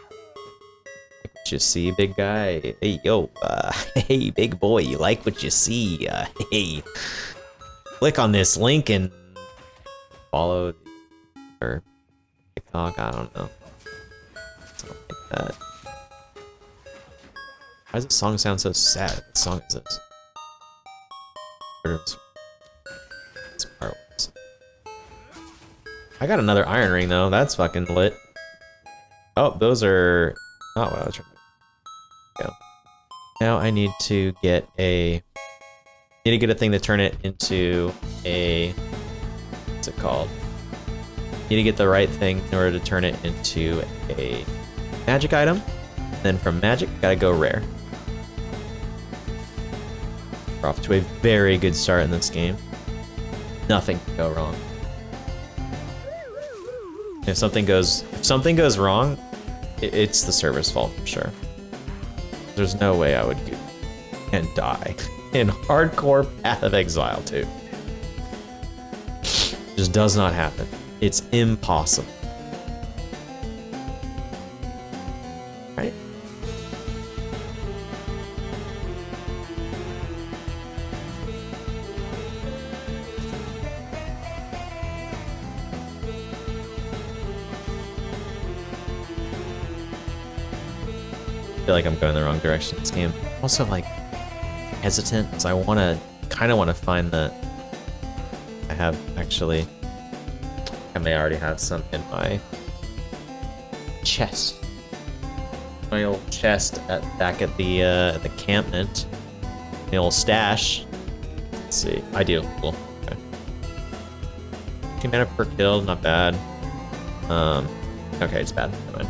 see, big guy. Hey yo, hey big boy, you like what you see? Hey, click on this link and follow or TikTok. I don't know, something like that. Why does the song sound so sad? What song is this? I got another iron ring though. That's fucking lit. Oh, those are not what I was trying to go. Now I need to get a thing to turn it into a, what's it called? Need to get the right thing in order to turn it into a magic item. And then from magic, gotta go rare. We're off to a very good start in this game. Nothing can go wrong. If something goes wrong, it's the server's fault for sure. There's no way I would go and die in hardcore Path of Exile 2. Just does not happen. It's impossible. Right? I feel like I'm going the wrong direction in this game. I'm also like hesitant because I kind of want to find the. I have actually. I may already have some in my chest. My old chest back at the campment. The old stash. Let's see. I do. Cool. Okay. 2 mana per kill, not bad. Okay, it's bad. Never mind.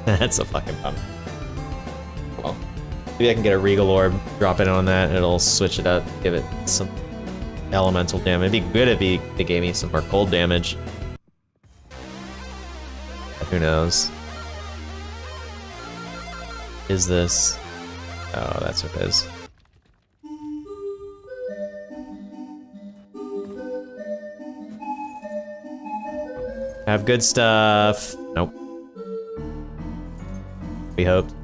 That's a fucking bummer. Well, maybe I can get a Regal Orb, drop it on that, and it'll switch it up, give it some elemental damage. It'd be good if they gave me some more cold damage. Who knows? Is this? Oh, that's what it is. Have good stuff. Nope. We hoped.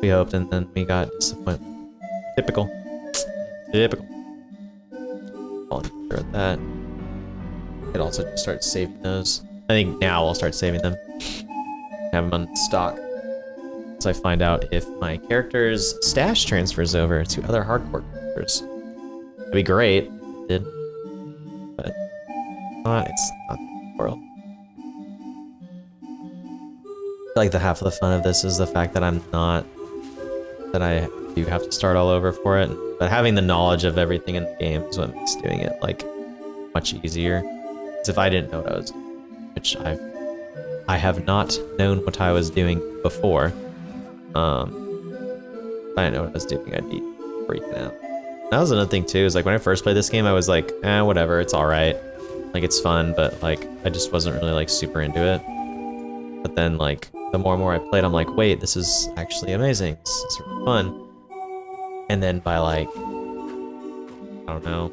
We hoped, and then we got disappointment. Typical. Typical. I'll throw that. It also just starts saving those. I think now I'll start saving them. Have them on stock. So I find out if my character's stash transfers over to other hardcore characters. That'd be great if it did. But it's not the world. I feel like the half of the fun of this is the fact that I'm not that I do have to start all over for it. But having the knowledge of everything in the game is what makes doing it like much easier. Because if I didn't know what I was doing, which I have not known what I was doing before. If I didn't know what I was doing, I'd be freaking out. That was another thing too, is like when I first played this game, I was like, whatever, it's alright. Like it's fun, but like I just wasn't really like super into it. But then like the more and more I played, I'm like, wait, this is actually amazing. This is really fun. And then by like, I don't know,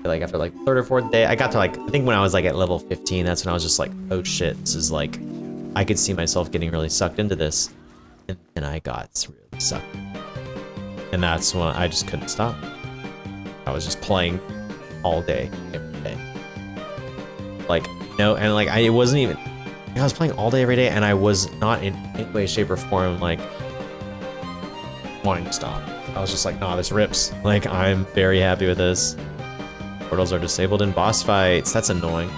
like after like third or fourth day, I got to like, I think when I was like at level 15, that's when I was just like, oh shit, this is like, I could see myself getting really sucked into this. And I got really sucked. And that's when I just couldn't stop. I was just playing all day, every day. Like, no, and like, it wasn't even, I was playing all day, every day, and I was not in any way, shape, or form, like, wanting to stop. I was just like, nah, this rips. Like, I'm very happy with this. Portals are disabled in boss fights. That's annoying.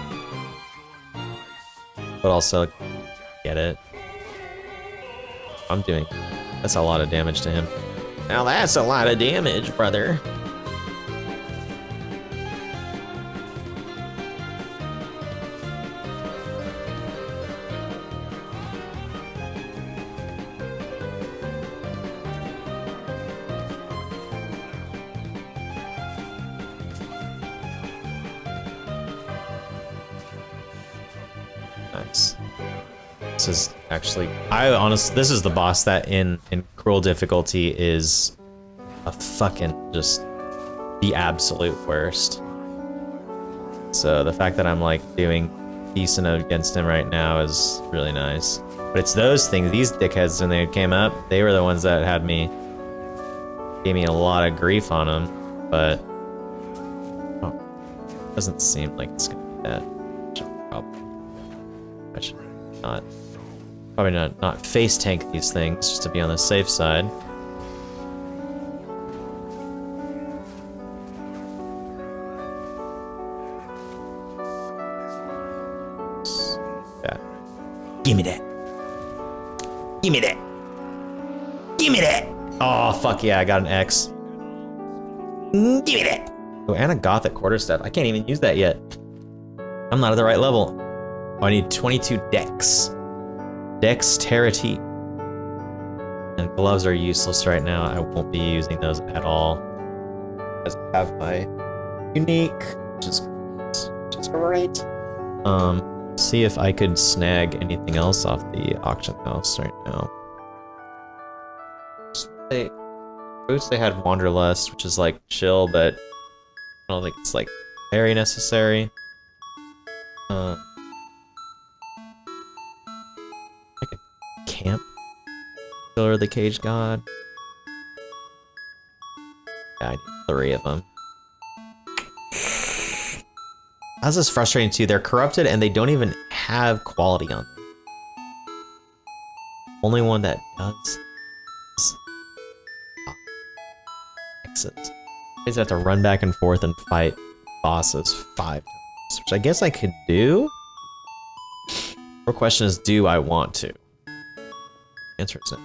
But also, get it. I'm doing, that's a lot of damage to him. Now that's a lot of damage, brother. Nice. This is actually, this is the boss that in Cruel difficulty is a fucking just the absolute worst. So the fact that I'm like doing decent against him right now is really nice. But it's those things, these dickheads when they came up, they were the ones that had me, gave me a lot of grief on them, but it doesn't seem like it's gonna be that. I should probably not face tank these things just to be on the safe side. Yeah. Give me that. Give me that. Give me that. Oh fuck yeah, I got an X. Give me that. Oh, and a Gothic quarterstaff. I can't even use that yet. I'm not at the right level. Oh, I need 22 dex. Dexterity. And gloves are useless right now. I won't be using those at all. Because I have my unique, which is great. See if I could snag anything else off the auction house right now. Boots, they had Wanderlust, which is like chill, but I don't think it's like very necessary. I could camp. Killer the Cage God. Yeah, I need 3 of them. That's just frustrating too. They're corrupted and they don't even have quality on them. Only one that does is Exiles. I just have to run back and forth and fight bosses 5 times, which I guess I could do. The real question is, do I want to? The answer is no.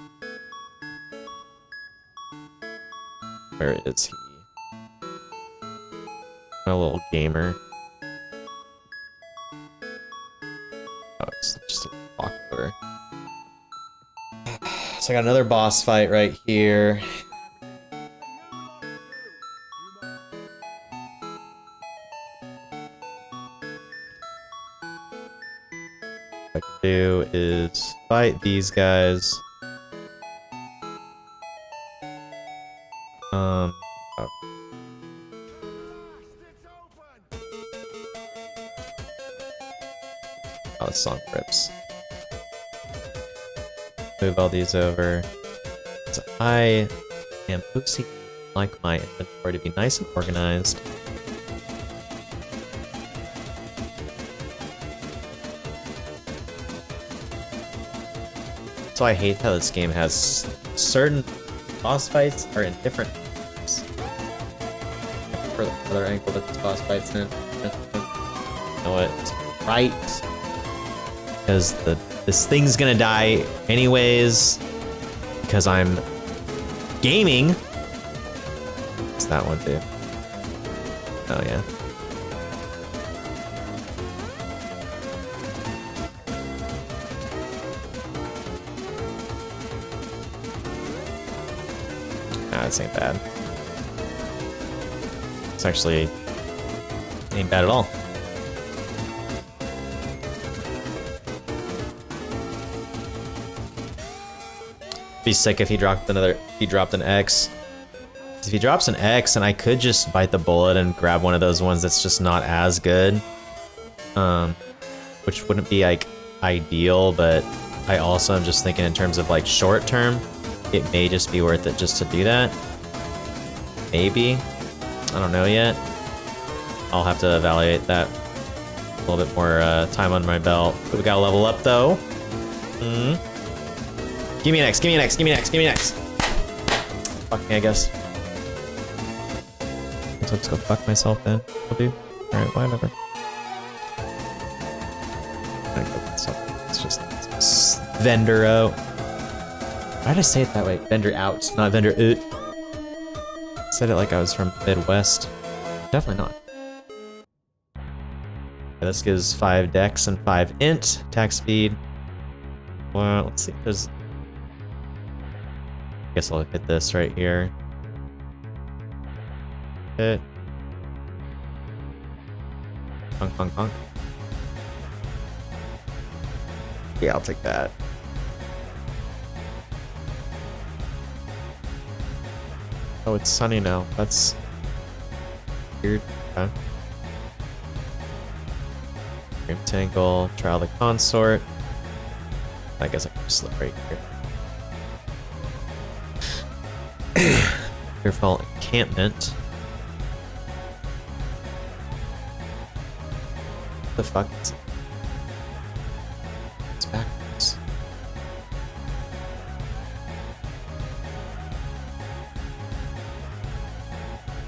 Where is he? My little gamer. Oh, it's just a walk over. So I got another boss fight right here. What I can do is fight these guys. Oh. Oh, this song rips. Move all these over. So I am OCD, like my inventory to be nice and organized. So I hate how this game has certain boss fights are in different angles. I prefer the other angle that this boss fight's in. You know what? Right. Because this thing's gonna die anyways. because I'm gaming. What's that one do? Oh yeah. Nah, this ain't bad. It's actually ain't bad at all. Be sick if he dropped an X. If he drops an X, and I could just bite the bullet and grab one of those ones that's just not as good. Which wouldn't be like ideal, but I also am just thinking in terms of like short term, it may just be worth it just to do that. Maybe. I don't know yet. I'll have to evaluate that a little bit more time under my belt. But we gotta level up though. Give me an X, give me an X, give me an X, give me an X. Fuck me, I guess. I'll just go fuck myself then. I'll do. Alright, whatever. It's just vendor out. Why did I say it that way? Vendor out, not vendor out. Said it like I was from Midwest. Definitely not. This gives 5 dex and 5 int attack speed. Well, let's see if there's. I guess I'll hit this right here. Hit. Punk, punk, punk. Yeah, I'll take that. Oh, it's sunny now. That's weird. Okay. Dream Tangle, Trial the Consort. I guess I can just slip right here. Fearful Encampment. What the fuck? It's backwards.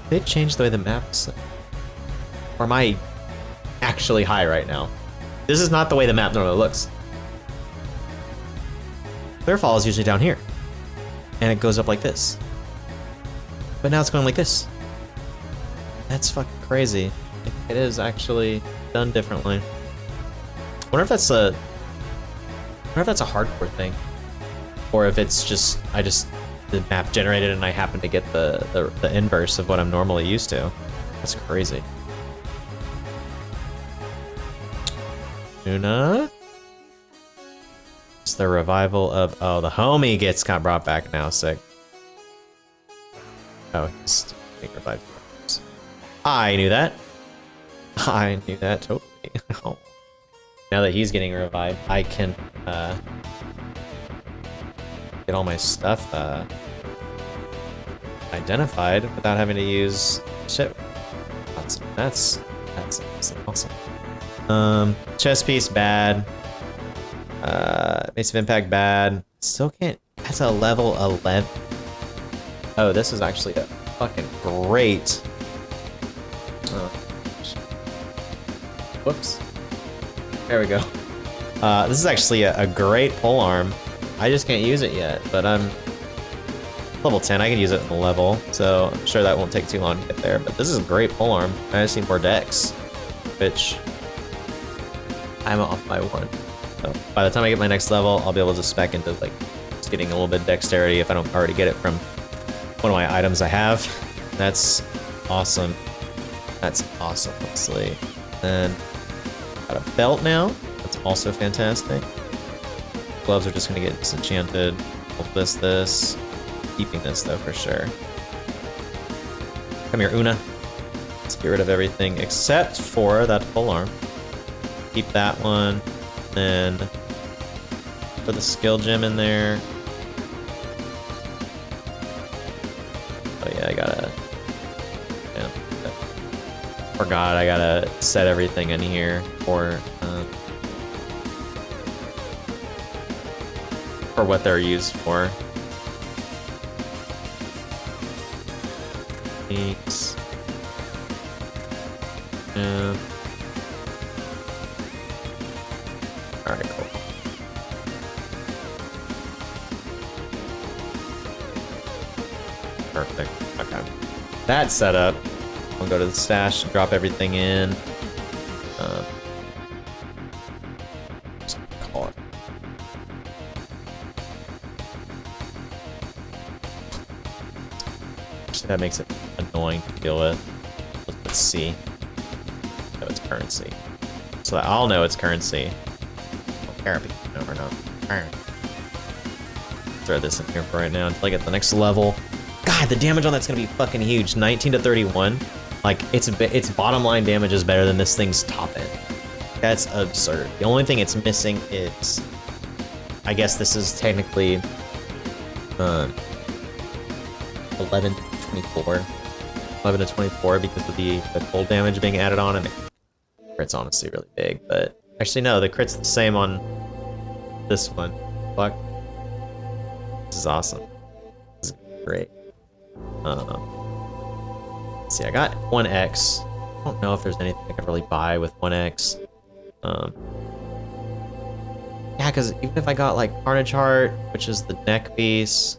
They changed the way the map's. Or am I actually high right now? This is not the way the map normally looks. Clearfall is usually down here. And it goes up like this. But now it's going like this. That's fucking crazy. It is actually done differently. I wonder if that's a hardcore thing. Or if it's just the map generated and I happen to get the inverse of what I'm normally used to. That's crazy. Una. It's the revival of the homie got brought back now, sick. Oh, he's being revived. I knew that. I knew that totally. Oh. Now that he's getting revived, I can get all my stuff identified without having to use shit. That's awesome. Chest piece bad. Mace of Impact bad. Still can't. That's a level 11. Oh, this is actually a fucking great. Oh, whoops. There we go. This is actually a great polearm. I just can't use it yet, but I'm level 10. I can use it in the level, so I'm sure that won't take too long to get there. But this is a great polearm. I just need more dex, which I'm off by 1. So by the time I get my next level, I'll be able to spec into like just getting a little bit of dexterity if I don't already get it from one of my items I have. That's awesome. That's awesome, honestly. And got a belt now. That's also fantastic. Gloves are just gonna get disenchanted. This. Keeping this though for sure. Come here, Una. Let's get rid of everything except for that polearm. Keep that one. Then put the skill gem in there. Oh yeah, I gotta. Yeah, forgot I gotta set everything in here for what they're used for. Thanks. Yeah. Alright, cool. Perfect. Okay. That's set up. I'll go to the stash, drop everything in. Just call it. Actually, that makes it annoying to deal with. Let's see. No, it's currency. So that I'll know it's currency. I don't care if you know or not. Alright. Throw this in here for right now until I get the next level. God, the damage on that's gonna be fucking huge. 19 to 31. Like, its bottom line damage is better than this thing's top end. That's absurd. The only thing it's missing is, I guess this is technically 11 to 24. 11 to 24 because of the cold damage being added on, and the crit's honestly really big. But actually, no, the crit's the same on this one. Fuck. This is awesome. This is great. Let's see, I got 1x. I don't know if there's anything I can really buy with 1x. Yeah, because even if I got like Carnage Heart, which is the neck piece,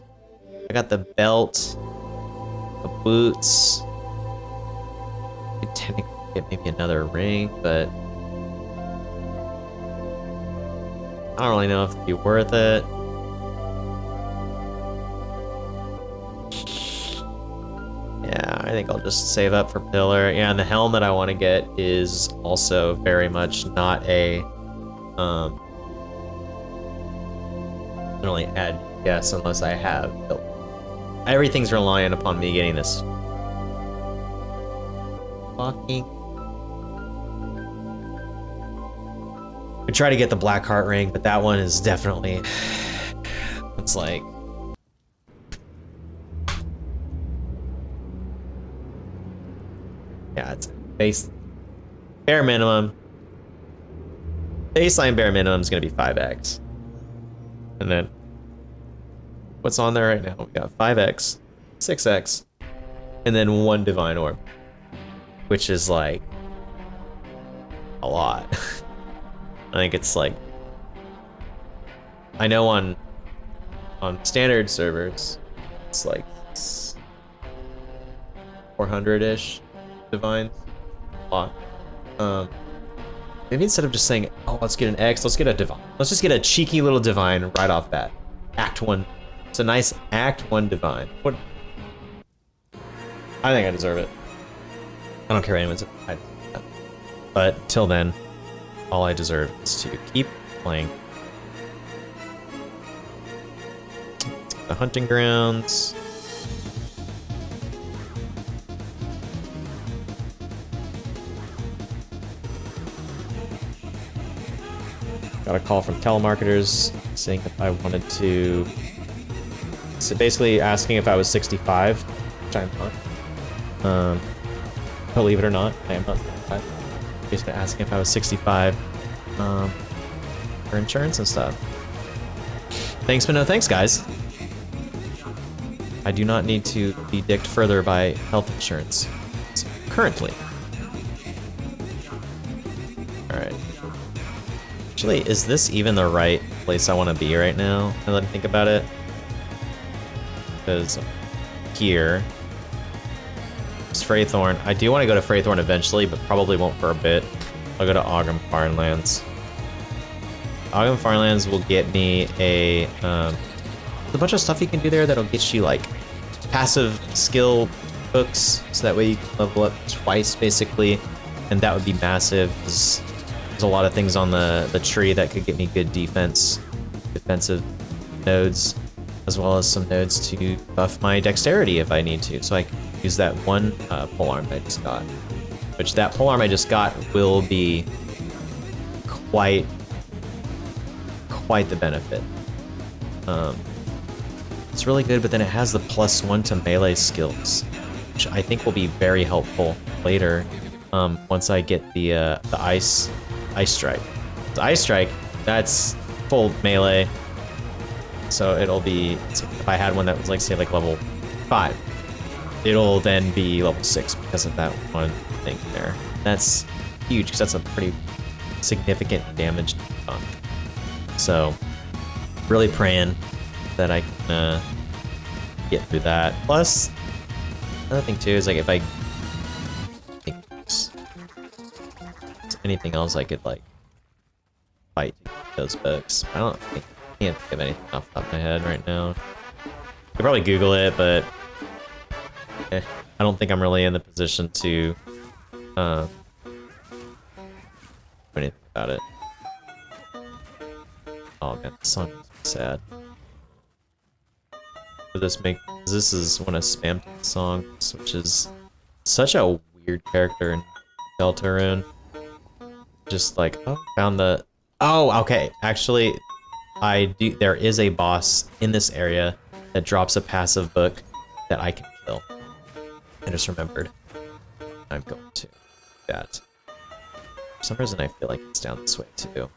I got the belt, the boots. I could technically get maybe another ring, but I don't really know if it'd be worth it. Yeah, I think I'll just save up for Pillar. Yeah, and the helm that I want to get is also very much not a really add guess unless I have Pillar. Everything's reliant upon me getting this fucking. I try to get the Black Heart ring, but that one is definitely, it's like, yeah, it's base bare minimum. Baseline bare minimum is gonna be 5x. And then what's on there right now? We got 5x, 6x, and then 1 Divine Orb, which is like a lot. I think it's like, I know on standard servers, it's like 400-ish divines. A lot. Maybe instead of just saying, oh, let's get an X, let's get a divine. Let's just get a cheeky little divine right off bat. Act 1. It's a nice Act 1 divine. What? I think I deserve it. I don't care what anyone says. I deserve that. But till then, all I deserve is to keep playing. The hunting grounds. Got a call from telemarketers saying if I wanted to. So basically asking if I was 65, which I'm not. Believe it or not, I am not 65. Basically asking if I was 65 for insurance and stuff. Thanks, but no thanks, guys. I do not need to be dicked further by health insurance currently. All right. Actually, is this even the right place I want to be right now? Now that I think about it, because here. Freythorn. I do want to go to Freythorn eventually, but probably won't for a bit. I'll go to Ogrim Farmlands. Ogrim Farmlands will get me a bunch of stuff you can do there that'll get you like passive skill hooks, so that way you can level up twice basically, and that would be massive. There's a lot of things on the tree that could get me good defensive nodes, as well as some nodes to buff my dexterity if I need to. So I can use that one polearm I just got, which that polearm I just got will be quite the benefit. It's really good, but then it has the +1 to melee skills, which I think will be very helpful later once I get the ice strike. The ice strike, that's full melee. So it'll be, if I had one that was like, say, like level 5, it'll then be level 6 because of that one thing there. That's huge because that's a pretty significant damage bump. So really praying that I can get through that. Plus, Another thing too is like if I think anything else I could like fight those books. I can't think of anything off the top of my head right now. I could probably Google it, but I don't think I'm really in the position to do anything about it. Oh man, this song is sad. This is one of Spamton's songs, which is such a weird character in Deltarune. Just like, oh, found the... Oh, okay. Actually, there is a boss in this area that drops a passive book that I can kill. I just remembered. I'm going to do that. For some reason, I feel like it's down this way, too.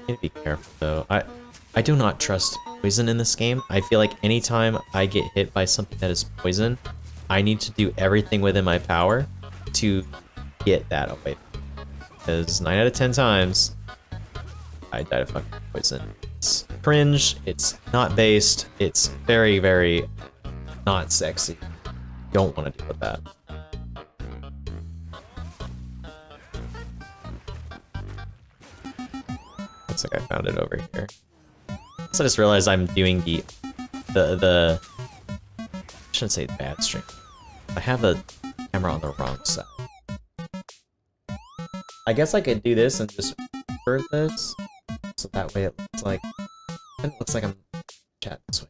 Need to be careful, though. I do not trust poison in this game. I feel like anytime I get hit by something that is poison, I need to do everything within my power to get that away. Because 9 out of 10 times, I die to fucking poison. It's cringe, it's not based, it's very, very not sexy. Don't want to deal with that. Looks like I found it over here. So I just realized I'm doing the I shouldn't say bad stream. I have the camera on the wrong side. I guess I could do this and just reverse this, so that way it looks like I'm chatting this way.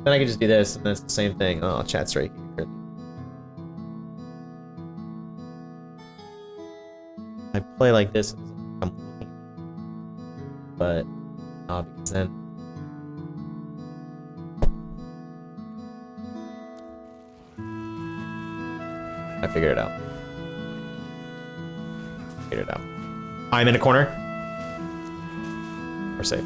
Then I could just do this, and then it's the same thing. Oh, chat's right here. I play like this, but because then I figured it out. I'm in a corner. We're safe.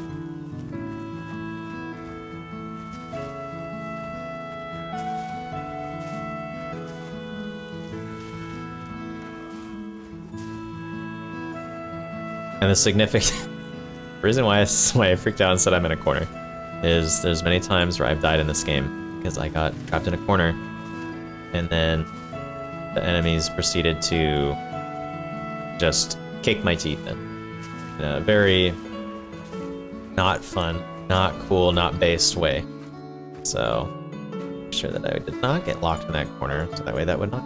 And the significant reason why I freaked out and said I'm in a corner is there's many times where I've died in this game because I got trapped in a corner and then the enemies proceeded to just kick my teeth in a very not fun, not cool, not based way. So make sure that I did not get locked in that corner, so that way that would not.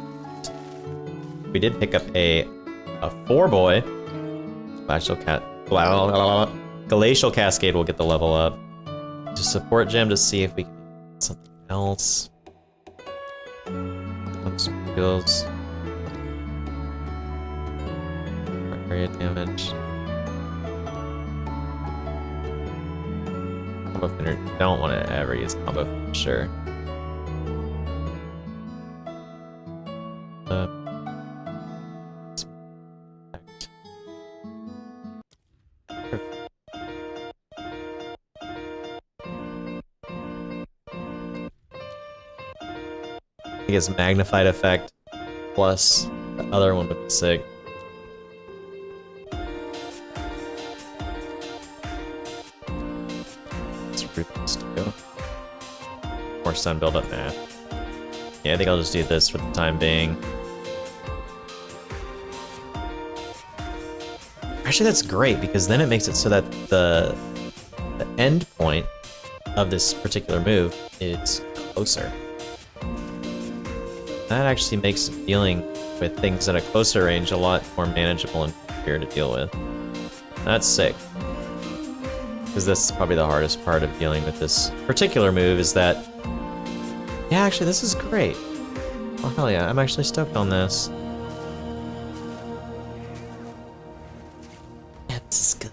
We did pick up a 4-boy. Glacial Cascade will get the level up. To support gem to see if we can get something else. Some skills. Area damage. Combo Finder. Don't want to ever use Combo Finder, sure. I guess magnified effect plus the other one would be sick. It's ruthless to go. More sun buildup, nah. Yeah, I think I'll just do this for the time being. Actually, that's great because then it makes it so that the end point of this particular move is closer. That actually makes dealing with things at a closer range a lot more manageable and easier to deal with. That's sick. Because this is probably the hardest part of dealing with this particular move is that... Yeah, actually, this is great. Oh, hell yeah, I'm actually stoked on this. Yeah, this is good.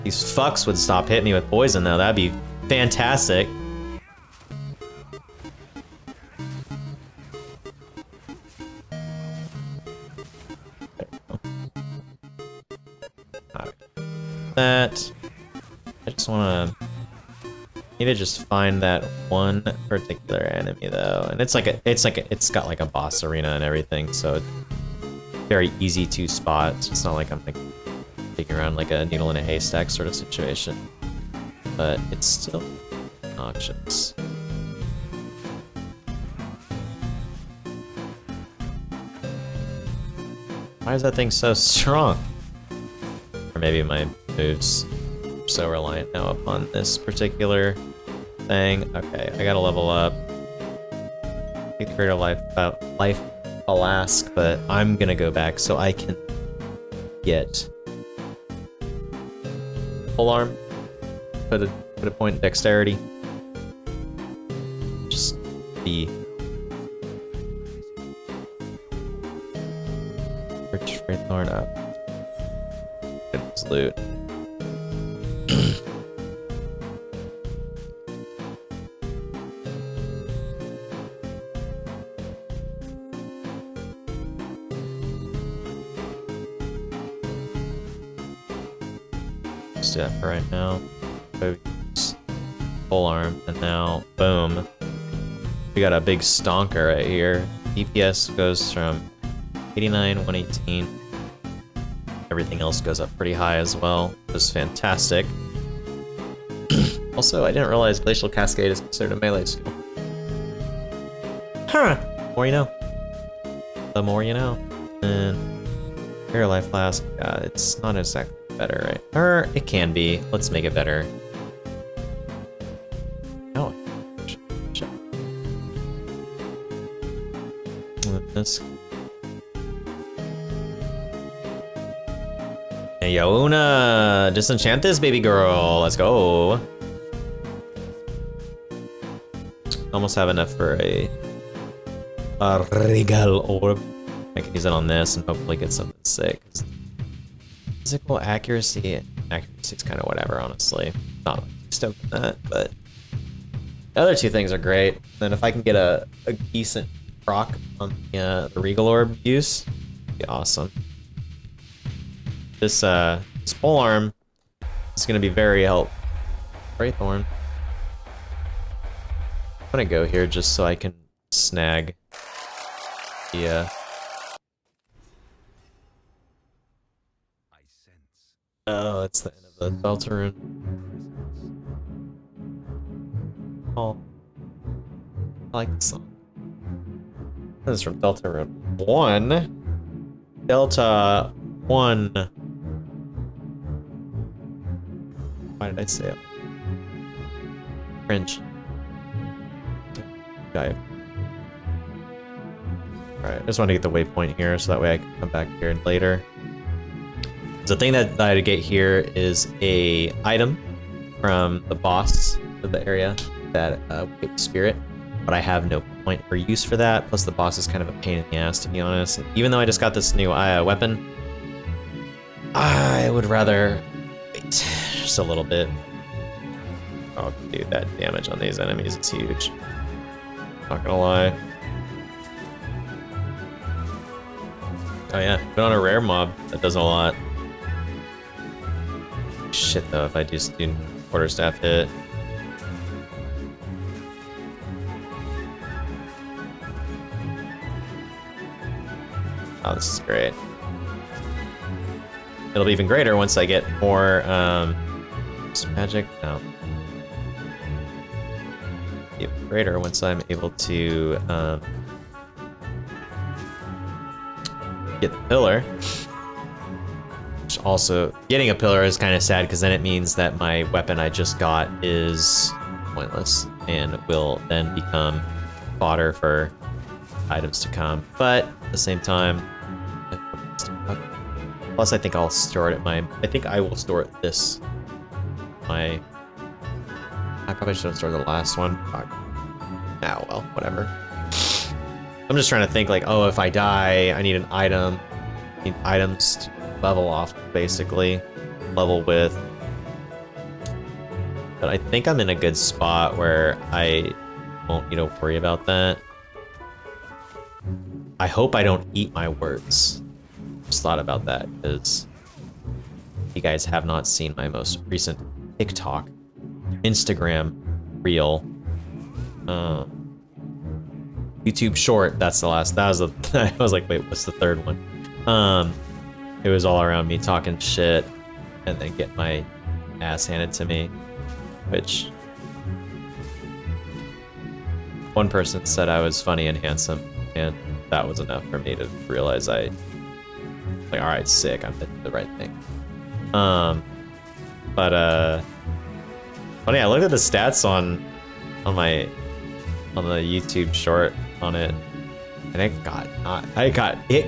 These fucks would stop hitting me with poison, though. That'd be fantastic. That. I just want to Need to just find that one particular enemy though, and it's got like a boss arena and everything, so it's very easy to spot. It's not like I'm like digging around like a needle in a haystack sort of situation, but it's still obnoxious. Why is that thing so strong? Or maybe my moves are so reliant now upon this particular thing. Okay, I gotta level up. Take the greater life I'll ask, but I'm gonna go back so I can get full arm. Put a point in dexterity. Just be Great Thorn up. Get this loot. Let's do that for right now. Full arm, and now boom. We got a big stonker right here. DPS goes from 89, 118. Everything else goes up pretty high as well. It was fantastic. Also, I didn't realize Glacial Cascade is considered a melee skill. Huh! The more you know. The more you know. And Air Life Flask, it's not exactly better, right? Or it can be. Let's make it better. Oh. This. Hey, Yauna! Disenchant this baby girl. Let's go. Almost have enough for a regal orb. I can use it on this and hopefully get something sick. Physical accuracy. Accuracy's kind of whatever, honestly. Not stoked on that, but the other two things are great. Then if I can get a decent proc on the regal orb use, it'd be awesome. This pole arm is gonna be very helpful. Wraithorn. I'm gonna go here just so I can snag the oh, it's the end of the Delta rune. Oh, I like the song. This is from Delta rune 1. Delta 1. Why did I say it? Cringe. Dive. Alright, I just want to get the waypoint here so that way I can come back here later. The thing that I had to get here is a item from the boss of the area, that spirit, but I have no point or use for that. Plus the boss is kind of a pain in the ass, to be honest. Even though I just got this new weapon, I would rather wait just a little bit. Oh, dude, that damage on these enemies is huge. Not gonna lie. Oh yeah, put on a rare mob. That does a lot. Shit though, if I just do quarterstaff hit. Oh, this is great. It'll be even greater once I get more magic. No. Even greater once I'm able to get the pillar. Which also, getting a pillar is kind of sad because then it means that my weapon I just got is pointless and will then become fodder for items to come. But at the same time, plus I think I'll store it at my, I think I will store it this, I probably should have stored the last one. Ah, well, whatever. I'm just trying to think like, oh, if I die, I need an item. I need items to level off, basically. Level with. But I think I'm in a good spot where I won't need to worry about that. I hope I don't eat my words. Just thought about that, because you guys have not seen my most recent TikTok, Instagram, reel. YouTube short, that's the last. That was the. I was like, wait, what's the third one? It was all around me talking shit and then get my ass handed to me, which one person said I was funny and handsome, and that was enough for me to realize like, all right, sick, I'm doing the right thing. But funny, I looked at the stats on the YouTube short on it, and it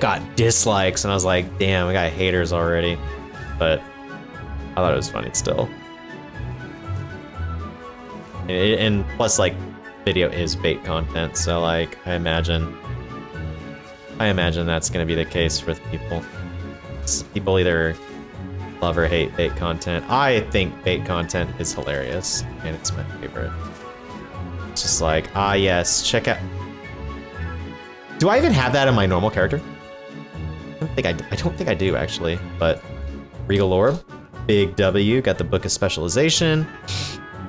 got dislikes, and I was like, damn, we got haters already. But I thought it was funny still. And plus, like, video is bait content, so like I imagine that's gonna be the case with people. People either love or hate bait content. I think bait content is hilarious, and it's my favorite. It's just like, ah yes, check out. Do I even have that in my normal character? I don't think I do actually, but Regal Orb, big W, got the Book of Specialization,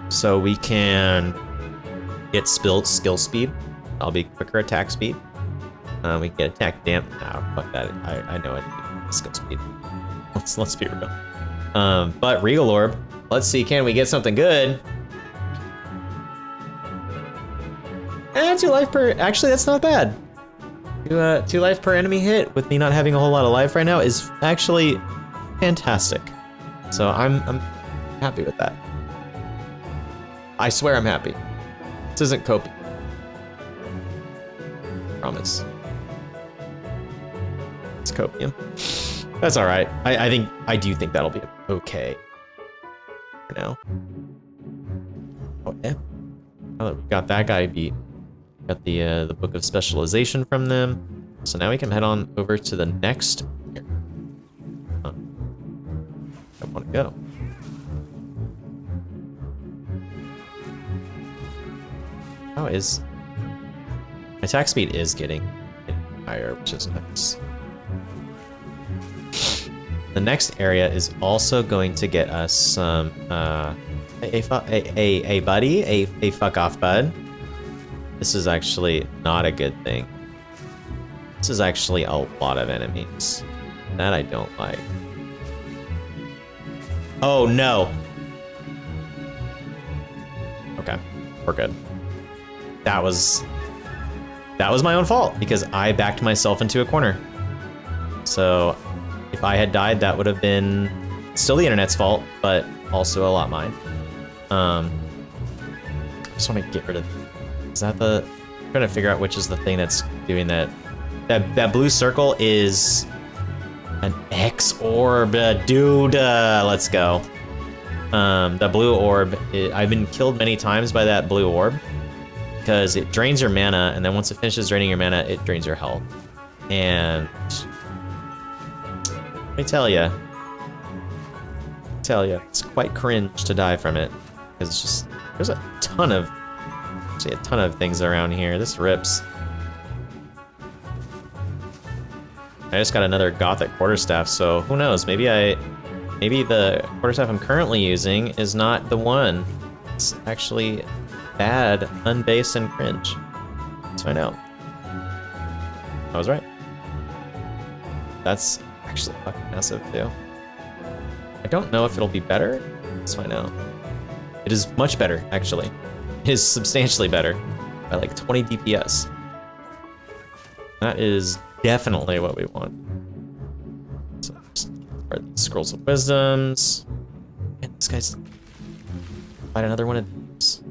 so we can get skill speed. I'll be quicker attack speed. We can get attack damp. Nah, fuck that. I know it. Skill speed. Let's be real. But Regal Orb. Let's see. Can we get something good? 2 life per. Actually, that's not bad. 2 life per enemy hit with me not having a whole lot of life right now is actually fantastic. So I'm happy with that. I swear I'm happy. This isn't copium. Promise. It's copium. That's all right. I do think that'll be okay for now. Oh yeah. Now that we got that guy beat, got the Book of Specialization from them. So now we can head on over to the next area. I want to go. How is my attack speed is getting higher, which is nice. The next area is also going to get us some a buddy, a fuck off bud. This is actually not a good thing. This is actually a lot of enemies. That I don't like. Oh no. Okay, we're good. That was my own fault because I backed myself into a corner. So if I had died, that would have been still the internet's fault, but also a lot mine. I just want to get rid of. Is that the? I'm trying to figure out which is the thing that's doing that. That blue circle is an X orb, dude. Let's go. The blue orb. I've been killed many times by that blue orb because it drains your mana, and then once it finishes draining your mana, it drains your health. And let me tell you, it's quite cringe to die from it because it's just there's a ton of things around here. This rips. I just got another Gothic quarterstaff, so who knows? Maybe the quarterstaff I'm currently using is not the one. It's actually bad, unbased, and cringe. Let's find out. I was right. That's actually fucking massive too. I don't know if it'll be better. Let's find out. It is much better, actually. It is substantially better by like 20 DPS. That is definitely what we want. So just Scrolls of Wisdoms. Man, this guy's find another one of these.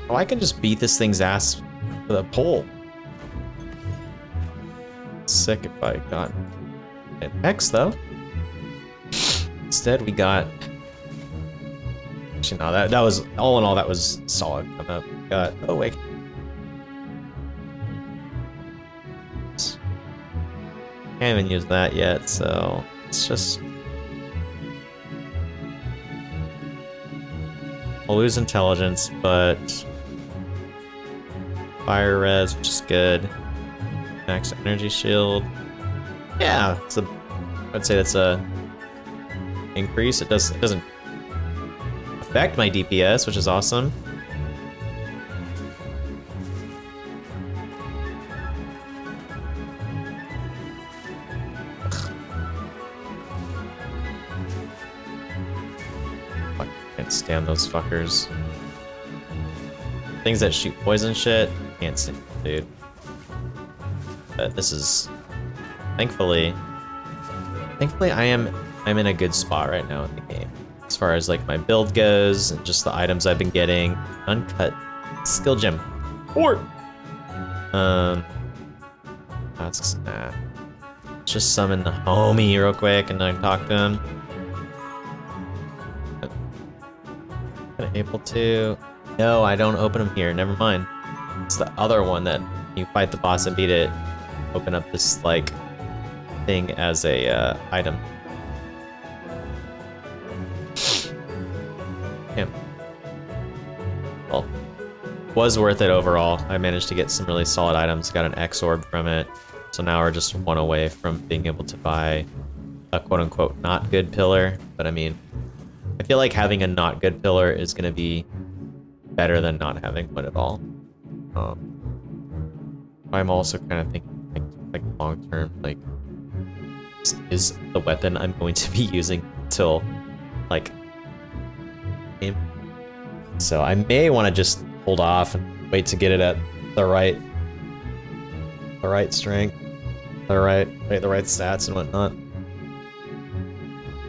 Oh, I can just beat this thing's ass with a pole. Sick if I got an X though. Instead we got. Actually, no, that was all in all that was solid. Got oh wait. Can't even use that yet, so it's just. I'll lose intelligence, but fire res, which is good. Max energy shield. Yeah, I'd say that's a increase. It doesn't affect my DPS, which is awesome. Fuck, I can't stand those fuckers. Things that shoot poison shit, can't stand, dude. But this is, thankfully I'm in a good spot right now in the game. As far as like my build goes and just the items I've been getting. Uncut skill gem. Or that's nah. Just summon the homie real quick and then talk to him. Am I able to? No, I don't open them here. Never mind. It's the other one that you fight the boss and beat it. Open up this like thing as a item. Yeah. Well, was worth it overall. I managed to get some really solid items. Got an X orb from it. So now we're just one away from being able to buy a quote-unquote not good pillar. But I mean, I feel like having a not good pillar is going to be better than not having one at all. I'm also kind of thinking like long term, like this is the weapon I'm going to be using until like game. So I may want to just hold off and wait to get it at the right strength, the right stats and whatnot.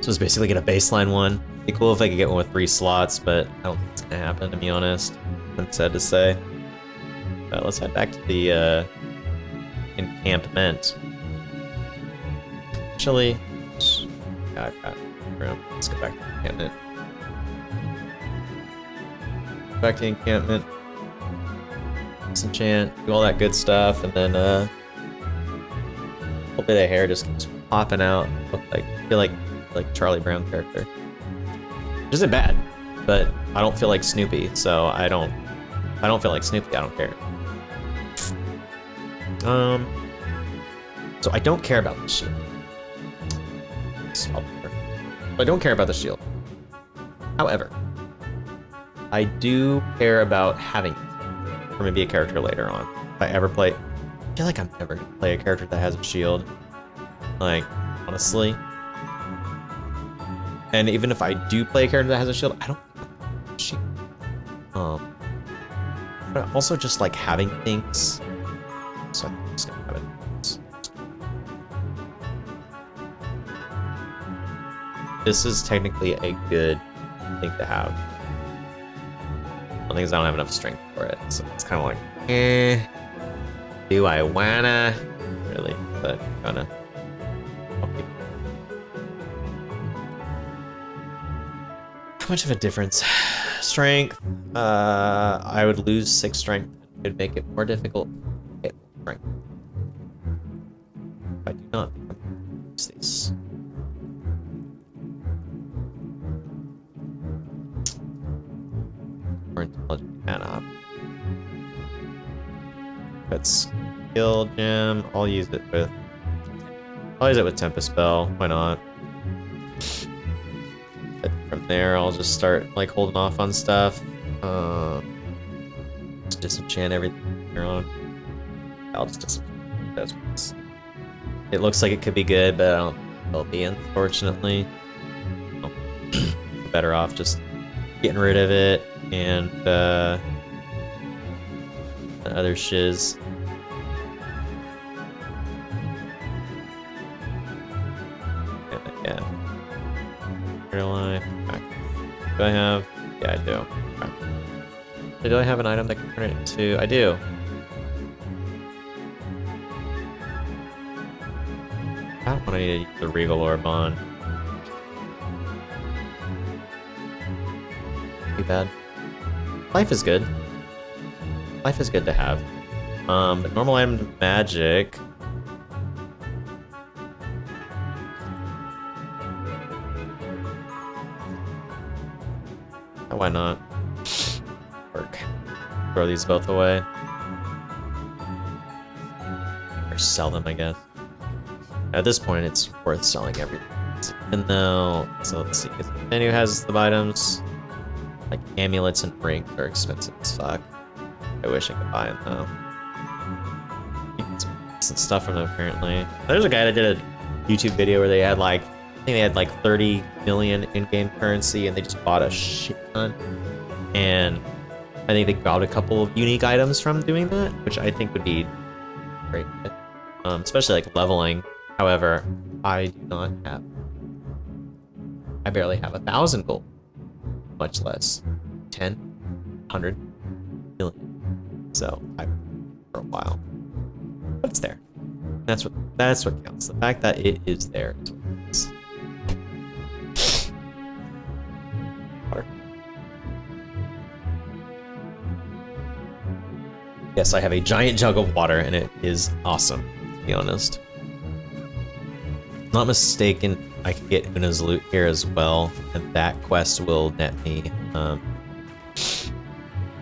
So just basically get a baseline one. Be cool if I could get one with 3 slots, but I don't think it's gonna happen, to be honest. I'm sad to say. But let's head back to the encampment. Actually, yeah, I've got room. Let's go back to the encampment. Back to the encampment. Disenchant, do all that good stuff, and then a little bit of hair just keeps popping out. I feel like Charlie Brown character. Which isn't bad, but I don't feel like Snoopy, so I don't feel like Snoopy, I don't care. So I don't care about the shield. I don't care about the shield. However, I do care about having it for maybe a character later on. If I ever play, I feel like I'm never gonna play a character that has a shield. Like, honestly. And even if I do play a character that has a shield, I don't have a shield. But also just like having things. So I'm just gonna have it. This is technically a good thing to have. One thing is I don't have enough strength for it, so it's kind of like, do I wanna? Really, but gonna. Okay. How much of a difference? Strength. I would lose 6 strength. It would make it more difficult to get strength. I do not think I'm gonna use these. More intelligent mana. That's skill gem. I'll use it with Tempest Spell. Why not? But from there, I'll just start like holding off on stuff. Just disenchant everything you're on. I'll just disenchant those ones. It looks like it could be good, but I don't think it'll be, unfortunately. Better off just getting rid of it and the other shiz. Yeah. Real life. Okay. Do I have? Yeah, I do. Okay. Do I have an item that can turn it into? I do. That one I need to use the Regal Orb on. Too bad. Life is good. Life is good to have. But normal item magic. Why not? Work. Throw these both away. Or sell them, I guess. At this point, it's worth selling everything. And though, so let's see, the menu has the items. Like amulets and rings are expensive as fuck. I wish I could buy them though. Some stuff from them apparently. There's a guy that did a YouTube video where they had like, I think they had like 30 million in-game currency and they just bought a shit ton. And I think they got a couple of unique items from doing that, which I think would be great. Especially like leveling. However, I do not have. I barely have 1,000 gold, much less 10, 100 million. So I for a while, but it's there. That's what counts. The fact that it is there is what counts. Water. Yes, I have a giant jug of water, and it is awesome. To be honest. Not mistaken, I can get Una's loot here as well, and that quest will net me.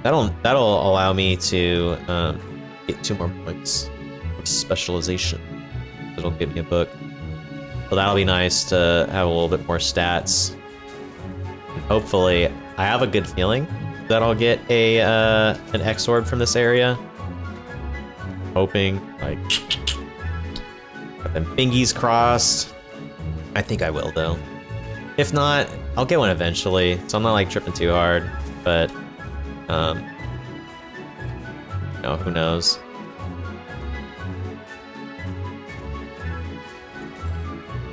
That'll allow me to get 2 more points of specialization. It'll give me a book, so that'll be nice to have a little bit more stats. And hopefully, I have a good feeling that I'll get a an X sword from this area. Hoping like. And fingies crossed. I think I will though. If not, I'll get one eventually. So I'm not like tripping too hard, but you know, who knows?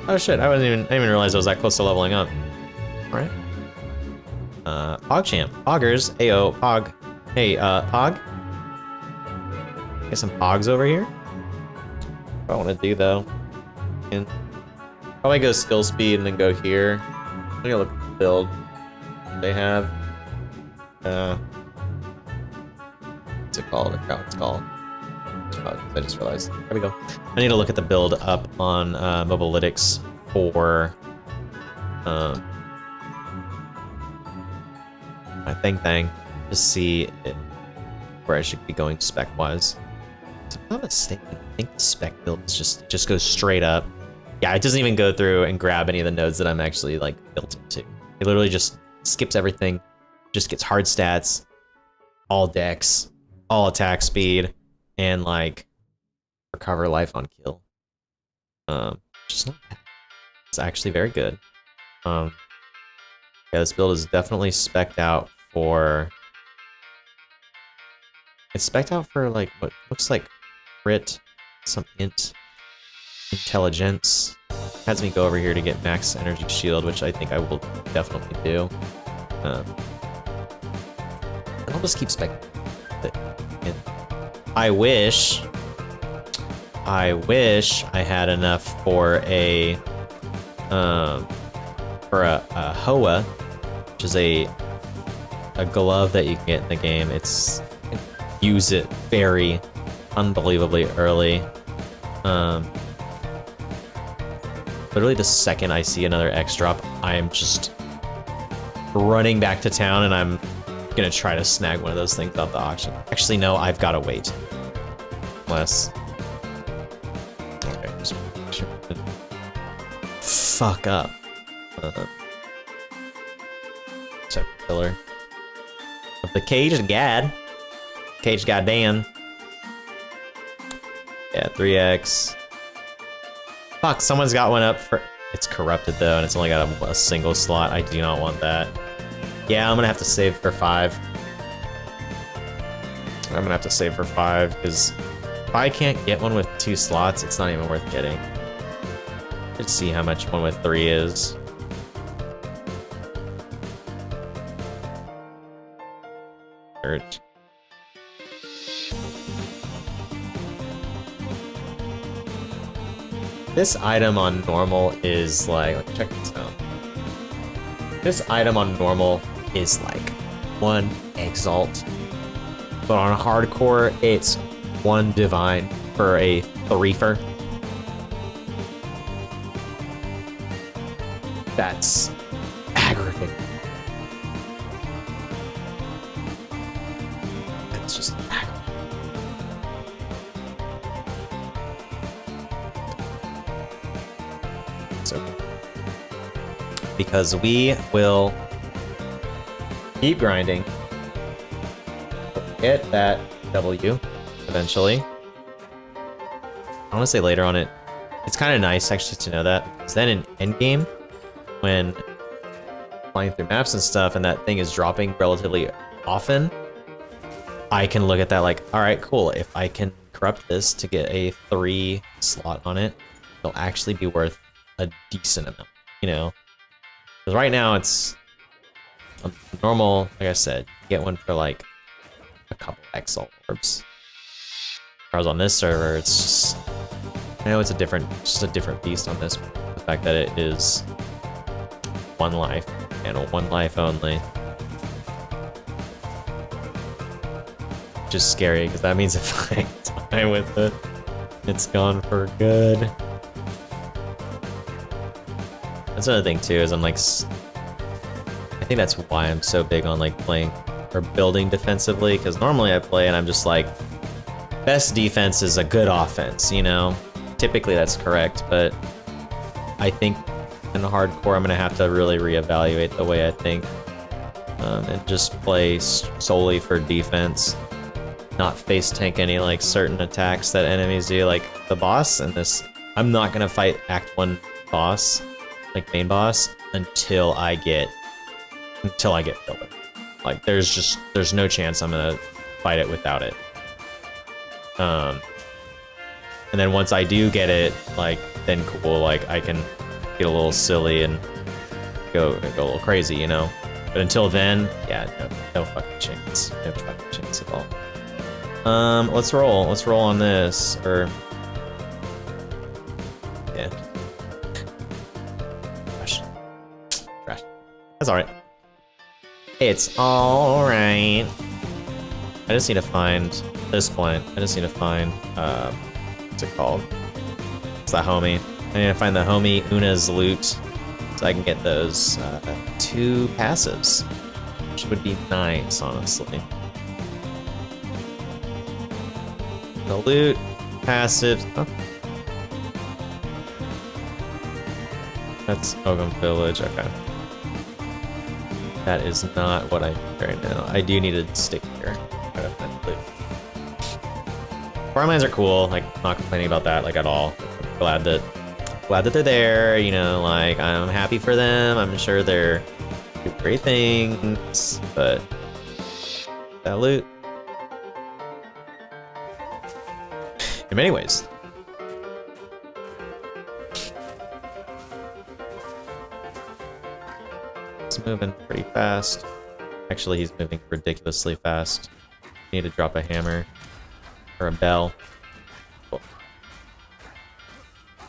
Oh shit! I didn't even realize I was that close to leveling up. All right. PogChamp, Poggers, Ayo, Pog. Hey, Pog. Get some Pogs over here. What I want to do though, and probably go skill speed and then go here. I'm gonna look at the build they have. What's it called? I forgot what it's called. Oh, I just realized. There we go. I need to look at the build up on Mobilytics for my thing to see where I should be going spec wise. If I'm not mistaken, I think the spec build is just goes straight up. Yeah, it doesn't even go through and grab any of the nodes that I'm actually like built into. It literally just skips everything, just gets hard stats, all dex, all attack speed, and like recover life on kill. Just not bad. It's actually very good. Yeah, this build is definitely spec'd out for. It's spec'd out for like what looks like crit, some intelligence. Has me go over here to get max energy shield, which I think I will definitely do. And I'll just keep spec'ing it. And I wish I had enough for a Hoa, which is a glove that you can get in the game. It's use it very unbelievably early. Literally the second I see another X drop, I am just running back to town and I'm gonna try to snag one of those things off the auction. Actually, no, I've gotta wait. Unless. Okay, just fuck up. Check the pillar. Of the caged gad. Caged goddamn. Yeah, 3x. Fuck, someone's got one up for... It's corrupted though, and it's only got a single slot. I do not want that. Yeah, I'm gonna have to save for 5. I'm gonna have to save for 5, because if I can't get one with 2 slots, it's not even worth getting. Let's see how much one with 3 is. Hurt. This item on normal is like, check this out. This item on normal is like 1 exalt, but on hardcore, it's 1 divine for a 3-fer. That's aggravating. That's just aggravating. because we will keep grinding. Get that W eventually. I want to say later on it's kind of nice actually to know that, because then in endgame, when flying through maps and stuff and that thing is dropping relatively often, I can look at that like, all right, cool. If I can corrupt this to get a 3 slot on it, it'll actually be worth a decent amount, you know? Because right now it's a normal, like I said, you get one for like a couple Exile orbs. Whereas on this server, it's just, I know it's just a different beast on this. The fact that it is 1 life and 1 life only. Just scary, because that means if I die with it, it's gone for good. That's another thing too, is I'm like, I think that's why I'm so big on like playing or building defensively, because normally I play and I'm just like, best defense is a good offense, you know? Typically that's correct, but I think in hardcore I'm gonna have to really reevaluate the way I think, and just play solely for defense. Not face tank any like certain attacks that enemies do, like the boss in this. I'm not gonna fight Act 1 boss, like main boss, until I get filler. Like there's no chance I'm gonna fight it without it. And then once I do get it, like then cool, like I can get a little silly and go a little crazy, you know. But until then, yeah, no fucking chance, no fucking chance at all. Let's roll on this, or yeah. Trash. That's alright. It's alright. I just need to find, at this point, what's it called? It's that homie. I need to find the homie Una's loot, so I can get those 2 passives, which would be nice, honestly. The loot, passive. Oh. That's Ogum Village. Okay. That is not what I need right now. I do need to stick here. Farmlands are cool. Like, I'm not complaining about that like at all. I'm glad that they're there. You know, like I'm happy for them. I'm sure they're do great things, but that loot. In many ways. He's moving pretty fast. Actually, he's moving ridiculously fast. Need to drop a hammer or a bell. Cool.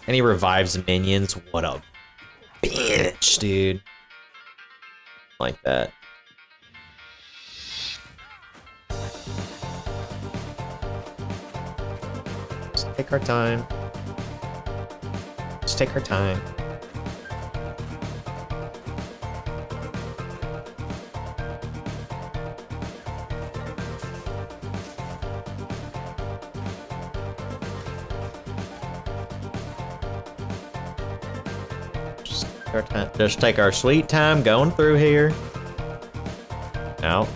And he revives minions. What a bitch, dude. Like that. Take our time. Just take our time. Just take our sweet time going through here. Out.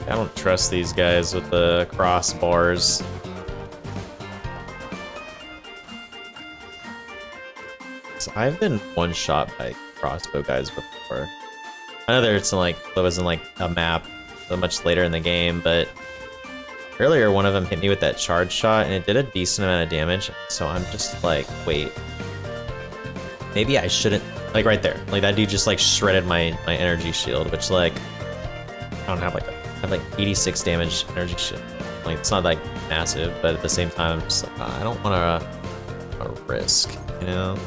I don't trust these guys with the crossbars. So I've been one shot by crossbow guys before. I know there wasn't like a map much later in the game, but earlier one of them hit me with that charge shot and it did a decent amount of damage. So I'm just like, wait, maybe I shouldn't, like right there, like that dude just like shredded my energy shield, which like I don't have like I have like 86 damage energy shield. Like it's not like massive, but at the same time I'm just like, I don't want to risk, you know.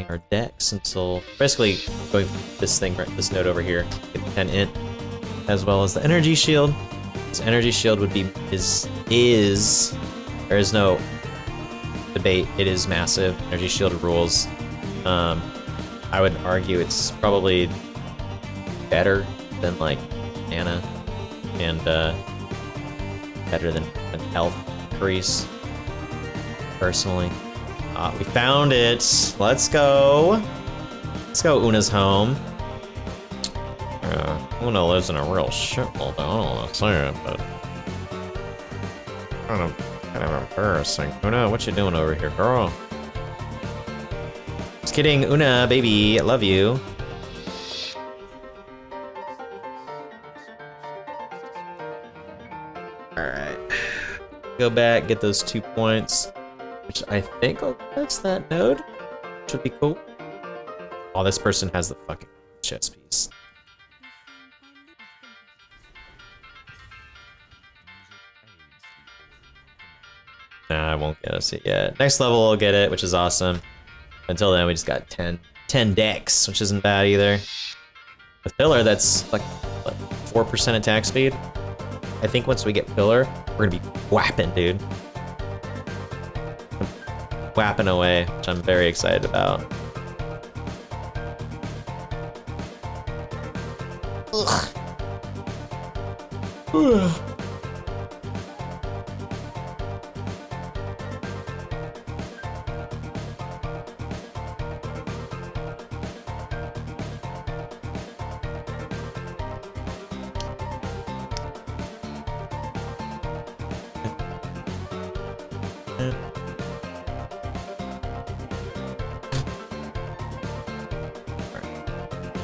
Our decks until basically going this thing, right, this node over here, get the 10 int, as well as the energy shield. This energy shield would be there is no debate, it is massive. Energy shield rules. I would argue it's probably better than like Anna, and better than Health Increase, personally. We found it. Let's go. Let's go Una's home. Una lives in a real shithole, though. I don't want to say it, but kind of embarrassing. Una, what you doing over here, girl? Just kidding, Una, baby, I love you. Alright. Go back, get those 2 points, which I think will fix that node. Which would be cool. Oh, this person has the fucking chess piece. Nah, I won't get us it yet. Next level we'll get it, which is awesome. Until then, we just got 10 decks, which isn't bad either. With Pillar, that's like, what, 4% attack speed? I think once we get Pillar, we're gonna be whapping, dude. Whapping away, which I'm very excited about. Ugh.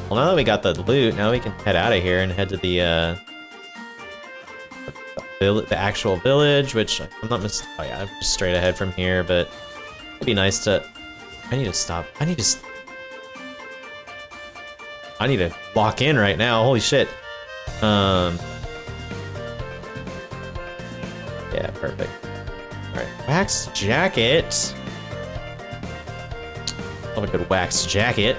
Well, now that we got the loot, now we can head out of here and head to the actual village, which I'm not missing. Oh yeah, I'm just straight ahead from here, but it'd be nice to. I need to stop. I need to lock in right now. Holy shit. Yeah, perfect. All right, wax jacket. Love a good wax jacket.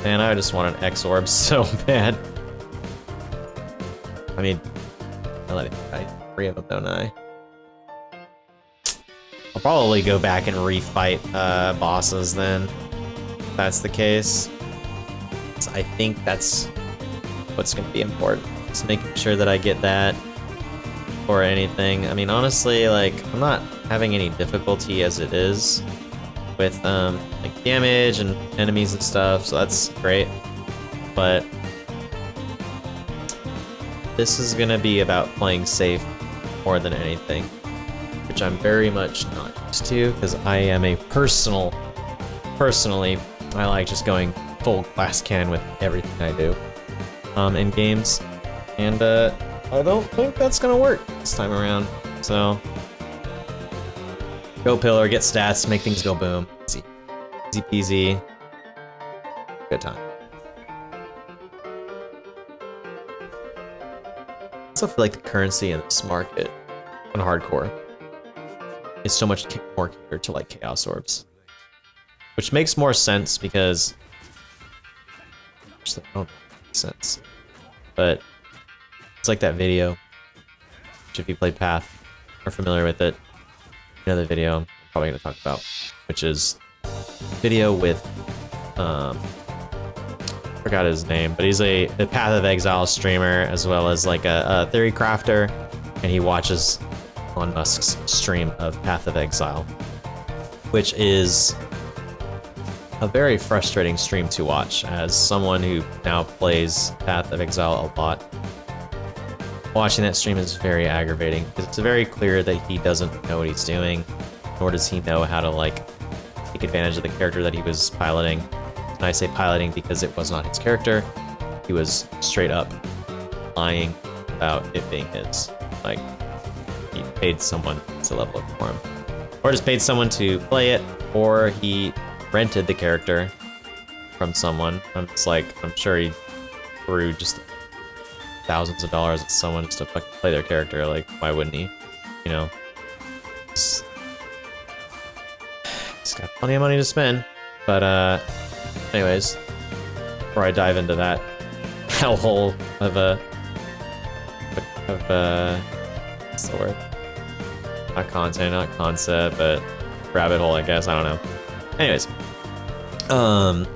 Man, I just want an X-Orb so bad. I mean, I have 3 of them, don't I? I'll probably go back and refight bosses then, if that's the case. So I think that's what's going to be important. Just making sure that I get that or anything. I mean, honestly, like, I'm not having any difficulty as it is with like damage and enemies and stuff, so that's great. But this is gonna be about playing safe more than anything, which I'm very much not used to because I am a personally, I like just going full glass can with everything I do in games, and I don't think that's gonna work this time around. So go Pillar, get stats, make things go boom. Easy. Easy peasy. Good time. I also feel like the currency in this market on hardcore is so much more catered to like Chaos Orbs. Which makes more sense because actually, I don't make sense. But it's like that video, which if you played Path or familiar with it, you know the video I'm probably going to talk about, which is video with, forgot his name, but he's a Path of Exile streamer as well as like a theory crafter, and he watches Elon Musk's stream of Path of Exile, which is a very frustrating stream to watch as someone who now plays Path of Exile a lot. Watching that stream is very aggravating because it's very clear that he doesn't know what he's doing, nor does he know how to like take advantage of the character that he was piloting. And I say piloting because it was not his character. He was straight up lying about it being his. Like, he paid someone to level it for him. Or just paid someone to play it, or he rented the character from someone. I'm sure he threw just thousands of dollars at someone just to fucking play their character. Like, why wouldn't he? You know? He's got plenty of money to spend. But, anyways, before I dive into that hellhole of what's the word? Not content, not concept, but rabbit hole, I guess. I don't know. Anyways, Um,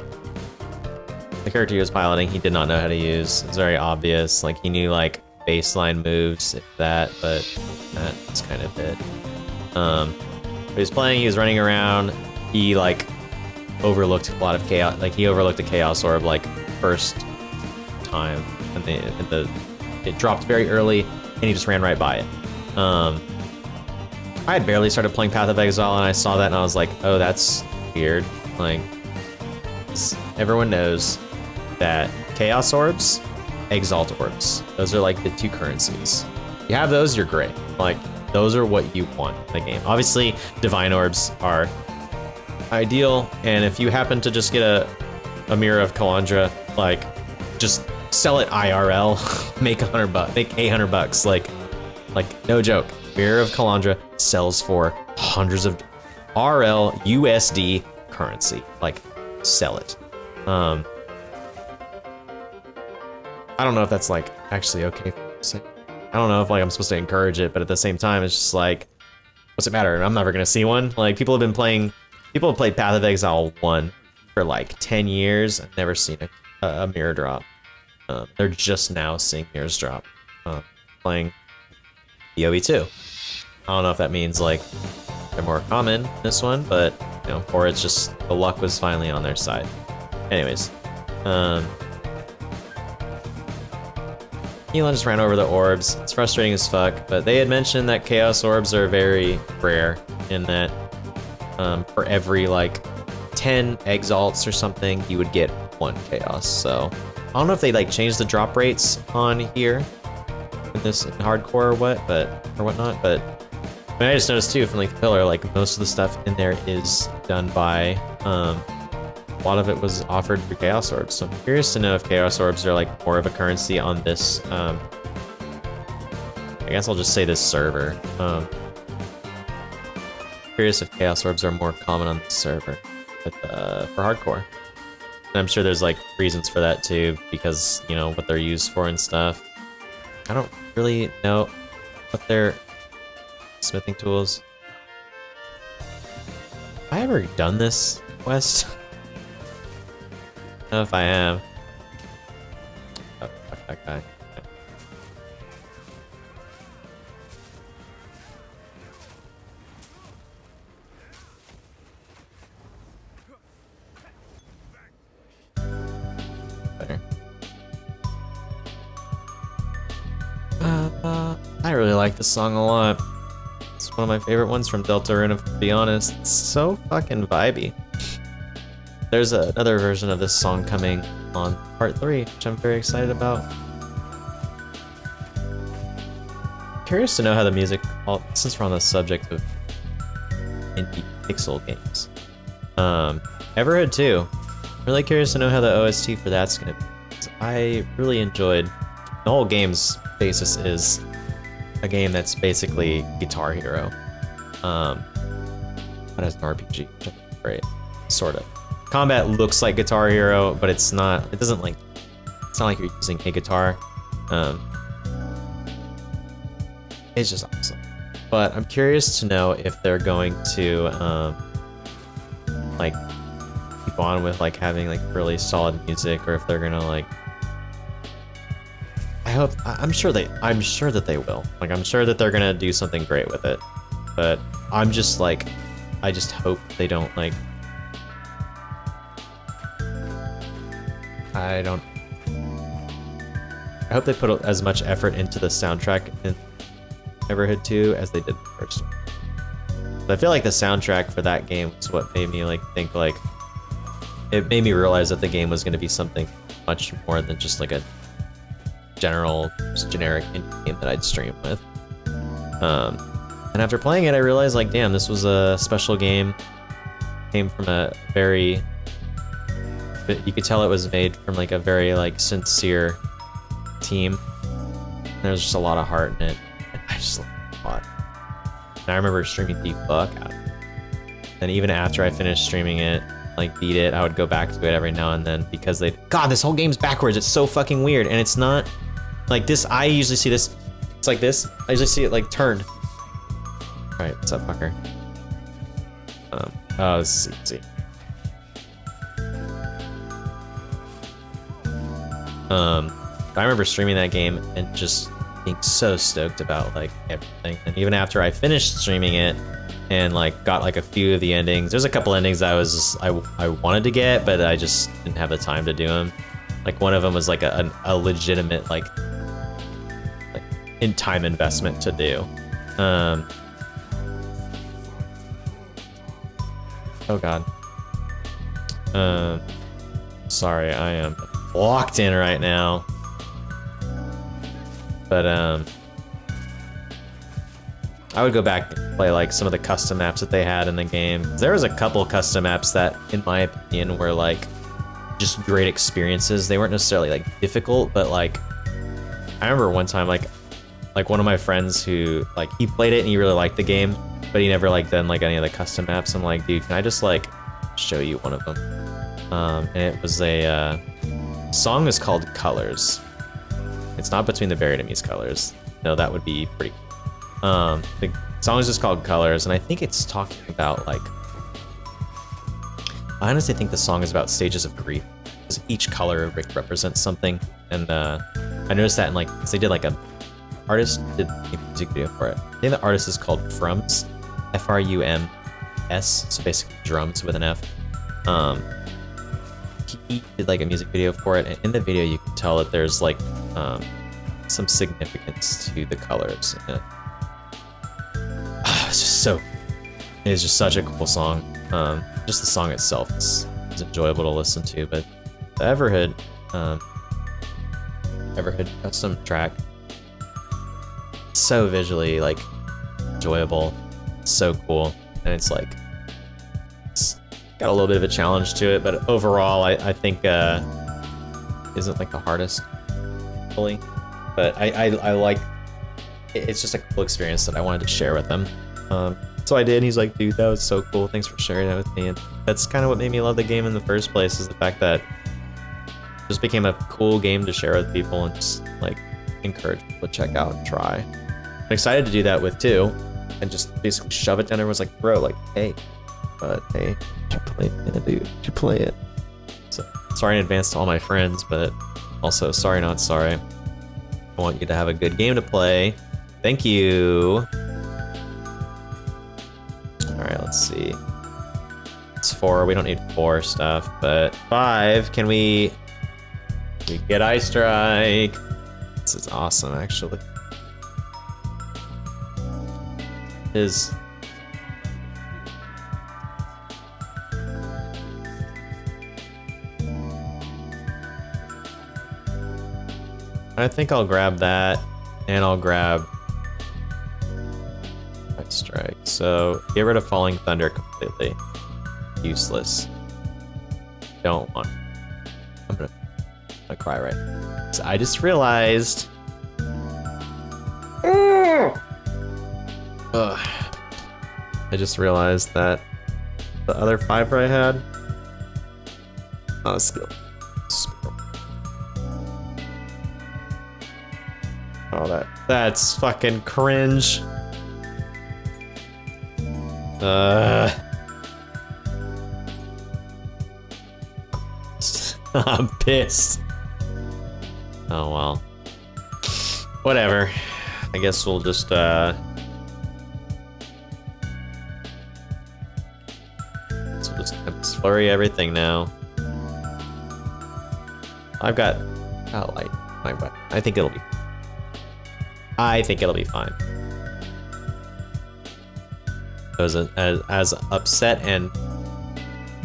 the character he was piloting, he did not know how to use. It's very obvious. Like, he knew, like, baseline moves, if that, but that's kind of it. He was playing, he was running around, he, like, overlooked a lot of chaos. Like, he overlooked the Chaos Orb, like, first time, and it dropped very early, and he just ran right by it. I had barely started playing Path of Exile, and I saw that, and I was like, oh, that's weird. Like, everyone knows that Chaos Orbs, Exalt Orbs, those are like the two currencies. You have those, you're great. Like, those are what you want in the game. Obviously, Divine Orbs are ideal, and if you happen to just get a Mirror of Kalandra, like, just sell it IRL, make $800, like no joke. Mirror of Kalandra sells for hundreds of RL USD currency. Like, sell it. I don't know if that's like actually okay for me to say. I don't know if like I'm supposed to encourage it, but at the same time, it's just like, what's it matter? I'm never gonna see one. Like, people have played Path of Exile 1 for like 10 years. I've never seen a mirror drop. They're just now seeing mirrors drop. Playing BOE 2. I don't know if that means like they're more common in this one, but you know, or it's just the luck was finally on their side. Anyways, Elon just ran over the orbs. It's frustrating as fuck, but they had mentioned that Chaos Orbs are very rare in that for every like 10 Exalts or something, you would get 1 Chaos. So I don't know if they like changed the drop rates on here in this in hardcore or whatnot, but I mean, I just noticed too from like the pillar, like most of the stuff in there is done by a lot of it was offered for Chaos Orbs. So I'm curious to know if Chaos Orbs are like more of a currency on this. I guess I'll just say this server. Curious if Chaos Orbs are more common on this server for hardcore. And I'm sure there's like reasons for that too, because you know what they're used for and stuff. I don't really know what their smithing tools. Have I ever done this quest? I don't know if I am. Oh, fuck that guy. Better. I really like this song a lot. It's one of my favorite ones from Deltarune, to be honest. It's so fucking vibey. There's another version of this song coming on part 3, which I'm very excited about. Curious to know how the music, since we're on the subject of indie pixel games. Everhood 2. Really curious to know how the OST for that's gonna be. I really enjoyed the whole game's basis is a game that's basically Guitar Hero, but as an RPG, which I think is great, sort of. Combat looks like Guitar Hero, but it's not. It doesn't like. It's not like you're using a guitar. It's just awesome. But I'm curious to know if they're going to like keep on with like having like really solid music, or if they're gonna like. I'm sure that they will. Like, I'm sure that they're gonna do something great with it. But I'm just like, I just hope they don't like. I hope they put as much effort into the soundtrack in Everhood 2 as they did the first one. But I feel like the soundtrack for that game was what made me like think like. It made me realize that the game was going to be something much more than just like a generic indie game that I'd stream with. And after playing it, I realized like, damn, this was a special game. Came from a very, you could tell it was made from like a very like sincere team. There's just a lot of heart in it. And I just loved it a lot. And I remember streaming the fuck out of it. And even after I finished streaming it, like beat it, I would go back to it every now and then because God, this whole game's backwards. It's so fucking weird. And it's not like this. I usually see this. It's like this. I usually see it like turned. All right, what's up, fucker? Oh, this is easy. I remember streaming that game and just being so stoked about like everything. And even after I finished streaming it and like got like a few of the endings, there's a couple endings I wanted to get, but I just didn't have the time to do them. Like one of them was like a legitimate like in time investment to do. Oh god. Sorry, I am locked in right now. But I would go back and play like some of the custom maps that they had in the game. There was a couple custom maps that, in my opinion, were like just great experiences. They weren't necessarily like difficult, but like I remember one time like one of my friends who like he played it and he really liked the game, but he never like done like any of the custom maps. I'm like, dude, can I just like show you one of them? And it was a song is called Colors. It's not Between the Buried and Me's Colors. No, that would be pretty cool. The song is just called Colors, and I think it's talking about like, I honestly think the song is about stages of grief, because each color represents something. And I noticed that in like, because they did like a artist did a music video for it. I think the artist is called Frums, Frums, so basically drums with an F. He did like a music video for it, and in the video you can tell that there's like some significance to the colors. And it's just so, it's just such a cool song. Just the song itself is enjoyable to listen to, but the Everhood custom track, so visually like enjoyable, so cool, and it's like it's got a little bit of a challenge to it, but overall I think isn't like the hardest fully, but I like it's just a cool experience that I wanted to share with them. So I did, and he's like, dude, that was so cool, thanks for sharing that with me. And that's kind of what made me love the game in the first place, is the fact that it just became a cool game to share with people and just like encourage people to check out and try. I'm excited to do that with 2 and just basically shove it down. Everyone's like, bro, like, hey, you play it, dude, you play it. So sorry in advance to all my friends, but also sorry not sorry. I want you to have a good game to play. Thank you. All right, let's see. It's 4. We don't need 4 stuff, but 5. Can we get Ice Strike? This is awesome, actually. Is I think I'll grab that, and I'll grab Ice Strike. So get rid of Falling Thunder completely. Useless. Don't want. I'm gonna cry right now. So I just realized. I just realized that the other 5 I had. Skill. Oh, that's fucking cringe. I'm pissed. Oh well. Whatever. I guess we'll just flurry everything now. I've got like my weapon. I think it'll be fine. As upset, and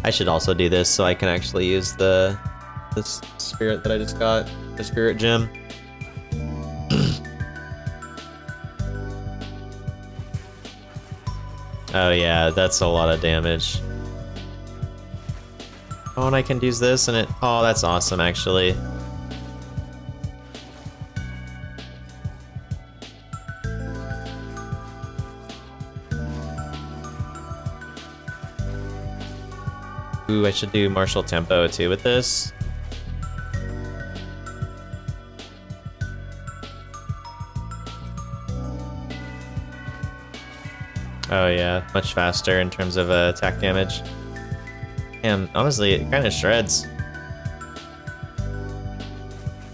I should also do this so I can actually use this spirit that I just got, the spirit gem. Oh yeah, that's a lot of damage. Oh, and I can use this and it, oh, that's awesome actually. Ooh, I should do martial tempo too with this. Oh yeah, much faster in terms of attack damage. And honestly, it kind of shreds.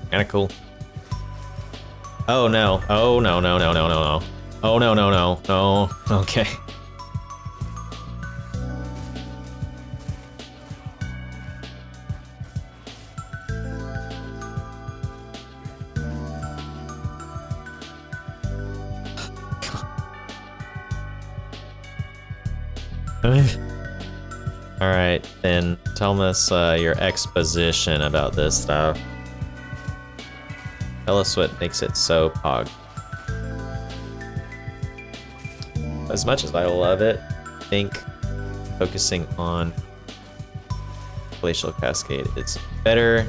Kinda cool. Oh no. Oh no, no, no, no, no, no. Oh no, no, no, no. Okay. Alright, then tell us your exposition about this stuff. Tell us what makes it so pog. As much as I love it, I think focusing on Glacial Cascade is better.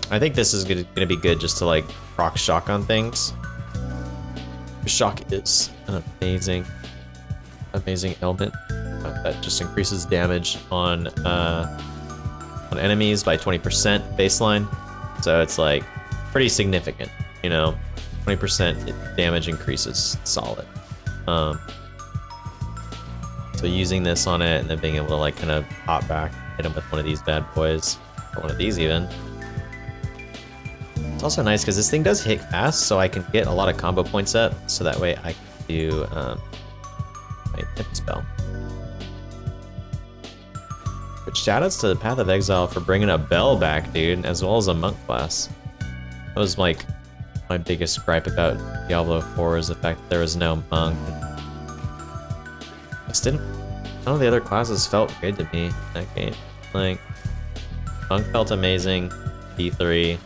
I think this is gonna be good just to like proc shock on things. Shock is an amazing element that just increases damage on enemies by 20% baseline. So it's like pretty significant, you know. 20% damage increases, solid. So using this on it and then being able to like kind of hop back, hit him with one of these bad boys, or one of these even. It's also nice because this thing does hit fast, so I can get a lot of combo points up, so that way I can do my tip spell. But shoutouts to the Path of Exile for bringing a bell back, dude, as well as a monk class. That was like my biggest gripe about Diablo 4 is the fact that there was no monk. None of the other classes felt good to me in that game. Like, monk felt amazing, D3,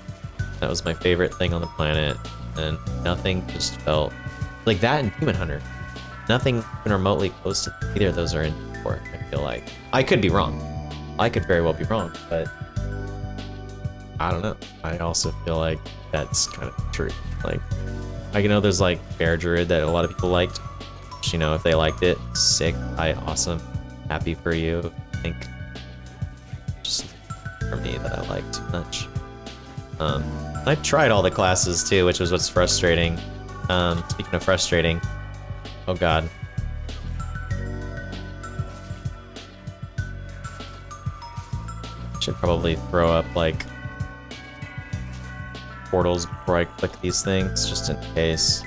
that was my favorite thing on the planet, and nothing just felt like that in Human Hunter. Nothing even remotely close to either of those are in 4, I feel like. I could be wrong. I could very well be wrong, but I don't know. I also feel like that's kind of true. Like, I know there's like Bear Druid that a lot of people liked. You know, if they liked it, sick, awesome, happy for you. I think just for me that I like too much. I tried all the classes too, which was what's frustrating. Speaking of frustrating, oh god. Should probably throw up like portals before I click these things, just in case.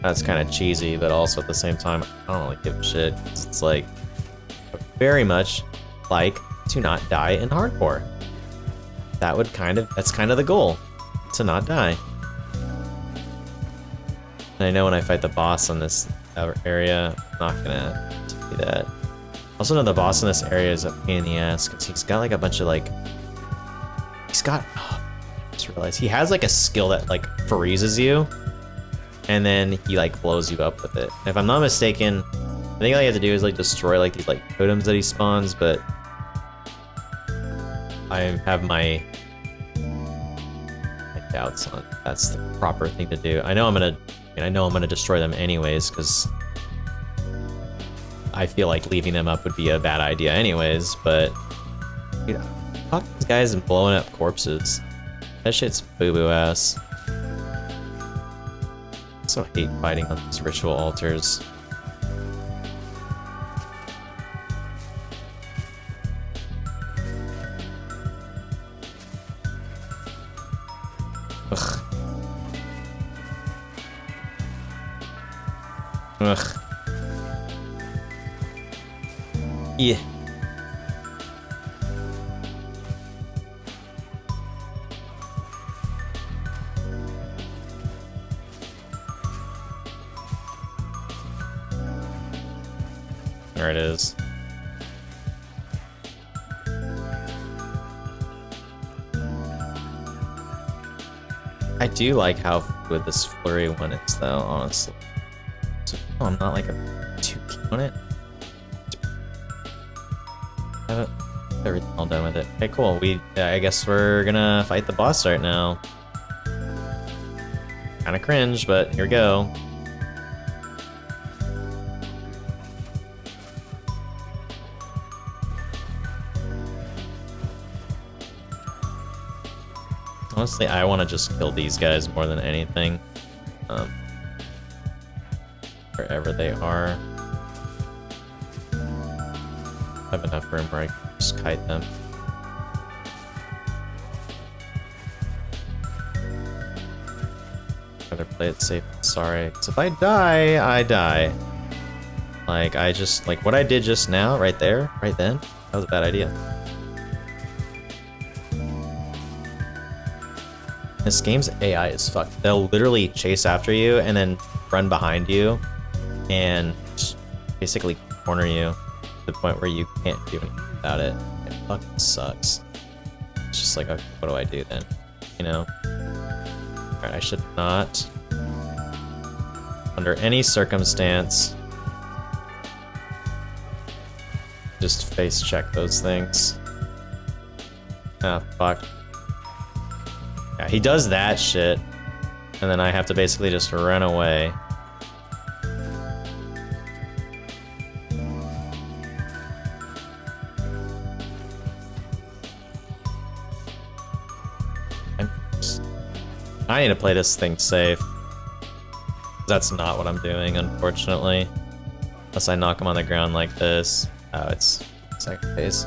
That's kind of cheesy, but also at the same time, I don't really give a shit. It's like very much like to not die in hardcore. That's kind of the goal, to not die. And I know when I fight the boss on this area, I'm not gonna do that. Also know the boss in this area is a pain in the ass because he's got like a bunch of like, I just realized he has like a skill that like freezes you. And then he like blows you up with it. If I'm not mistaken, I think all you have to do is like destroy like these like totems that he spawns, but I have my doubts on that's the proper thing to do. I know I'm gonna destroy them anyways, because I feel like leaving them up would be a bad idea anyways, but dude, fuck these guys and blowing up corpses. That shit's boo-boo ass. I so hate fighting on these ritual altars. Ugh. Ugh. Yeah. There it is. I do like how good this flurry one is, though, honestly. So, I'm not like a 2 key on it. I haven't everything all done with it. Okay, cool. I guess we're gonna fight the boss right now. Kinda cringe, but here we go. Honestly, I want to just kill these guys more than anything. Wherever they are. I have enough room where I can just kite them. Rather play it safe. Sorry. Because if I die, I die. Like, I just... Like, what I did just now, right there, right then, that was a bad idea. This game's AI is fucked. They'll literally chase after you and then run behind you and basically corner you to the point where you can't do anything about it. It fucking sucks. It's just like, okay, what do I do then? You know? Alright, I should not, under any circumstance, just face check those things. Ah, fuck. Yeah, he does that shit, and then I have to basically just run away. I need to play this thing safe. That's not what I'm doing, unfortunately. Unless I knock him on the ground like this. Oh, it's second phase.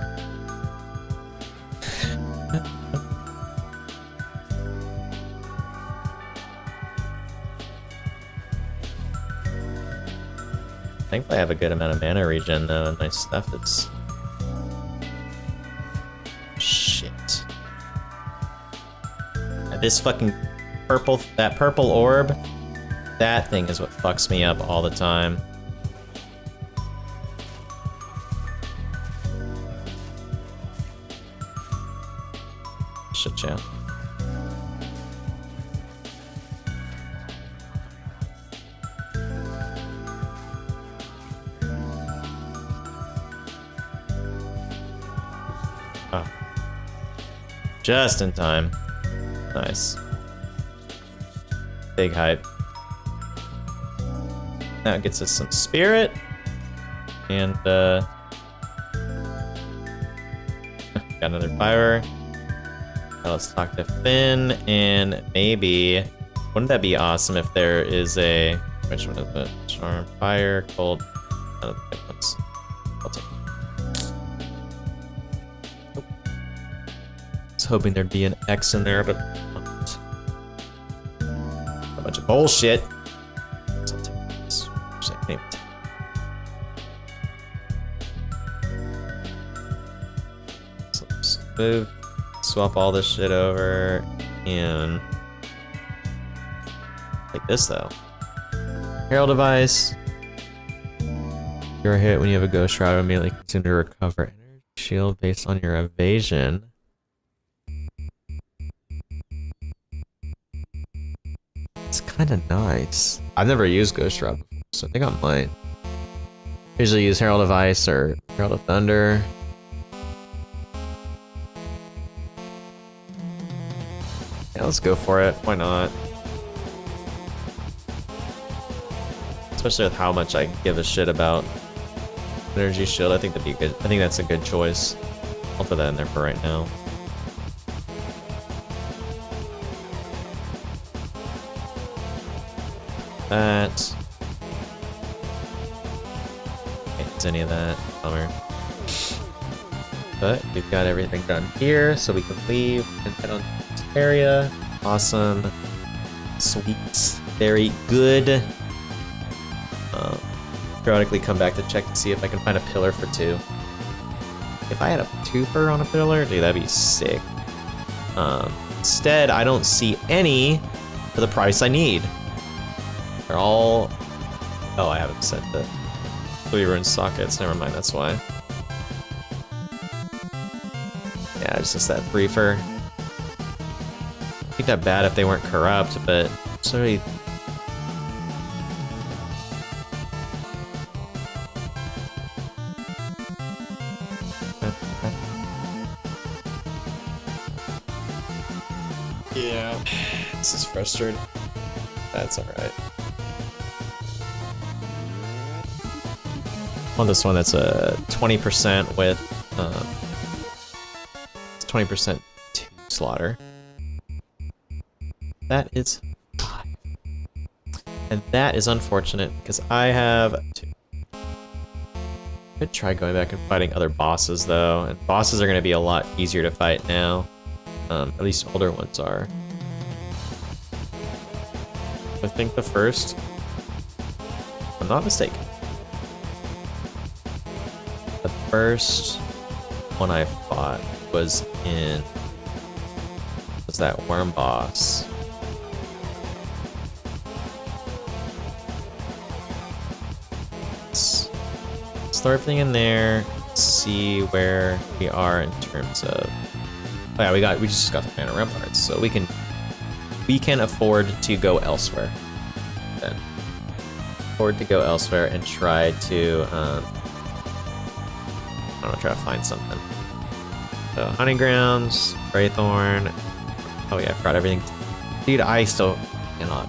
Thankfully I have a good amount of mana regen though, and my stuff is... Shit. This fucking purple, that purple orb, that thing is what fucks me up all the time. Shit, yeah. Oh. Just in time. Nice. Big hype. That gets us some spirit. And, got another fire. Now let's talk to Finn, and maybe... Wouldn't that be awesome if there is a... Which one is it? Charm, fire, cold... None of the good ones. I'll take it. Nope. I was hoping there'd be an X in there, but... A bunch of bullshit. So I'll take this. Anyway. So let's move. Swap all this shit over, and like this though. Herald device. You're hit when you have a ghost shroud, immediately consume to recover energy shield based on your evasion. It's kind of nice. I've never used ghost shroud before, so I think I might. Usually use Herald of Ice or Herald of Thunder. Yeah, let's go for it. Why not? Especially with how much I give a shit about energy shield. I think that'd be good. I think that's a good choice. I'll put that in there for right now. That. Can't use any of that. Bummer. But we've got everything done here, so we can leave and head on area. Awesome. Sweet. Very good. Periodically come back to check to see if I can find a pillar for 2. If I had a twofer on a pillar, dude, that'd be sick. Instead, I don't see any for the price I need. They're all... Oh, I haven't set the 3 rune sockets. Never mind, that's why. Yeah, it's just that briefer. I think that bad if they weren't corrupt, but sorry. Yeah, this is frustrating. That's alright. On this one, that's a 20% with 20% to slaughter. That is 5. And that is unfortunate, because I have 2. I could try going back and fighting other bosses, though. And bosses are going to be a lot easier to fight now. At least older ones are. I think the first, if I'm not mistaken, the first one I fought was that worm boss. Let's throw everything in there, see where we are in terms of. Oh yeah, we just got the panorama parts, so we can afford to go elsewhere. Then afford to go elsewhere and try to I don't know, try to find something. So hunting grounds, Graythorn. Oh yeah, I forgot everything. Dude, I still cannot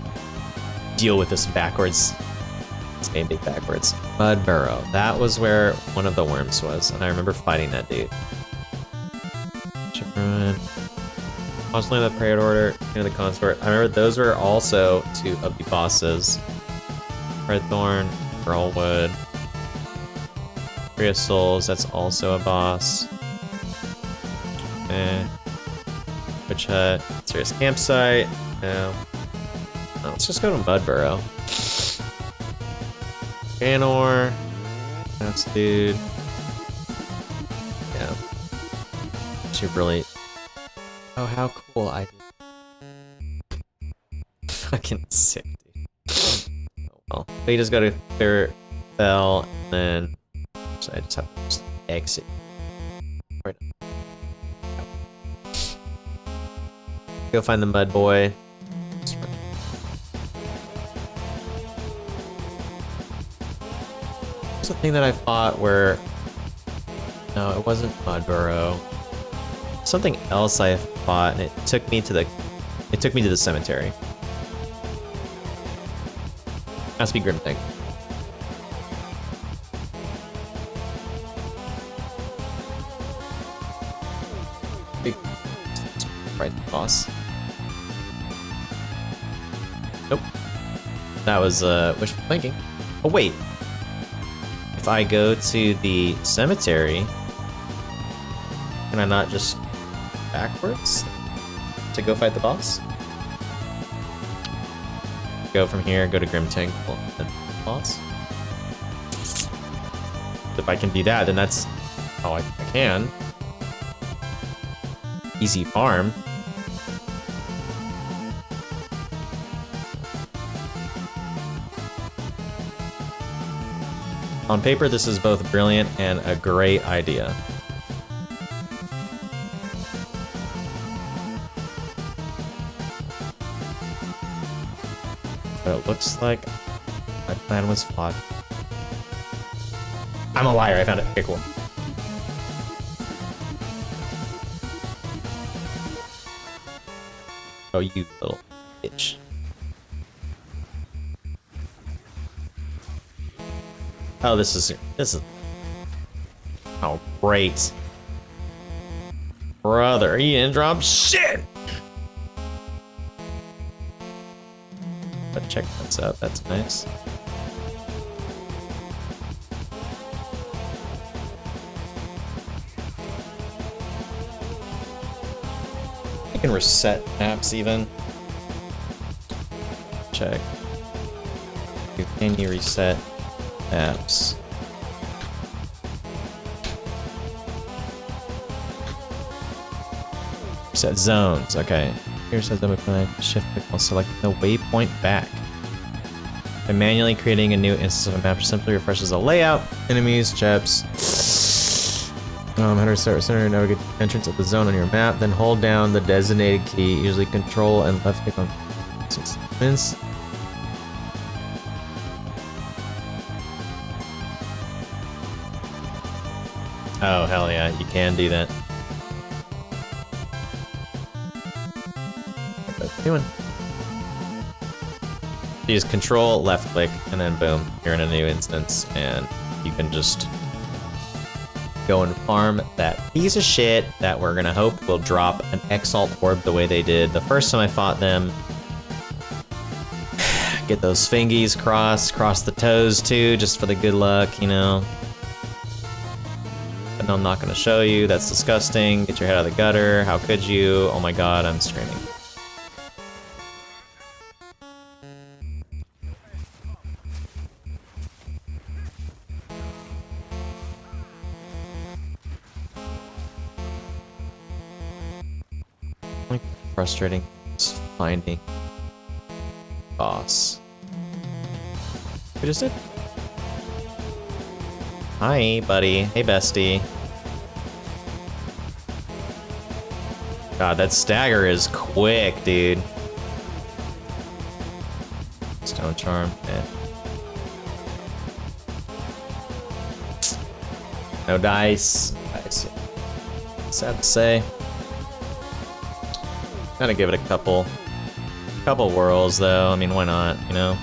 deal with this backwards. This game being backwards. Mud Burrow. That was where one of the worms was, and I remember fighting that dude. Chipruin. Constantly the Parade Order, the Consort. I remember those were also two of the bosses. Redthorn, Pearlwood. Tree of Souls, that's also a boss. Witch Hut, Serious Campsite. No. No, let's just go to Mud Burrow. Ganor. That's dude. Yeah. Too brilliant. Oh, how cool I did. Fucking sick, dude. Oh well. We just go to Farewell, and then so I just have to just exit. Right. Go find the Mud Boy. There's a thing that I fought where. No, it wasn't Mud Burrow. Something else I fought, and it took me to the cemetery. Has to be Grimthing. Right, boss. Nope. That was wishful thinking. Oh wait. If I go to the cemetery, can I not just backwards to go fight the boss? Go from here, go to Grimthing, then boss. If I can do that, then that's how I can. Easy farm. On paper, this is both brilliant and a great idea. But it looks like my plan was flawed. I'm a liar, I found it. Okay, cool. Oh, you little bitch. Oh, this is oh great. Brother, he didn't drop shit. But check this out, that's nice. I can reset maps even. Check. Can you reset maps? Reset zones. Okay. Here's how we can shift click while select the waypoint back. By manually creating a new instance of a map, simply refreshes the layout, enemies, chips. How to start center navigate entrance of the zone on your map, then hold down the designated key, usually control and left click on mince. Oh hell yeah, you can do that. What that's doing. You just control left click and then boom, you're in a new instance and you can just go and farm that piece of shit that we're gonna hope will drop an Exalt orb the way they did the first time I fought them. Get those fingies cross the toes too, just for the good luck, you know. But no, I'm not gonna show you, that's disgusting. Get your head out of the gutter, how could you? Oh my god, I'm streaming. frustrating. Just finding boss. We just did. Hi, buddy. Hey, bestie. God, that stagger is quick, dude. Stone charm. Yeah. No dice. Dice. Sad to say. Gotta give it a couple whirls, though. I mean, why not? You know.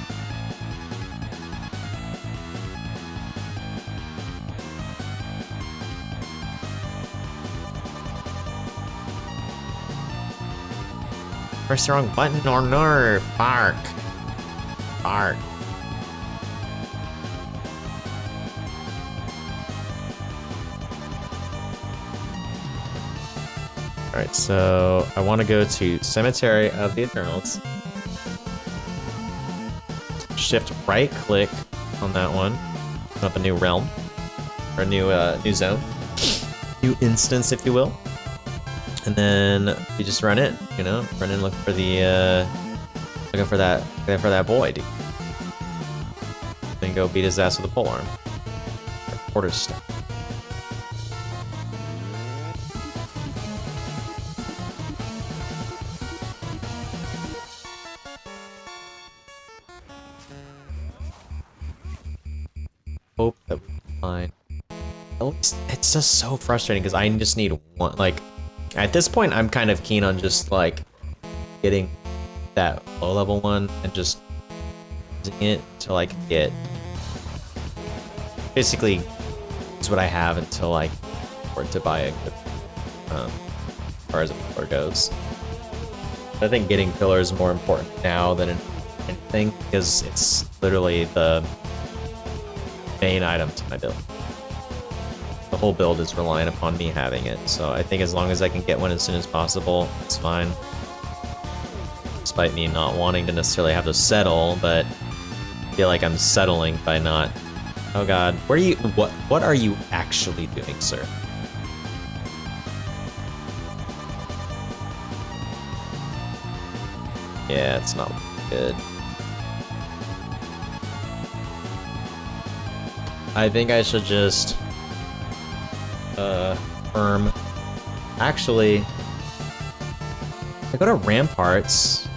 Press the wrong button or nerf. Bark. Bark. Alright, so I want to go to Cemetery of the Eternals. Shift right click on that one. Open up a new realm. Or a new zone. New instance, if you will. And then you just run in, you know? Run in, look for the looking for that boy, dude. Then go beat his ass with a polearm. Or quarterstaff. Hope that we can find. It's just so frustrating because I just need one. Like, at this point, I'm kind of keen on just like getting that low level one and just using it to like get basically is what I have until I afford to buy a good as far as a pillar goes. I think getting pillar is more important now than anything because it's literally the main item to my build. The whole build is reliant upon me having it, so I think as long as I can get one as soon as possible, it's fine. Despite me not wanting to necessarily have to settle, but I feel like I'm settling by not. Oh god, where are you? What are you actually doing, sir? Yeah, it's not good. I think I should just firm. Actually, I go to Ramparts.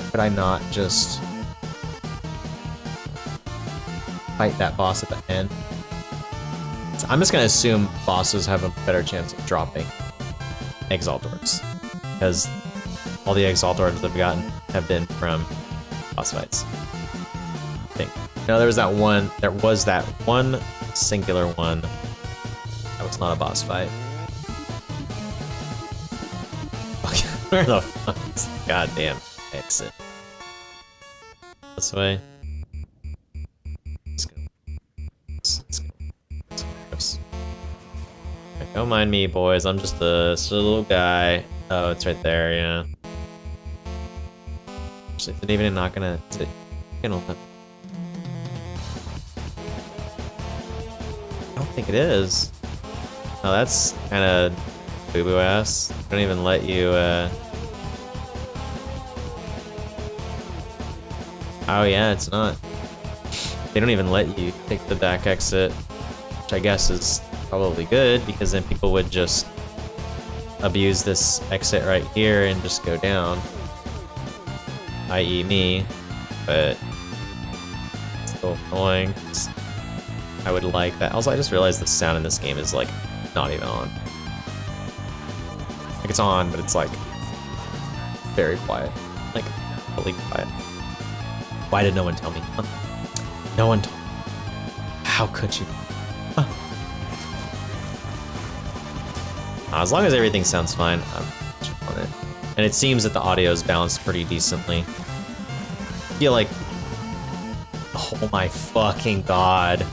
Could I not just fight that boss at the end? So I'm just gonna assume bosses have a better chance of dropping Exaltors, because all the Exaltors I've gotten have been from boss fights. I think. No, there was that one singular one that was not a boss fight. Okay, where the fuck is the goddamn exit? This way. Let's go. Let's go. Okay, don't mind me, boys. I'm just a little guy. Oh, it's right there, yeah. Actually, is it even not gonna... Is it gonna let... I don't think it is. Oh, that's kind of boo-boo ass. They don't even let you, Oh yeah, it's not. They don't even let you take the back exit, which I guess is probably good, because then people would just abuse this exit right here and just go down. I.e. me, but it's still annoying. I would like that. Also, I just realized the sound in this game is like not even on. Like it's on, but it's like very quiet. Like really quiet. Why did no one tell me? Huh? No one told me. How could you? Huh. As long as everything sounds fine, I'm on it. And it seems that the audio is balanced pretty decently. I feel like... Oh my fucking god.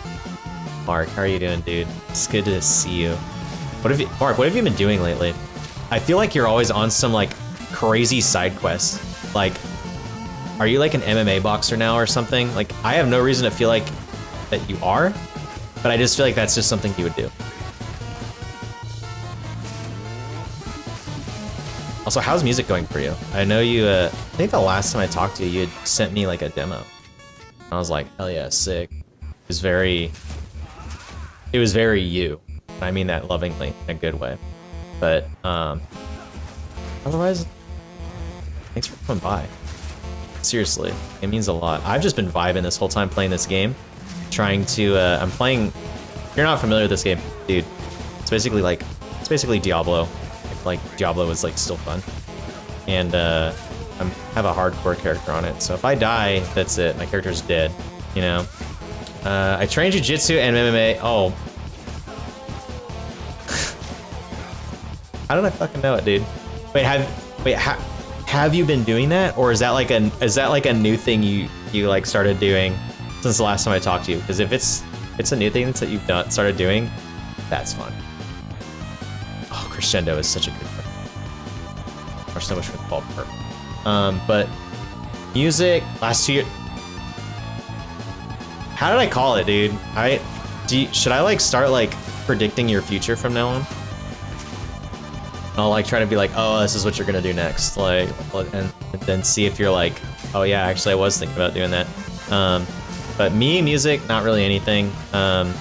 Mark, how are you doing, dude? It's good to see you. Mark, what have you been doing lately? I feel like you're always on some, like, crazy side quest. Like, are you like an MMA boxer now or something? Like, I have no reason to feel like that you are, but I just feel like that's just something you would do. Also, how's music going for you? I know you, I think the last time I talked to you, you had sent me like a demo. I was like, hell yeah, sick. It was very you. I mean that lovingly, in a good way. But, otherwise, thanks for coming by. Seriously, it means a lot. I've just been vibing this whole time playing this game. Trying to, I'm playing, if you're not familiar with this game, dude, it's basically Diablo. Like Diablo was like still fun. And, I have a hardcore character on it, so if I die, that's it. My character's dead, you know? I train Jiu-Jitsu and MMA. Oh. How did I fucking know it, dude? Wait, have you been doing that? Or is that like a new thing you like started doing since the last time I talked to you? Because if it's a new thing that you've started doing, that's fun. Oh, Crescendo is such a good one. Or so much called perfect. But music last 2 years. How did I call it, dude? Should I like start like predicting your future from now on? I'll like try to be like, oh, this is what you're gonna do next, like, and then see if you're like, oh yeah, actually I was thinking about doing that. But me, music, not really anything. I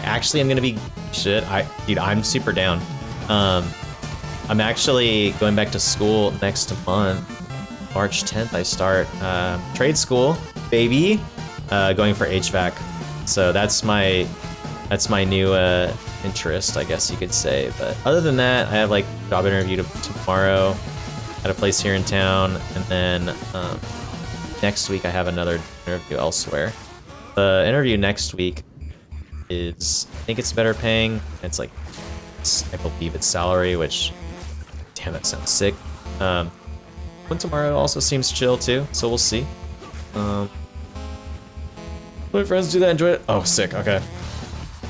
actually am gonna be dude, I'm super down. I'm actually going back to school next month. March 10th, I start trade school, baby. Going for HVAC. So that's my new interest, I guess you could say. But other than that, I have like a job interview tomorrow at a place here in town, and then next week I have another interview elsewhere. The interview next week is, I think it's better paying. It's like, I believe it's salary, which, damn, that sounds sick. One tomorrow also seems chill too, so we'll see. My friends do that, enjoy it. Oh, sick, okay.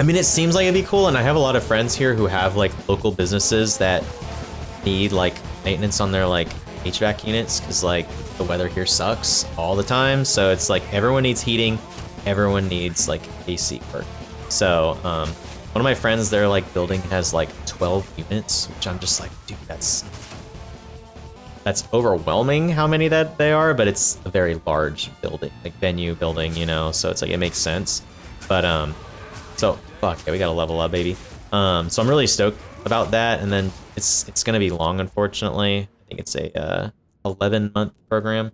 I mean, it seems like it'd be cool, and I have a lot of friends here who have like local businesses that need like maintenance on their like HVAC units, because like the weather here sucks all the time. So it's like everyone needs heating, everyone needs like AC work. So one of my friends, their like building has like 12 units, which I'm just like, dude, that's overwhelming how many that they are, but it's a very large building, like venue building, you know, so it's like, it makes sense. But so fuck yeah, we gotta level up, baby. So I'm really stoked about that, and then it's gonna be long, unfortunately. I think it's a 11-month program,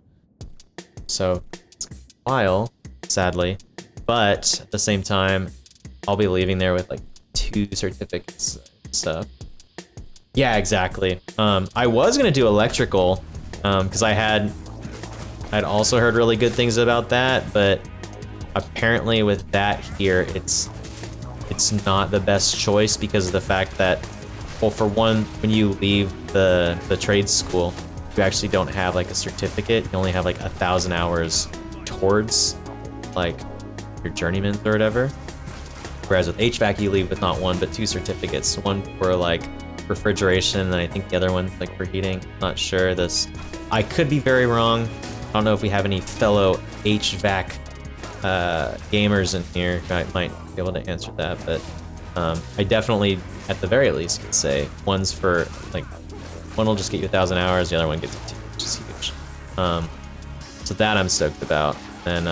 so it's a while, sadly, but at the same time I'll be leaving there with like 2 certificates and stuff. Yeah, exactly. I was gonna do electrical, because I'd also heard really good things about that, but apparently with that here, it's not the best choice because of the fact that, well, for one, when you leave the trade school, you actually don't have like a certificate. You only have like 1,000 hours towards like your journeyman or whatever. Whereas with HVAC, you leave with not 1 but 2 certificates. One for like refrigeration, and I think the other one like for heating. Not sure. I could be very wrong. I don't know if we have any fellow HVAC gamers in here who might be able to answer that, but I definitely, at the very least, could say one's for like, one will just get you 1,000 hours, the other one gets you 2, which is huge. So that I'm stoked about. And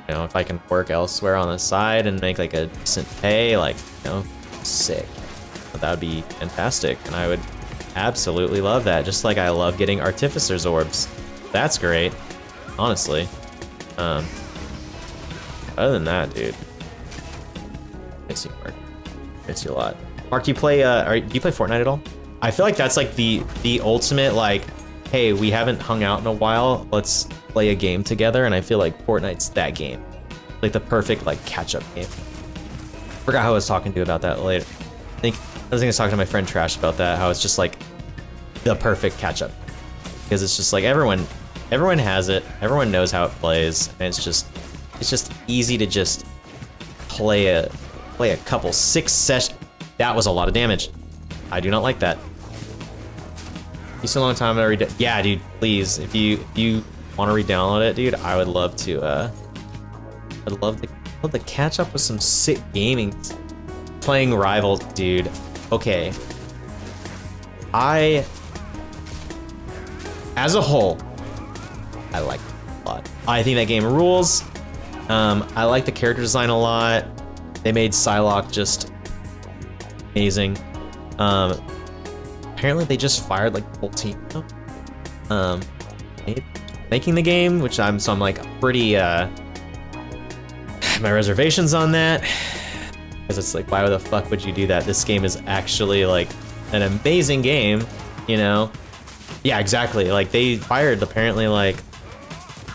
you know, if I can work elsewhere on the side and make like a decent pay, like, you know, sick. That would be fantastic, and I would absolutely love that. Just like I love getting Artificer's Orbs. That's great, honestly. Other than that, dude, miss you, Mark. Miss you a lot. Mark, do you play Fortnite at all? I feel like that's like the ultimate, like, hey, we haven't hung out in a while, let's play a game together, and I feel like Fortnite's that game. Like the perfect like catch-up game. Forgot who I was talking to about that later. I was talking to my friend Trash about that, how it's just like the perfect catch-up. Because it's just like everyone has it, everyone knows how it plays, and it's just easy to just play a couple 6 sessions. That was a lot of damage. I do not like that. You spent a long time every day. Yeah, dude, please, if you want to re-download it, dude, I would love to. I'd love to catch up with some sick gaming. Playing Rival, dude. Okay. As a whole, I like it a lot. I think that game rules. I like the character design a lot. They made Psylocke just amazing. Apparently they just fired like the whole team. Making the game, which I'm like pretty my reservations on that, because it's like, why the fuck would you do that? This game is actually like an amazing game, you know? Yeah, exactly. Like they fired apparently like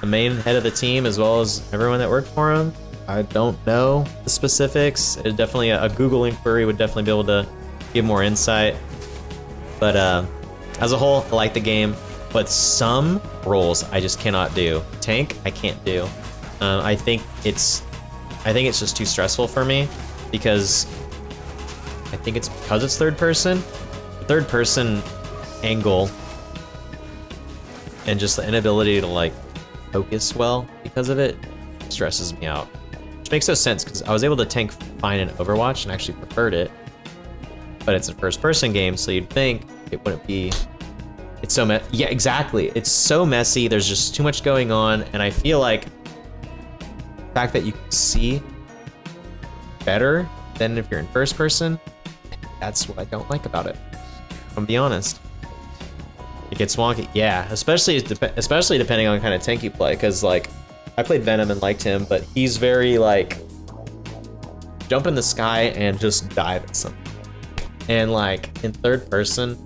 the main head of the team as well as everyone that worked for him. I don't know the specifics. It definitely a Google inquiry would definitely be able to give more insight. But as a whole, I like the game. But some roles I just cannot do. Tank, I can't do. I think it's just too stressful for me because I think it's because it's third person. Third person angle and just the inability to like focus well because of it stresses me out. Which makes no sense because I was able to tank fine in Overwatch and actually preferred it. But it's a first person game, so you'd think it wouldn't be. It's so yeah, exactly. It's so messy. There's just too much going on, and I feel like the fact that you can see better than if you're in first person, that's what I don't like about it. I'm gonna be honest. It gets wonky, yeah. Especially depending on kind of tank you play, because like I played Venom and liked him, but he's very like jump in the sky and just dive at something. And like in third person,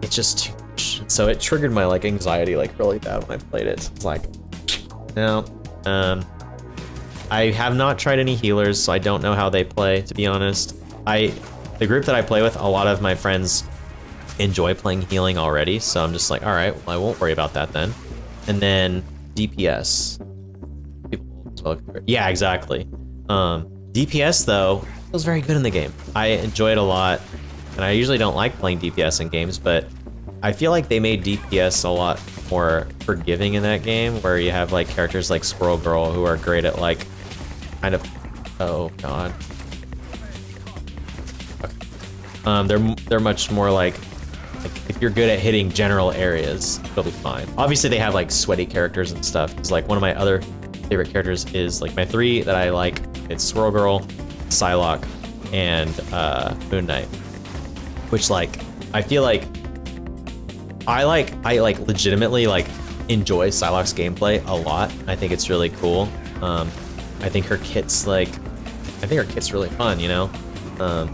it's just too much. So it triggered my like anxiety like really bad when I played it. So it's like, no. I have not tried any healers, so I don't know how they play, to be honest. The group that I play with, a lot of my friends enjoy playing healing already, so I'm just like, all right, well, I won't worry about that then. And then DPS. Yeah, exactly. DPS though feels very good in the game. I enjoy it a lot, and I usually don't like playing DPS in games, but I feel like they made DPS a lot more forgiving in that game, where you have like characters like Squirrel Girl who are great at like kind of, oh god. Okay. They're much more like if you're good at hitting general areas, you'll be fine. Obviously they have like sweaty characters and stuff. It's like one of my other favorite characters is like my three that I like. It's Squirrel Girl, Psylocke, and Moon Knight. Which like I feel like I legitimately like enjoy Psylocke's gameplay a lot. I think it's really cool. I think her kit's really fun, you know? I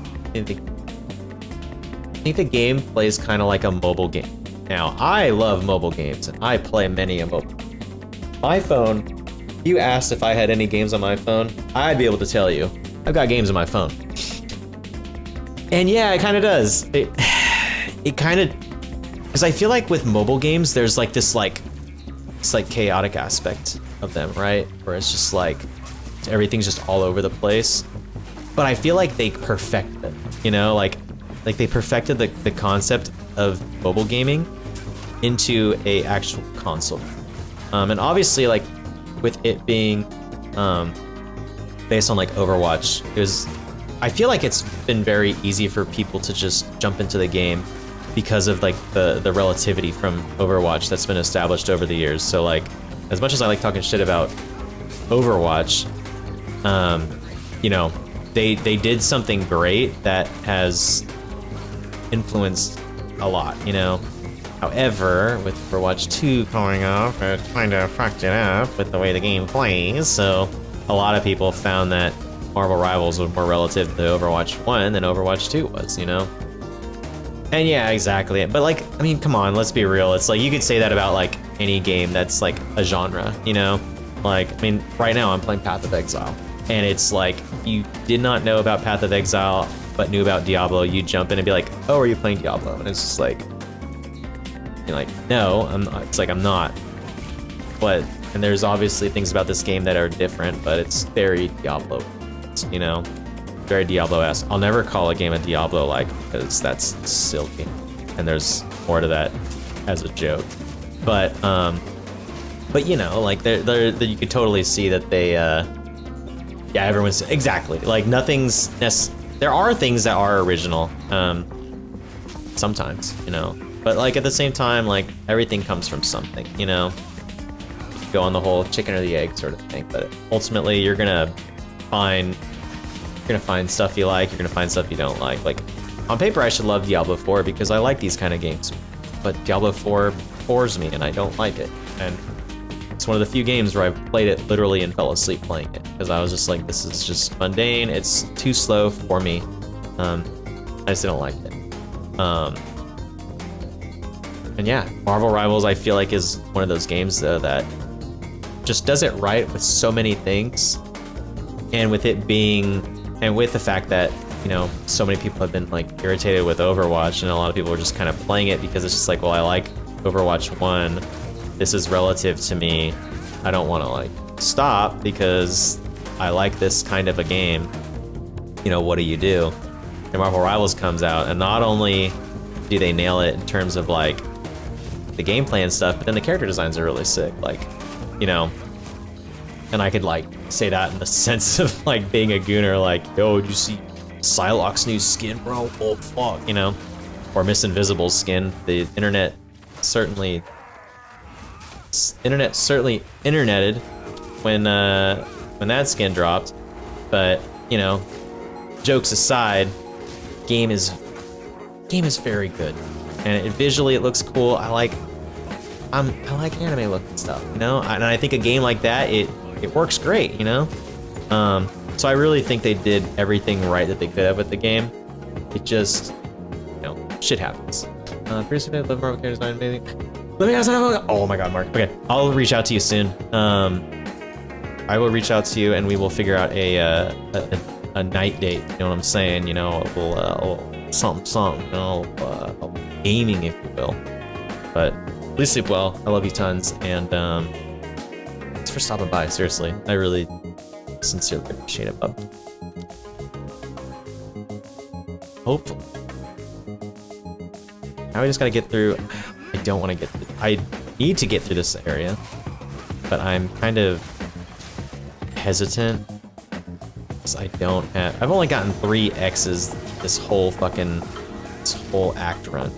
think the game plays kind of like a mobile game. Now, I love mobile games, and I play many a mobile. My phone, if you asked if I had any games on my phone, I'd be able to tell you. I've got games on my phone. And yeah, it kind of does. It kind of, because I feel like with mobile games, there's like this like chaotic aspect of them, right? Where it's just like, everything's just all over the place. But I feel like they perfected it, you know? Like they perfected the concept of mobile gaming into a actual console. And obviously like with it being based on like Overwatch, I feel like it's been very easy for people to just jump into the game because of like the relativity from Overwatch that's been established over the years. So like, as much as I like talking shit about Overwatch, you know, they did something great that has influenced a lot, you know. However, with Overwatch 2 coming up, it kind of fucked it up with the way the game plays. So a lot of people found that Marvel Rivals was more relative to Overwatch 1 than Overwatch 2 was, you know? And yeah, exactly. But like, I mean, come on, let's be real. It's like, you could say that about like any game that's like a genre, you know? Like, I mean, right now I'm playing Path of Exile. And it's like, you did not know about Path of Exile, but knew about Diablo, you jump in and be like, oh, are you playing Diablo? And it's just like, you're like, no, I'm not. It's like, I'm not. But, and there's obviously things about this game that are different, but it's very Diablo, you know? Very Diablo-esque. I'll never call a game a Diablo-like, because that's silly. And there's more to that as a joke. But you know, like, you could totally see that they, yeah, everyone's, exactly. Like, nothing's, there are things that are original. sometimes, you know. But like at the same time, like everything comes from something, you know. You go on the whole chicken or the egg sort of thing, but ultimately you're gonna find stuff you like, you're gonna find stuff you don't like. Like on paper, I should love Diablo 4 because I like these kind of games, but Diablo 4 bores me and I don't like it. And it's one of the few games where I've played it literally and fell asleep playing it because I was just like, this is just mundane. It's too slow for me. I just didn't like it. And yeah, Marvel Rivals I feel like is one of those games though that just does it right with so many things, and with it being, and with the fact that, you know, so many people have been like irritated with Overwatch, and a lot of people are just kind of playing it because it's just like, well, I like Overwatch 1. This is relative to me. I don't want to like stop because I like this kind of a game. You know, what do you do? And Marvel Rivals comes out, and not only do they nail it in terms of like the gameplay and stuff, but then the character designs are really sick. Like, you know, and I could like say that in the sense of like being a gooner, like, yo, did you see Psylocke's new skin, bro? Oh fuck, you know, or Miss Invisible's skin. The internet certainly interneted when that skin dropped. But you know, jokes aside, game is very good, and visually it looks cool. I like anime looking stuff, you know, and I think a game like that, it works great, you know. So I really think they did everything right that they could have with the game. It just, you know, shit happens. Previously, love Marvel characters, not amazing. Let me ask. Oh my God, Mark. Okay, I'll reach out to you soon. I will reach out to you, and we will figure out a night date. You know what I'm saying? You know, we'll something. You know, gaming, if you will. But please sleep well. I love you tons, and thanks for stopping by. Seriously, I really sincerely appreciate it, bub. Hopefully. Now we just gotta get through. I don't want to get through. I need to get through this area, but I'm kind of hesitant because I don't have. I've only gotten 3 X's this whole act run,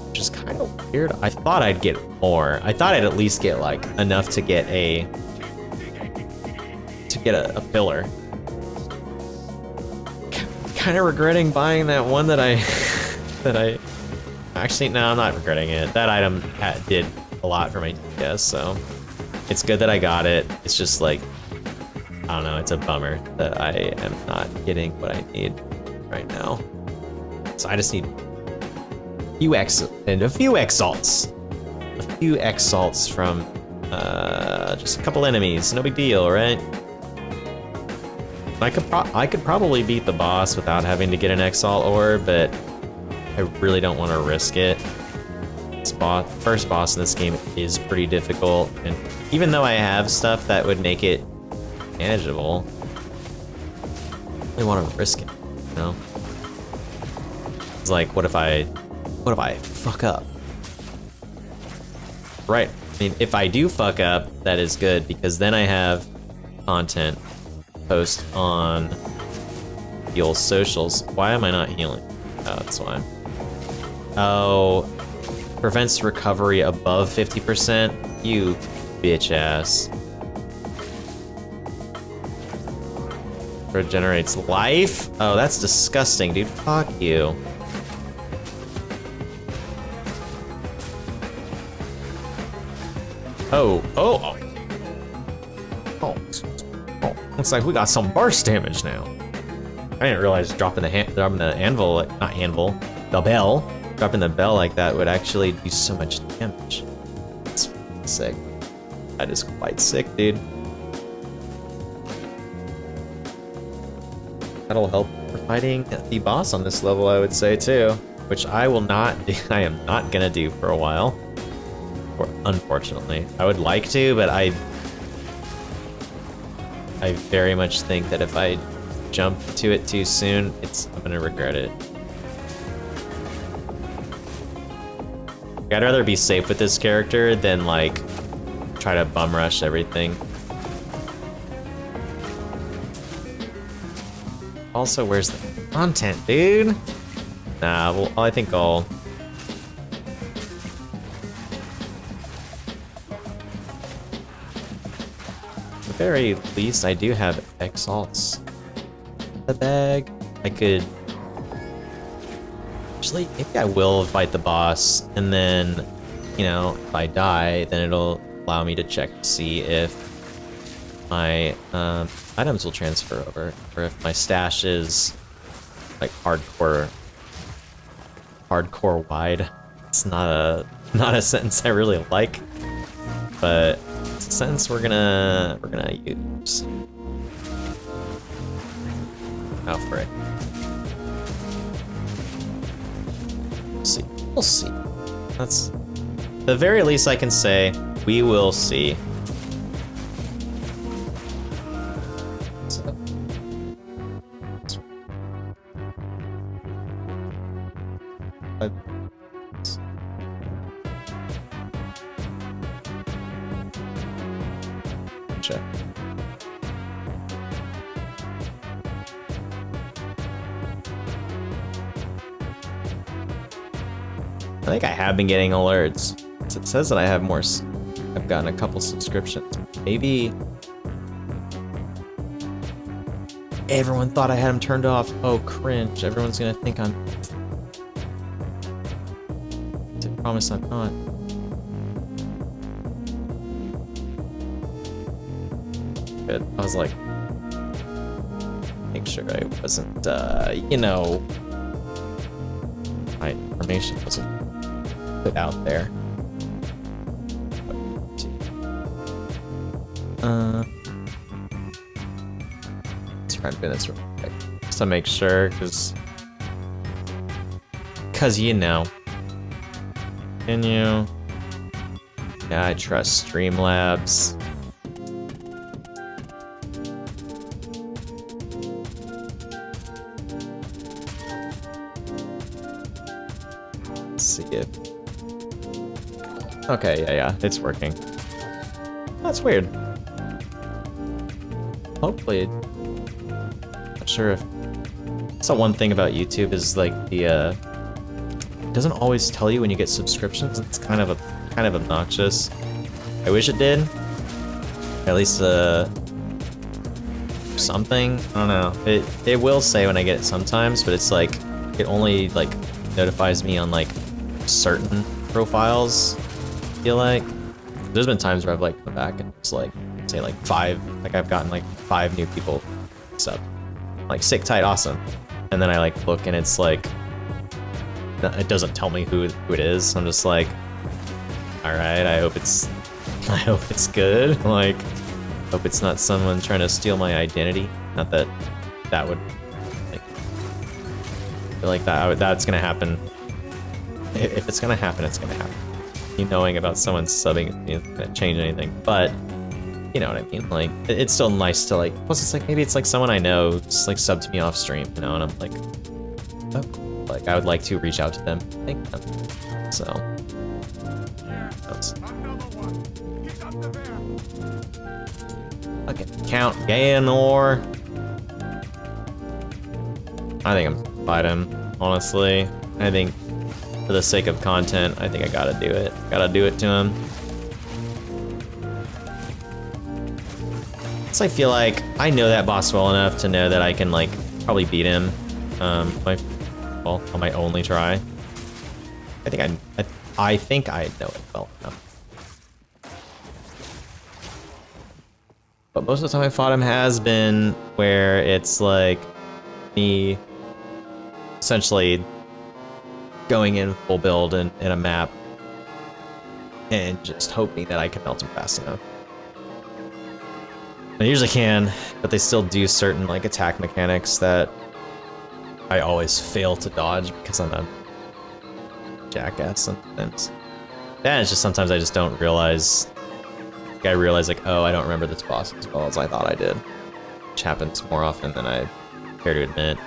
which is kind of weird. I thought I'd get more. I thought I'd at least get like enough to get a pillar. Kind of regretting buying that one that I actually, no, I'm not regretting it. That item did a lot for my DPS, so it's good that I got it. It's just like, I don't know, it's a bummer that I am not getting what I need right now. So I just need a few exalts from just a couple enemies. No big deal, right? I could probably beat the boss without having to get an Exalt orb, but I really don't want to risk it. This first boss in this game is pretty difficult, and even though I have stuff that would make it manageable, I really want to risk it, you know? It's like, what if I fuck up? Right, I mean, if I do fuck up, that is good, because then I have content post on the old socials. Why am I not healing? Oh, that's why. Oh, prevents recovery above 50%? You bitch ass. Regenerates life? Oh, that's disgusting, dude. Fuck you. Oh. Looks like we got some burst damage now. I didn't realize dropping the anvil, not anvil, the bell. Dropping the bell like that would actually do so much damage. It's sick. That is quite sick, dude. That'll help for fighting the boss on this level, I would say, too. Which I will not do. I am not gonna do for a while. Unfortunately. I would like to, but I very much think that if I jump to it too soon, I'm gonna regret it. I'd rather be safe with this character than like try to bum rush everything. Also, where's the content, dude? Nah, well, I think I'll... At the very least, I do have Exiles. The bag. I could... Actually, maybe I will fight the boss, and then, you know, if I die, then it'll allow me to check to see if my items will transfer over, or if my stash is like hardcore wide. It's not a sentence I really like, but it's a sentence we're gonna use. Oh frick. We'll see. That's the very least I can say. We will see. Check. I think I have been getting alerts. It says that I have more. I've gotten a couple subscriptions. Maybe everyone thought I had them turned off. Oh, cringe. Everyone's gonna think I'm... I promise I'm not. Good. I was like... Make sure I wasn't, you know... My information wasn't put out there. Let's try to do this real quick. Just to make sure, cause you know. Can you? Yeah, I trust Streamlabs. Let's see if... Okay, yeah, it's working. That's weird. Hopefully, not sure if... So one thing about YouTube is like the it doesn't always tell you when you get subscriptions. It's kind of obnoxious. I wish it did. At least something. I don't know. It will say when I get it sometimes, but it's like it only like notifies me on like certain profiles. I feel like there's been times where I've like come back and it's like say like 5, like I've gotten like 5 new people sub, like sick, tight, awesome, and then I like look and it's like it doesn't tell me who it is. I'm just like, all right, I hope it's good. Like, hope it's not someone trying to steal my identity. Not that that would like feel like that's gonna happen. If it's gonna happen, it's gonna happen. You knowing about someone subbing isn't gonna change anything, but you know what I mean. Like, it's still nice to like. Plus, it's like maybe it's like someone I know just like subbed to me off stream, you know, and I'm like, oh, like I would like to reach out to them, thank them. So, okay, Count Gaenor. I think I'm gonna fight him. Honestly, I think for the sake of content, I think I gotta do it. Gotta do it to him. So I feel like I know that boss well enough to know that I can like probably beat him. On my only try. I think I know it well enough. But most of the time I fought him has been where it's like me essentially going in full build in a map and just hoping that I can melt him fast enough. I usually can, but they still do certain like attack mechanics that I always fail to dodge because I'm a jackass sometimes. Yeah, it's just sometimes I just don't realize. Like, I realize like, oh, I don't remember this boss as well as I thought I did. Which happens more often than I care to admit.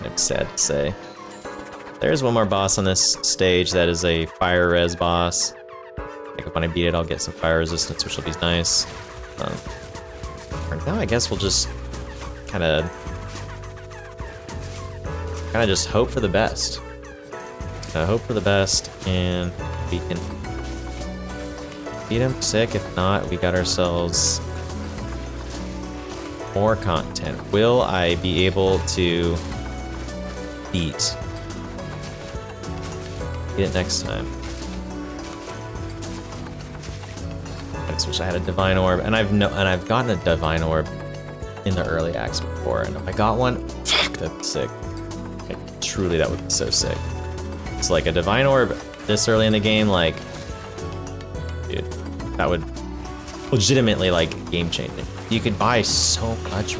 I'm sad to say. There's one more boss on this stage that is a fire res boss. Like when I beat it, I'll get some fire resistance, which will be nice. For now, I guess we'll just kind of just hope for the best. Hope for the best, and we can beat him. Sick. If not, we got ourselves more content. Will I be able to beat it next time? I just wish I had a divine orb, and I've gotten a divine orb in the early acts before, and if I got one, fuck, that'd be sick. Like, truly, that would be so sick. It's like a divine orb this early in the game, like, dude, that would legitimately, like, game changing. You could buy so much.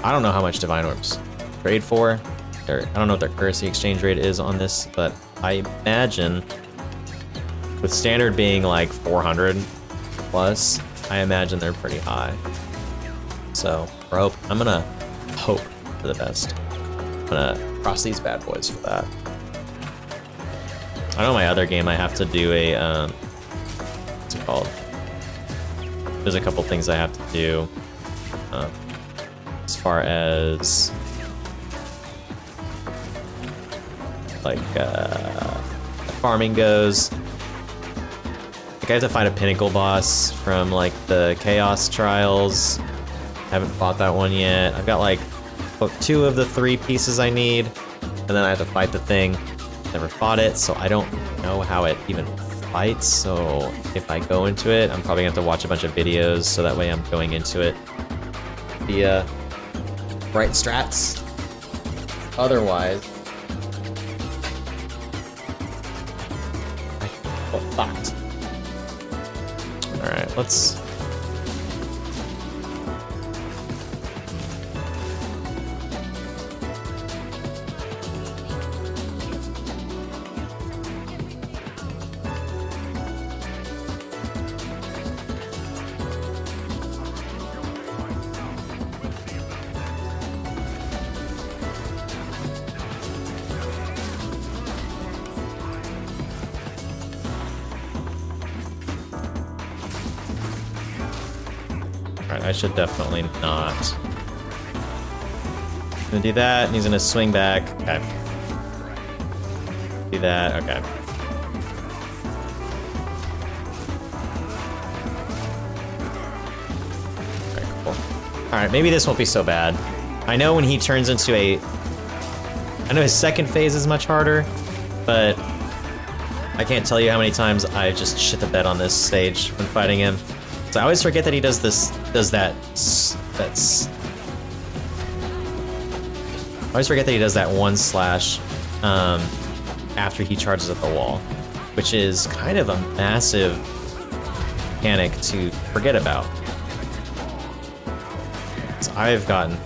I don't know how much divine orbs trade for. I don't know what their currency exchange rate is on this, but I imagine with standard being like 400 plus, I imagine they're pretty high. So I'm gonna hope for the best. I'm gonna cross these bad boys for that. I know my other game I have to do a what's it called? There's a couple things I have to do as far as like farming goes. Like I have to find a pinnacle boss from like the Chaos Trials. Haven't fought that one yet. I've got like 2 of the 3 pieces I need, and then I have to fight the thing. Never fought it, so I don't know how it even fights. So if I go into it, I'm probably gonna have to watch a bunch of videos, so that way I'm going into it via right strats. Otherwise, I feel fucked. All right, let's. I should definitely not. Gonna do that, and he's gonna swing back. Okay. Do that, okay. Alright, cool. Alright, maybe this won't be so bad. I know when he turns into a... I know his second phase is much harder, but I can't tell you how many times I just shit the bed on this stage when fighting him. So I always forget that he does that. I always forget that he does that 1 slash after he charges at the wall, which is kind of a massive mechanic to forget about. So I've gotten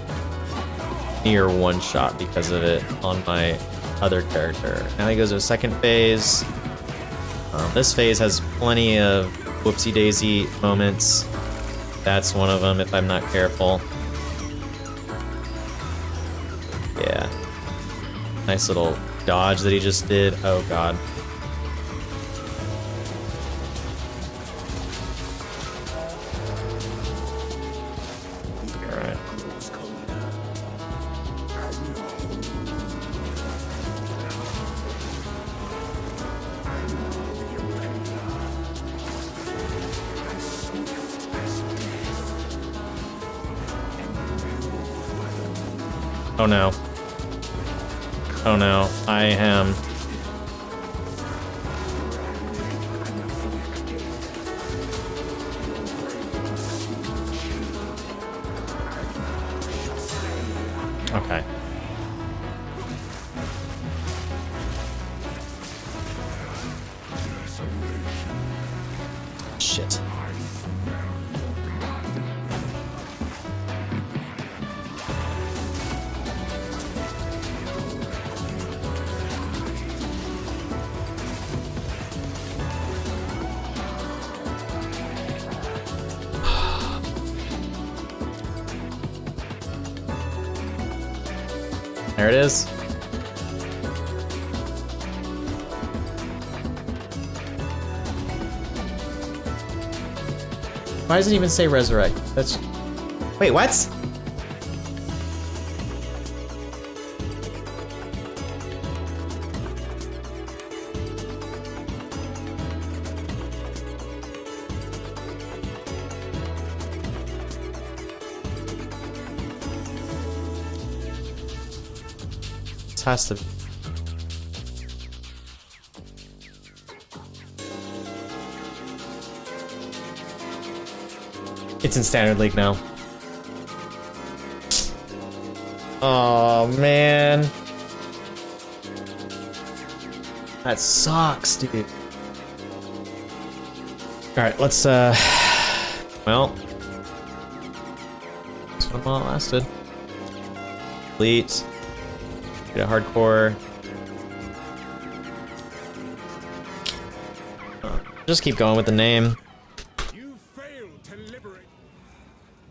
near 1 shot because of it on my other character. Now he goes to a second phase. This phase has plenty of whoopsie daisy moments. That's one of them if I'm not careful. Yeah. Nice little dodge that he just did. Oh god. Alright. Oh no. Oh no, I am... Okay. Shit. There it is. Why does it even say resurrect? That's... Wait, what? has to. It's in Standard League now. Oh man. That sucks, dude. Alright, let's well. This one while it lasted. Elite. Get a hardcore. Just keep going with the name. You failed to liberate.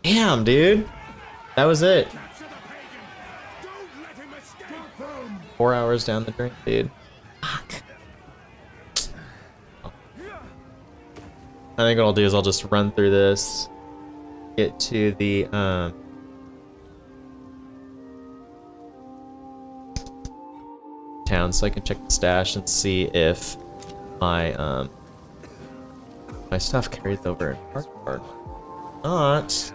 Damn, dude. That was it. Capture the pagan. Don't let him escape. 4 hours down the drain, dude. Fuck. I think what I'll do is I'll just run through this. Get to the town so I can check the stash and see if my my stuff carries over in hardcore. Not.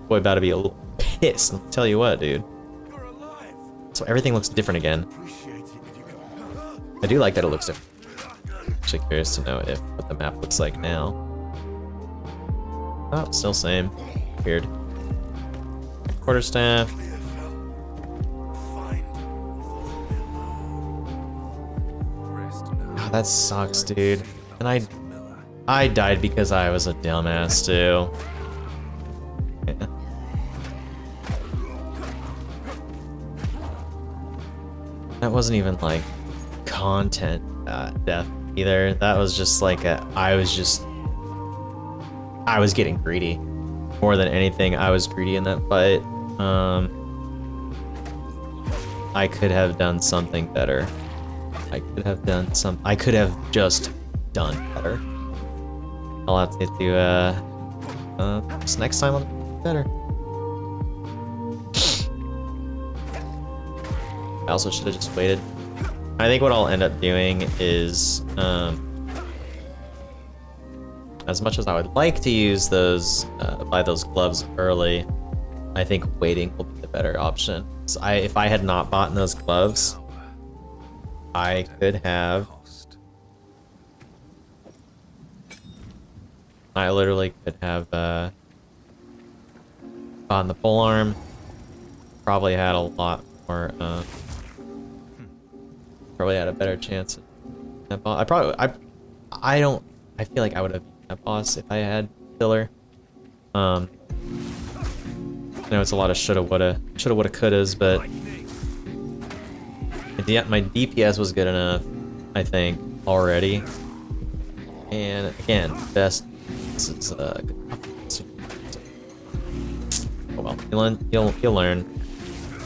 Boy, about to be a little pissed. I'll tell you what, dude. So everything looks different again. I do like that it looks different. Actually curious to know if what the map looks like now. Oh, still same. Weird. Quarterstaff. Oh, that sucks, dude. And I died because I was a dumbass too. Yeah. That wasn't even like content death either. That was just like I was getting greedy. More than anything, I was greedy in that fight. I could have done something better. I could have just done better. I'll have to do this next time I'll do better. I also should have just waited. I think what I'll end up doing is, as much as I would like to use those, buy those gloves early, I think waiting will be the better option. So if I had not bought those gloves, I could have. I literally could have gotten the pole arm. Probably had a lot more. Probably had a better chance. At boss. I feel like I would have beaten that boss if I had filler. I know it's a lot of shoulda, woulda, couldas, but my DPS was good enough, I think, already. And again, best. This is oh well, you'll learn.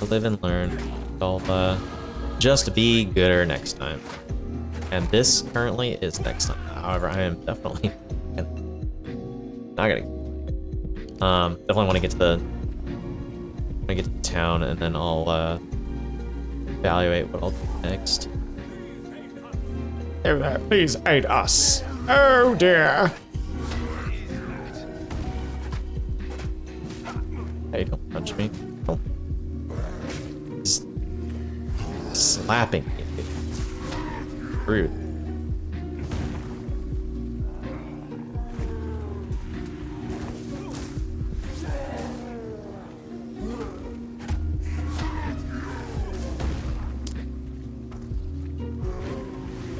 You'll live and learn. I'll just be gooder next time. And this currently is next time. However, I am definitely not gonna. Definitely want to get to the. Town, and then I'll evaluate what I'll do next. Please aid us. Oh dear. Hey, don't punch me. Oh. He's slapping me. Rude.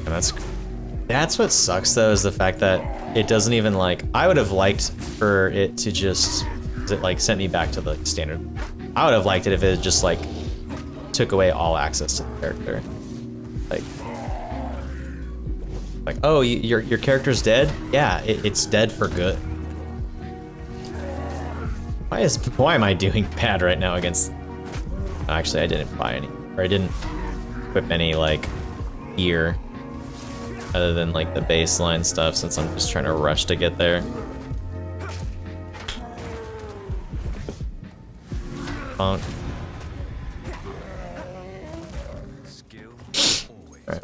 And that's what sucks though, is the fact that it doesn't even like. I would have liked for it to just. It like sent me back to the standard. I would have liked it if it just like took away all access to the character. Like oh, your character's dead? Yeah, it's dead for good. Why am I doing bad right now against? Actually, I didn't buy any, or I didn't equip any like gear other than like the baseline stuff, since I'm just trying to rush to get there. Alright,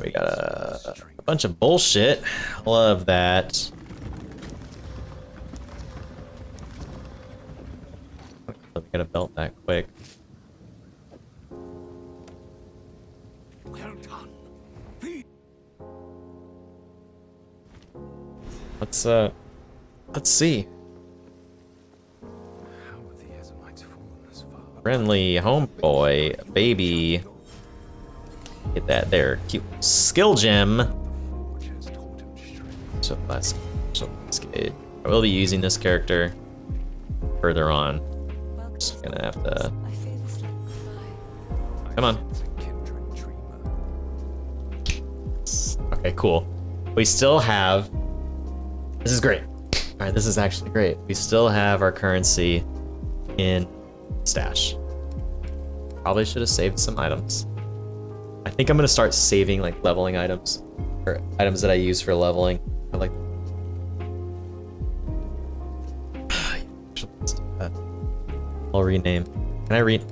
we got a bunch of bullshit. Love that. Let me get a belt that quick. Let's see. How have the Exiles fallen this far? Friendly homeboy, baby. Get that there, cute skill gem. Which has taught him strength. So let's get. I will be using this character further on. Just gonna have to. Come on. It's a kindred dreamer. Okay, cool. We still have. This is great. All right, this is actually great. We still have our currency in stash. Probably should have saved some items. I think I'm gonna start saving like leveling items, or items that I use for leveling. I like. Let's do that. I'll rename. Can I read?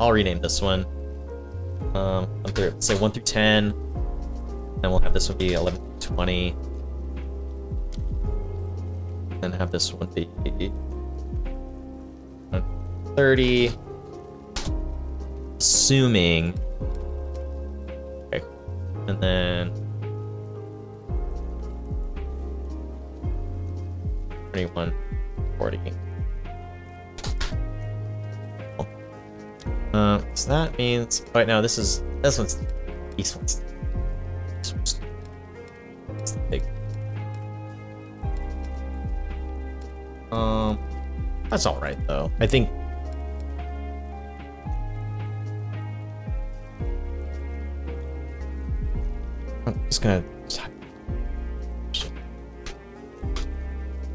I'll rename this one. Let's say 1 through 10. Then we'll have this one be 11 through 20. Then have this one be 30. Assuming. Okay. And then 21, 40. So that means right now this one's these ones. It's the big. That's all right though. I think. I'm just gonna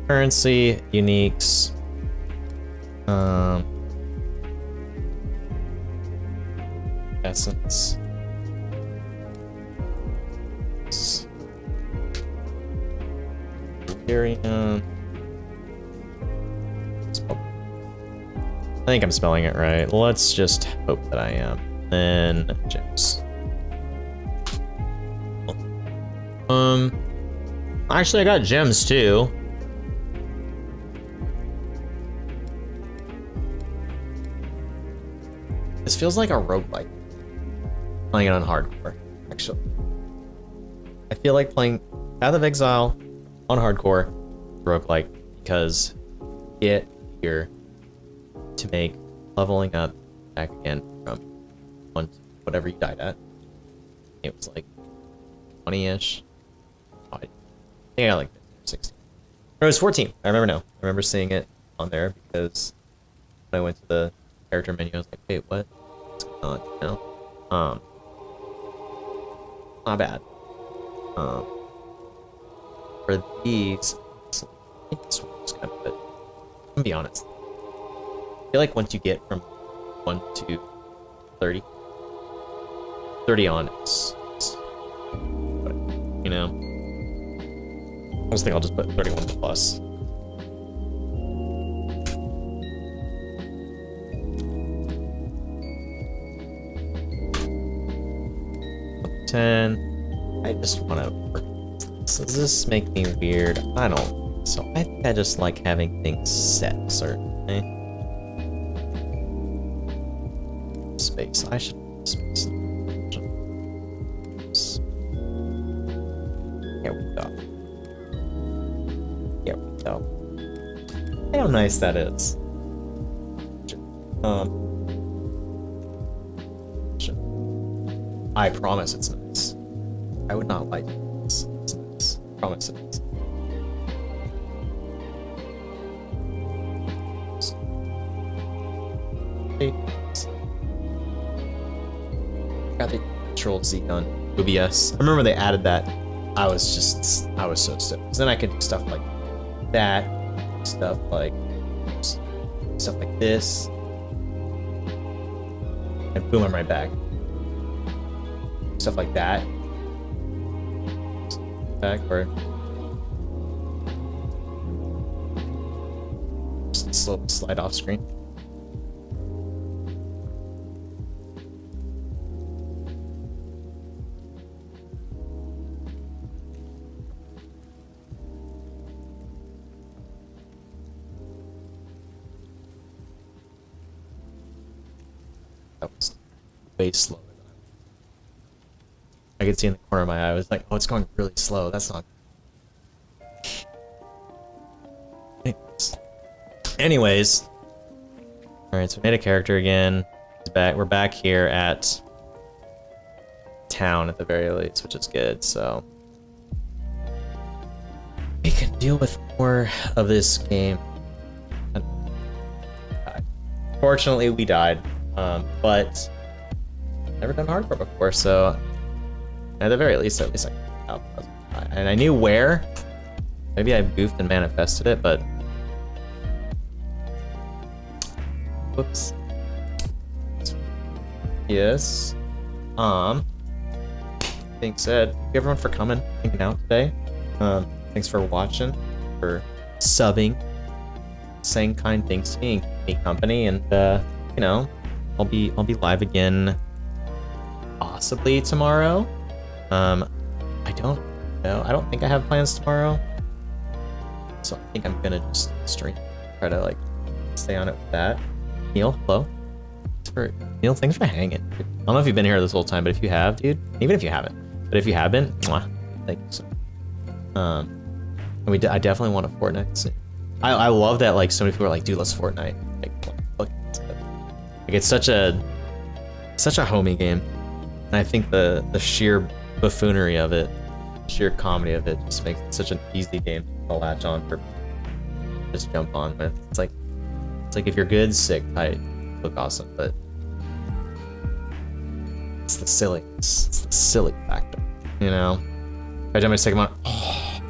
currency uniques. Essence. Ethereum. I think I'm spelling it right. Let's just hope that I am. Then gems. Actually I got gems too. This feels like a roguelike. Playing it on hardcore, actually. I feel like playing Path of Exile on hardcore roguelike because it here to make leveling up back again from one to whatever you died at. It was like 20-ish. I think I got like 16. No, it was 14. I remember now. I remember seeing it on there because when I went to the character menu, I was like, wait, what? What's going on? You know? Not bad. For these, I think this one's kind of good. I'm gonna be honest. I feel like once you get from 1 to 30, 30 on is you know. I just think I'll just put 31 plus. I just want to work. Does this make me weird? I don't. So I think I just like having things set certainly. Space. I should space. Here we go. Here we go. Look how nice that is. I promise it's nice. I would not like this. It's nice. I promise it is. Got the controlled Z gun. OBS. I remember when they added that. I was so stoked. Because then I could do stuff like that. Stuff like this. And boom, I'm right back. Stuff like that. Back or just slow slide off screen. That was way slower. I could see in the corner of my eye. I was like, oh, it's going really slow. That's not. Anyways. Alright, so we made a character again. He's back. We're back here at town at the very least, which is good, so we can deal with more of this game. Fortunately, we died, but never done hardcore before, so at the very least, I and I knew where. Maybe I goofed and manifested it, but whoops. Yes. Being said, thank you everyone for coming, hanging out today. Thanks for watching, for subbing, saying kind things to me, and keeping me company, and you know, I'll be live again possibly tomorrow. I don't know. I don't think I have plans tomorrow, so I think I'm gonna just stream, try to like stay on it with that. Neil, hello. Neil, thanks for hanging. I don't know if you've been here this whole time, but if you have, dude, even if you haven't, but if you have been, mwah, thank you so much. And I definitely want a Fortnite soon. I love that like so many people are like, dude, let's Fortnite. Like it's such a homey game, and I think the sheer buffoonery of it, sheer comedy of it, just makes it such an easy game to latch on for just jump on with. It's like if you're good, sick, tight, look awesome, but it's the silly factor, you know. Every time I take them on, oh,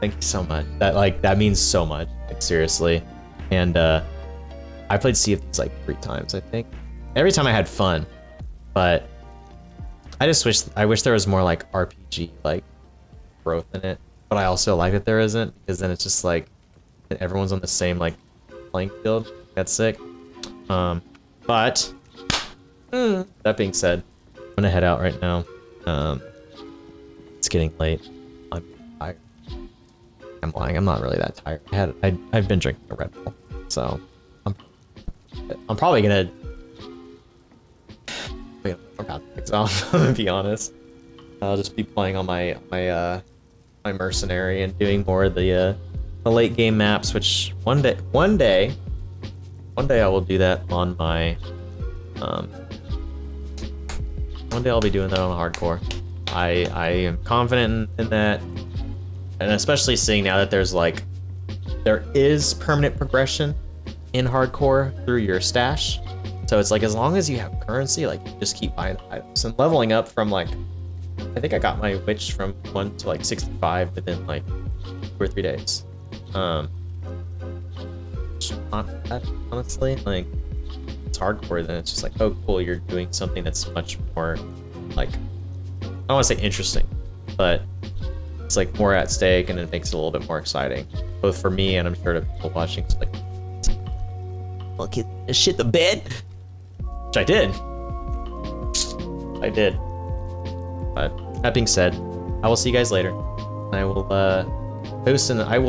thank you so much. That means so much, like seriously. And I played Sea of Thieves like 3 times, I think. Every time I had fun, but I wish there was more like RPG like growth in it. But I also like that there isn't, because then it's just like everyone's on the same like playing field. That's sick. But that being said, I'm gonna head out right now. It's getting late. I'm tired. I'm lying. I'm not really that tired. I've been drinking a Red Bull, so I'm probably gonna about things off. To be honest, I'll just be playing on my mercenary and doing more of the late game maps. Which one day I will do that on my one day I'll be doing that on hardcore. I am confident in that, and especially seeing now that there is permanent progression in hardcore through your stash. So it's like, as long as you have currency, like, you just keep buying items and leveling up from like, I think I got my witch from 1 to like 65 within like 2 or 3 days. Not that, honestly, like, it's hardcore, then it's just like, oh cool, you're doing something that's much more like, I don't want to say interesting, but it's like more at stake, and it makes it a little bit more exciting, both for me and I'm sure to people watching. It's like, look at shit the bed, which I did. But that being said, I will see you guys later. I will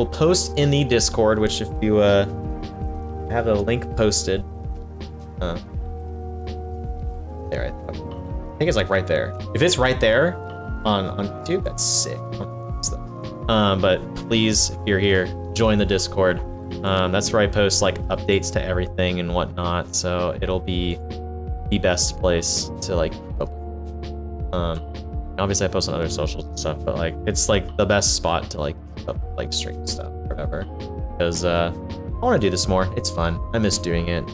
post in the Discord, which if you have a link posted, there, I think it's like right there. If it's right there on YouTube, that's sick. But please, if you're here, join the Discord. That's where I post like updates to everything and whatnot, so it'll be the best place to like keep up. Obviously I post on other socials and stuff, but like it's like the best spot to like keep up like stream stuff or whatever, because I want to do this more. It's fun. I miss doing it.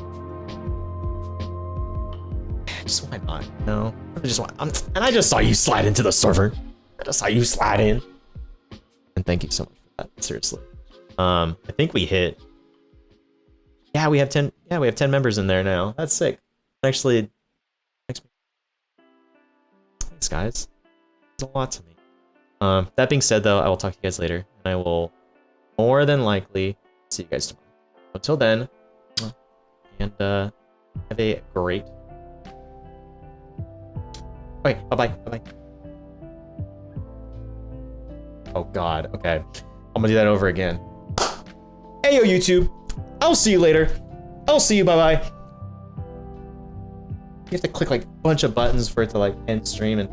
Just why not? No, and I just saw you slide into the server. I just saw you slide in, and thank you so much for that. Seriously. I think we hit. Yeah, we have 10. Yeah, we have 10 members in there now. That's sick. Actually, thanks guys. It's a lot to me. That being said, though, I will talk to you guys later, and I will more than likely see you guys tomorrow. Until then, and have a great. Wait, bye-bye. Oh god, okay. I'm gonna do that over again. Hey yo, YouTube. I'll see you later. I'll see you, bye-bye. You have to click like a bunch of buttons for it to like end stream, and